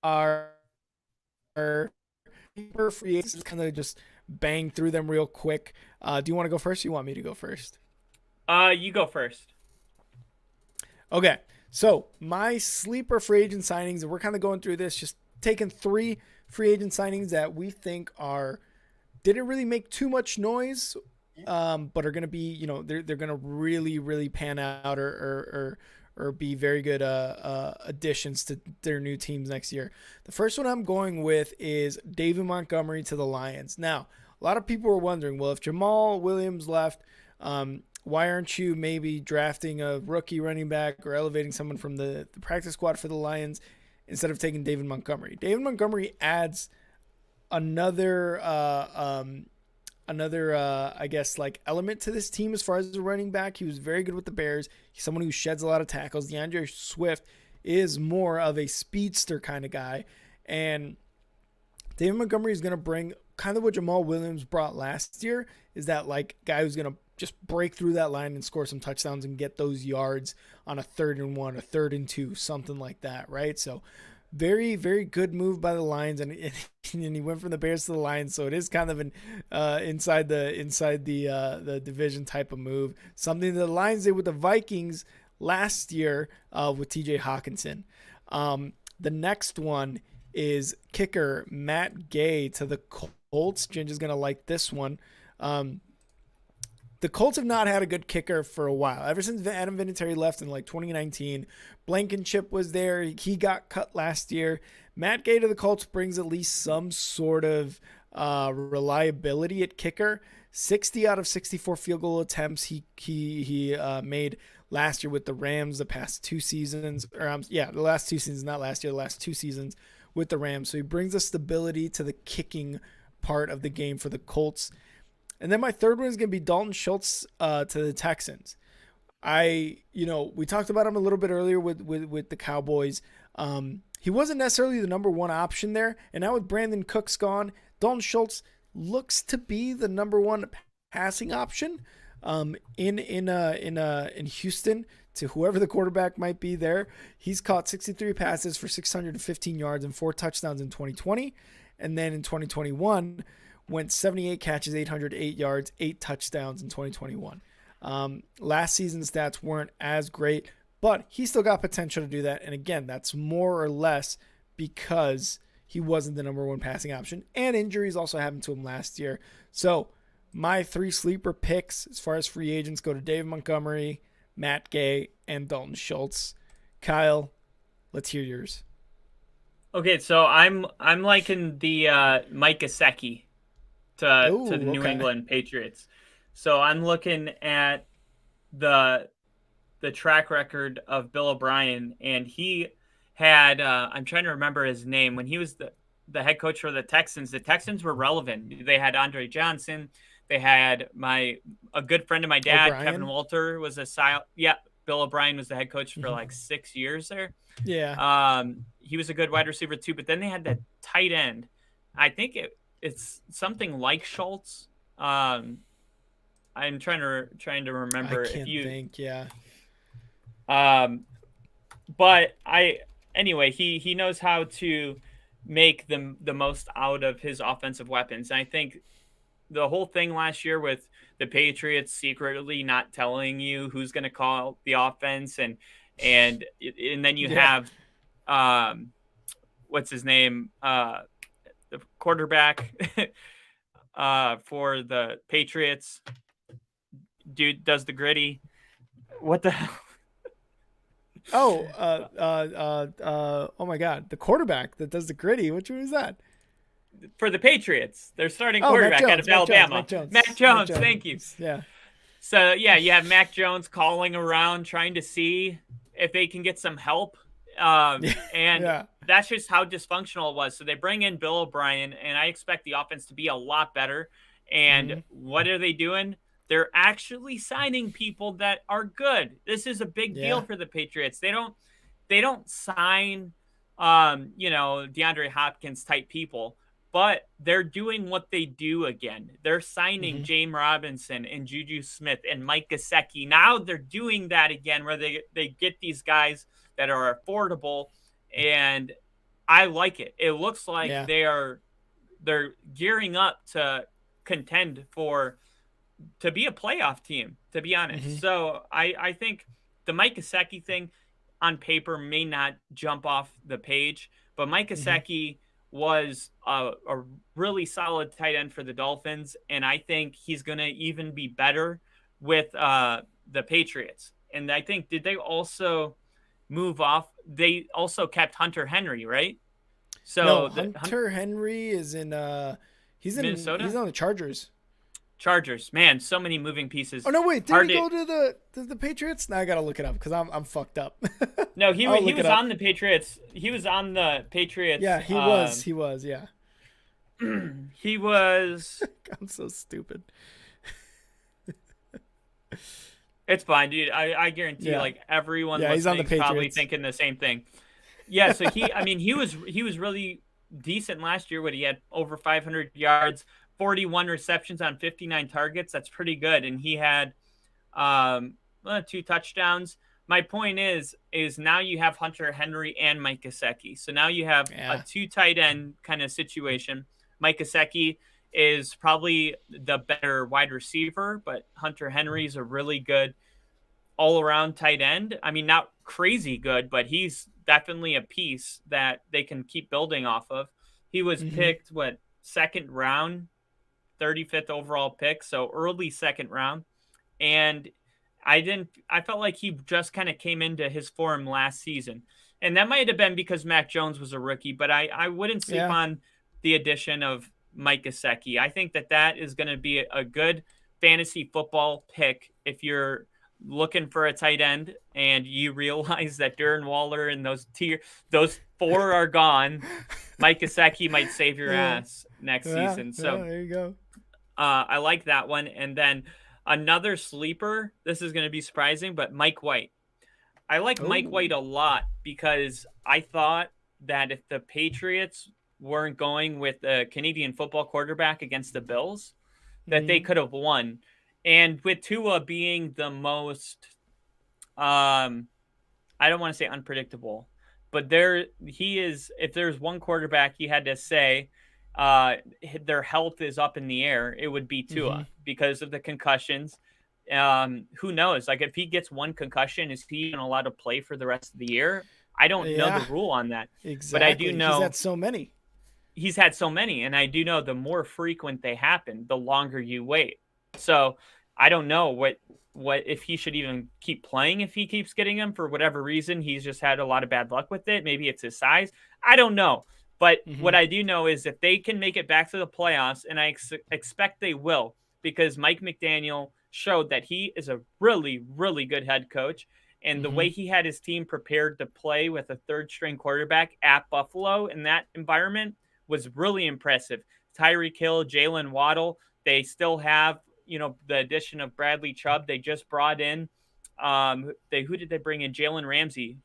our free agents. Kind of just bang through them real quick. Do you want to go first? Or you want me to go first? You go first. Okay, so my sleeper free agent signings, and we're kind of going through this, just taking 3 free agent signings that we think didn't really make too much noise, but are going to be, they're going to really, really pan out or be very good additions to their new teams next year. The first one I'm going with is David Montgomery to the Lions. Now, a lot of people were wondering, well, if Jamal Williams left, why aren't you maybe drafting a rookie running back or elevating someone from the practice squad for the Lions instead of taking David Montgomery? David Montgomery adds another I guess, like element to this team as far as the running back. He was very good with the Bears. He's someone who sheds a lot of tackles. DeAndre Swift is more of a speedster kind of guy. And David Montgomery is going to bring kind of what Jamal Williams brought last year, is that like guy who's going to just break through that line and score some touchdowns and get those yards on a 3rd and 1, a 3rd and 2, something like that, right? So very, very good move by the Lions, and he went from the Bears to the Lions, so it is kind of an inside the division type of move. Something that the Lions did with the Vikings last year with T.J. Hawkinson. The next one is kicker Matt Gay to the Colts. Ginger's gonna like this one. The Colts have not had a good kicker for a while. Ever since Adam Vinatieri left in like 2019, Blankenship was there. He got cut last year. Matt Gay to the Colts brings at least some sort of reliability at kicker. 60 out of 64 field goal attempts he made last year with the Rams the past 2 seasons. The last 2 seasons, not last year, the last 2 seasons with the Rams. So he brings a stability to the kicking part of the game for the Colts. And then my third one is going to be Dalton Schultz to the Texans. We talked about him a little bit earlier with the Cowboys. He wasn't necessarily the number 1 option there. And now with Brandon Cooks gone, Dalton Schultz looks to be the number 1 passing option in Houston to whoever the quarterback might be there. He's caught 63 passes for 615 yards and 4 touchdowns in 2020. And then in 2021, went 78 catches, 808 yards, 8 touchdowns in 2021. Last season's stats weren't as great, but he still got potential to do that. And again, that's more or less because he wasn't the number 1 passing option, and injuries also happened to him last year. So my 3 sleeper picks as far as free agents go to David Montgomery, Matt Gay, and Dalton Schultz. Kyle, let's hear yours. Okay, so I'm liking the Mike Gesicki to the New England Patriots. So I'm looking at the track record of Bill O'Brien, and he had I'm trying to remember his name when he was the head coach for the Texans. The Texans were relevant. They had Andre Johnson. They had a good friend of my dad, O'Brien? Kevin Walter, was Bill O'Brien was the head coach for like 6 years there. Yeah. He was a good wide receiver too, but then they had that tight end. I think it's something like Schultz. I'm trying to remember. I can't think. Yeah. But anyway, he knows how to make the most out of his offensive weapons. And I think the whole thing last year with the Patriots secretly not telling you who's going to call the offense, and then you have what's his name, the quarterback for the Patriots, dude does the gritty. What the hell? Oh my God, the quarterback that does the gritty. Which one is that? For the Patriots, they're starting quarterback out of Alabama. Mac Jones, thank you. Yeah. So yeah, you have Mac Jones calling around trying to see if they can get some help. And that's just how dysfunctional it was. So they bring in Bill O'Brien, and I expect the offense to be a lot better. And what are they doing? They're actually signing people that are good. This is a big deal for the Patriots. They don't sign DeAndre Hopkins type people, but they're doing what they do again. They're signing James Robinson and Juju Smith and Mike Gesicki. Now they're doing that again, where they get these guys that are affordable, and I like it. It looks like they're gearing up to contend to be a playoff team, to be honest. So I think the Mike Gesicki thing on paper may not jump off the page, but Mike Gesicki was a really solid tight end for the Dolphins, and I think he's going to even be better with the Patriots. And I think, did they also move off? They also kept Hunter Henry, right? So no, Hunter Henry is in he's in Minnesota. He's on the Chargers. Chargers, man, so many moving pieces. Oh no, wait, did he go to the Patriots? Now I gotta look it up because I'm fucked up. No, he was on the Patriots. He was on the Patriots. Yeah, he was. He was. Yeah. He was. I'm so stupid. It's fine, dude. I guarantee, like everyone listening is probably thinking the same thing. Yeah, so he was really decent last year when he had over 500 yards. 41 receptions on 59 targets. That's pretty good. And he had 2 touchdowns. My point is now you have Hunter Henry and Mike Gesicki. So now you have a 2 tight end kind of situation. Mike Gesicki is probably the better wide receiver, but Hunter Henry is a really good all-around tight end. I mean, not crazy good, but he's definitely a piece that they can keep building off of. He was picked, second round, 35th overall pick, so early second round. And I felt like he just kind of came into his form last season. And that might have been because Mac Jones was a rookie, but I wouldn't sleep on the addition of Mike Gesicki. I think that is going to be a good fantasy football pick if you're looking for a tight end and you realize that Darren Waller and those 4 are gone. Mike Gesicki might save your ass next season. So there you go. I like that one. And then another sleeper, this is going to be surprising, but Mike White. I like Mike White a lot because I thought that if the Patriots weren't going with a Canadian football quarterback against the Bills, that they could have won. And with Tua being the most, I don't want to say unpredictable, but he is, if there's one quarterback you had to say their health is up in the air, it would be Tua because of the concussions. Who knows? Like, if he gets one concussion, is he even allowed to play for the rest of the year? I don't know the rule on that. Exactly. But I do know he's had so many. He's had so many, and I do know the more frequent they happen, the longer you wait. So I don't know what if he should even keep playing if he keeps getting them for whatever reason. He's just had a lot of bad luck with it. Maybe it's his size. I don't know. But what I do know is if they can make it back to the playoffs, and I expect they will, because Mike McDaniel showed that he is a really, really good head coach. And the way he had his team prepared to play with a third-string quarterback at Buffalo in that environment was really impressive. Tyreek Hill, Jalen Waddle, they still have, the addition of Bradley Chubb. They just brought in, who did they bring in? Jalen Ramsey.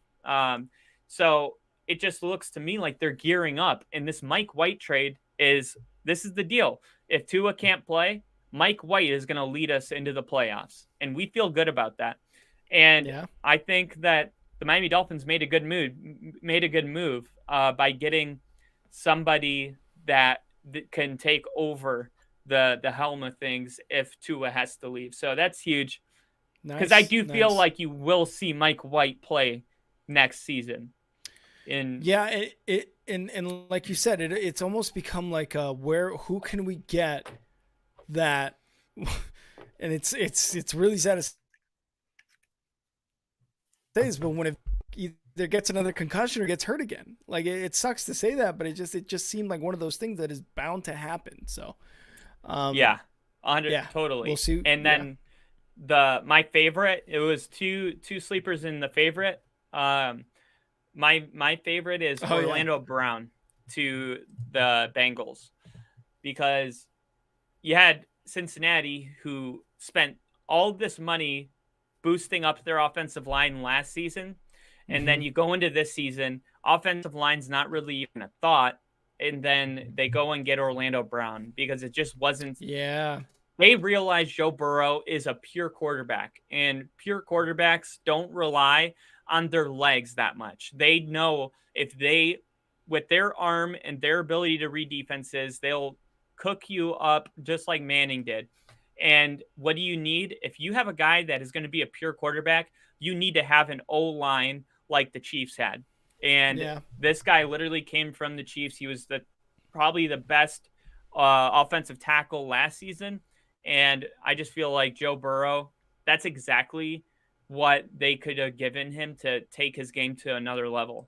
So it just looks to me like they're gearing up. And this Mike White trade this is the deal. If Tua can't play, Mike White is going to lead us into the playoffs. And we feel good about that. And I think that the Miami Dolphins made a good move by getting somebody that can take over the helm of things if Tua has to leave. So that's huge. Because I do feel like you will see Mike White play next season. And like you said, it's almost become like who can we get that, and it's really sad to say this, but when it either gets another concussion or gets hurt again, like it sucks to say that, but it just seemed like one of those things that is bound to happen. So totally. We'll see. And then my favorite, it was two sleepers in the favorite. My favorite is Orlando Brown to the Bengals, because you had Cincinnati, who spent all this money boosting up their offensive line last season. And then you go into this season, offensive line's not really even a thought. And then they go and get Orlando Brown because it just wasn't. Yeah. They realize Joe Burrow is a pure quarterback, and pure quarterbacks don't rely on their legs that much. They know if they, with their arm and their ability to read defenses, they'll cook you up just like Manning did. And what do you need? If you have a guy that is going to be a pure quarterback, you need to have an O-line like the Chiefs had. And this guy literally came from the Chiefs. He was probably the best offensive tackle last season. And I just feel like Joe Burrow, that's exactly what they could have given him to take his game to another level.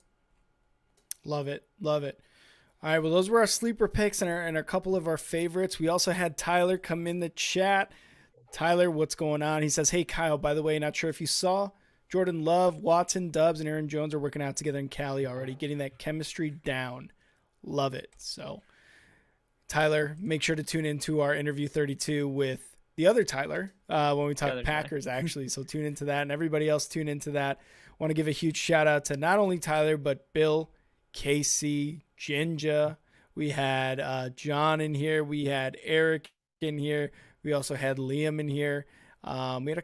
Love it. Love it. All right, well, those were our sleeper picks and a couple of our favorites. We also had Tyler come in the chat. Tyler, what's going on? He says, hey, Kyle, by the way, not sure if you saw, Jordan Love, Watson, Dubs, and Aaron Jones are working out together in Cali already, getting that chemistry down. Love it. So, Tyler, make sure to tune into our interview 32 with the other Tyler when we talk Packers, actually. So tune into that, and everybody else tune into that. Want to give a huge shout-out to not only Tyler, but Bill, Casey, Jinja. We had John in here. We had Eric in here. We also had Liam in here. We had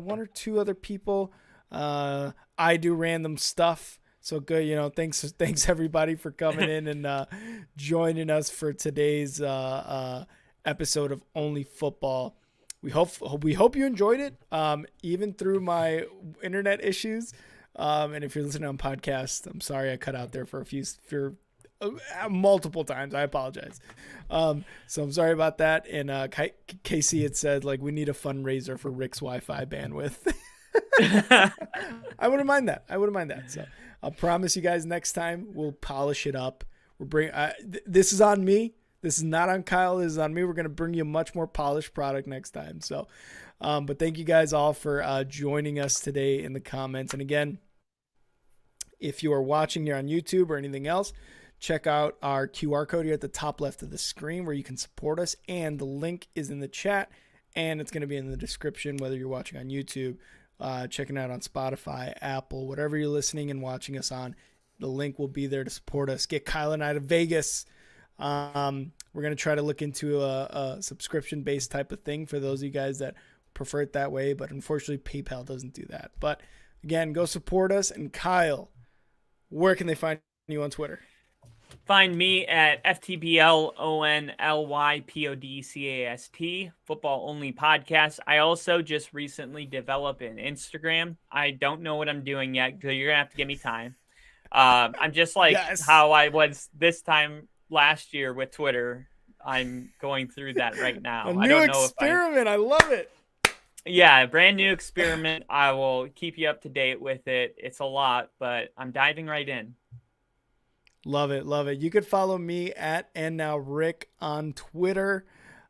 one or two other people. I do random stuff. So good, thanks everybody for coming in and joining us for today's episode of Only Football. We hope you enjoyed it, even through my internet issues. And if you're listening on podcast, I'm sorry I cut out there for multiple times. I apologize. So I'm sorry about that. And Casey had said we need a fundraiser for Rick's Wi-Fi bandwidth. I wouldn't mind that. So I'll promise you guys next time we'll polish it up. This is on me. This is not on Kyle. This is on me. We're going to bring you a much more polished product next time. So, but thank you guys all for joining us today in the comments. And again, if you are watching here on YouTube or anything else, check out our QR code here at the top left of the screen where you can support us. And the link is in the chat and it's going to be in the description, whether you're watching on YouTube, checking out on Spotify, Apple, whatever you're listening and watching us on, the link will be there to support us. Get Kyle and I to Vegas. We're going to try to look into a subscription-based type of thing for those of you guys that prefer it that way, but unfortunately PayPal doesn't do that. But again, go support us. And Kyle, where can they find you on Twitter? Find me at FTBLONLYPODCAST, Football Only Podcast. I also just recently developed an Instagram. I don't know what I'm doing yet, so you're going to have to give me time. I'm just how I was this time last year with Twitter. I'm going through that right now. A new experiment. I love it. Yeah, a brand new experiment. I will keep you up to date with it. It's a lot, but I'm diving right in. Love it. Love it. You could follow me at @andnowrick on Twitter.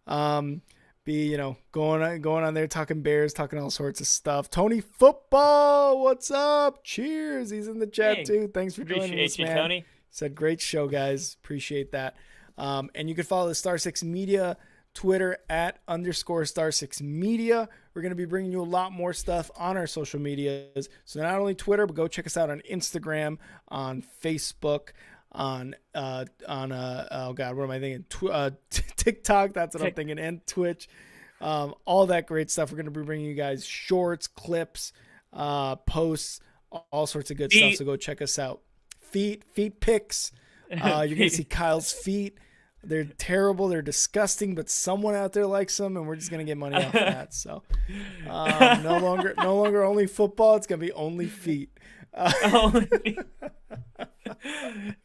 Going on there talking Bears, talking all sorts of stuff. Tony Football, what's up? Cheers. He's in the chat too. Thanks for joining us, man. Tony. Said great show, guys. Appreciate that. And you can follow the Star 6 Media Twitter @_Star6 Media. We're going to be bringing you a lot more stuff on our social medias. So not only Twitter, but go check us out on Instagram, on Facebook, on oh God, what am I thinking? TikTok, that's what I'm thinking, and Twitch. All that great stuff. We're going to be bringing you guys shorts, clips, posts, all sorts of good stuff. So go check us out. Feet pics. You're going to see Kyle's feet. They're terrible. They're disgusting, but someone out there likes them, and we're just going to get money off of that. So no longer only football. It's going to be only feet.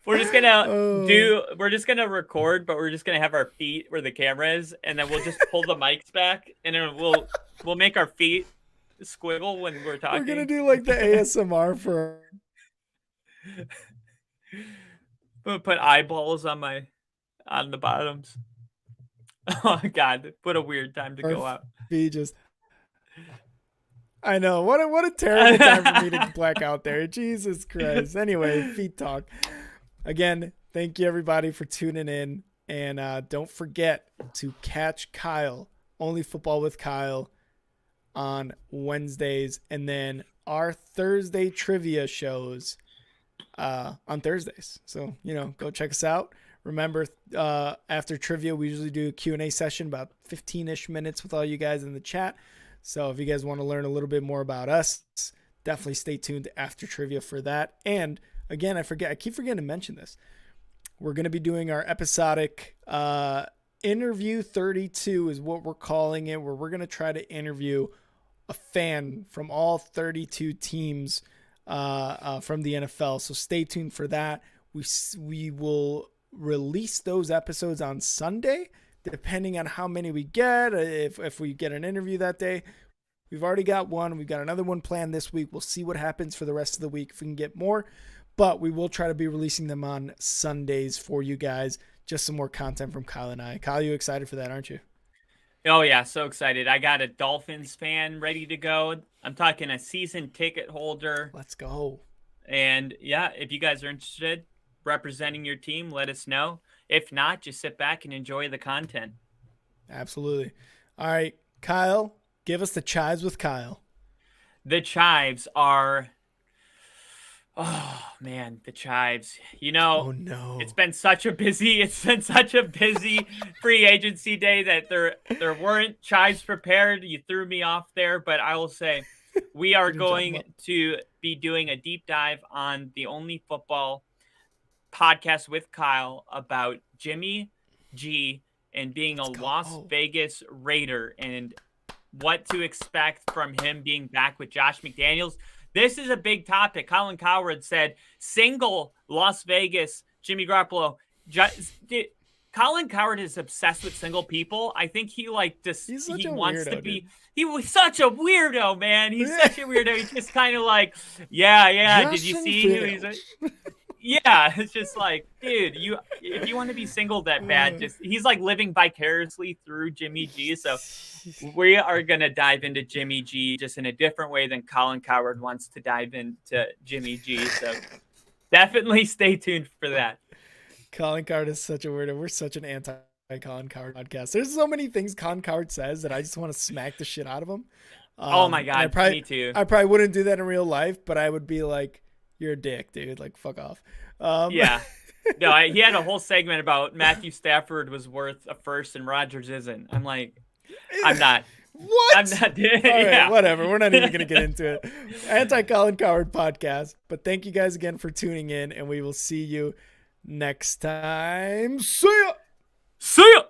We're just gonna record, but we're just gonna have our feet where the camera is, and then we'll just pull the mics back, and then we'll make our feet squiggle when we're talking. We're gonna do like the ASMR for. We'll put eyeballs on the bottoms. Oh God! What a weird time to go out. I know. What a terrible time for me to black out there. Jesus Christ. Anyway, feet talk. Again, thank you everybody for tuning in. And don't forget to catch Kyle, Only Football with Kyle, on Wednesdays. And then our Thursday trivia shows on Thursdays. So, go check us out. Remember, after trivia, we usually do a Q&A session, about 15-ish minutes with all you guys in the chat. So if you guys want to learn a little bit more about us, definitely stay tuned to after trivia for that. And again, I keep forgetting to mention this. We're going to be doing our episodic interview 32 is what we're calling it, where we're going to try to interview a fan from all 32 teams from the NFL. So stay tuned for that. We will release those episodes on Sunday, depending on how many we get. If we get an interview that day, we've already got one. We've got another one planned this week. We'll see what happens for the rest of the week if we can get more, but we will try to be releasing them on Sundays for you guys. Just some more content from Kyle and I. Kyle, you excited for that, aren't you? Oh yeah, so excited. I got a Dolphins fan ready to go. I'm talking a season ticket holder. Let's go. And yeah, if you guys are interested representing your team, let us know. If not, just sit back and enjoy the content. Absolutely. All right, Kyle, give us the chives with Kyle. The chives are, oh man, the chives. Oh no. It's been such a busy free agency day that there weren't chives prepared. You threw me off there, but I will say we are going to be doing a deep dive on the Only Football podcast with Kyle about Jimmy G and being a Las Vegas Raider and what to expect from him being back with Josh McDaniels. This is a big topic. Colin Cowherd said, single Las Vegas, Jimmy Garoppolo. Colin Cowherd is obsessed with single people. I think he wants to be. He was such a weirdo, man. He's such a weirdo. He's just kind of like, yeah. Did you see who he's yeah, it's just like, dude, if you want to be single that bad, he's like living vicariously through Jimmy G. So we are going to dive into Jimmy G just in a different way than Colin Cowherd wants to dive into Jimmy G. So definitely stay tuned for that. Colin Cowherd is such a weirdo. We're such an anti-Colin Cowherd podcast. There's so many things Colin Cowherd says that I just want to smack the shit out of him. Oh my God, me too. I probably wouldn't do that in real life, but I would be like, you're a dick, dude. Like, fuck off. Yeah. No, he had a whole segment about Matthew Stafford was worth a first and Rodgers isn't. I'm like, I'm not. What? I'm not. All right, whatever. We're not even going to get into it. Anti-Colin Cowherd podcast. But thank you guys again for tuning in, and we will see you next time. See ya! See ya!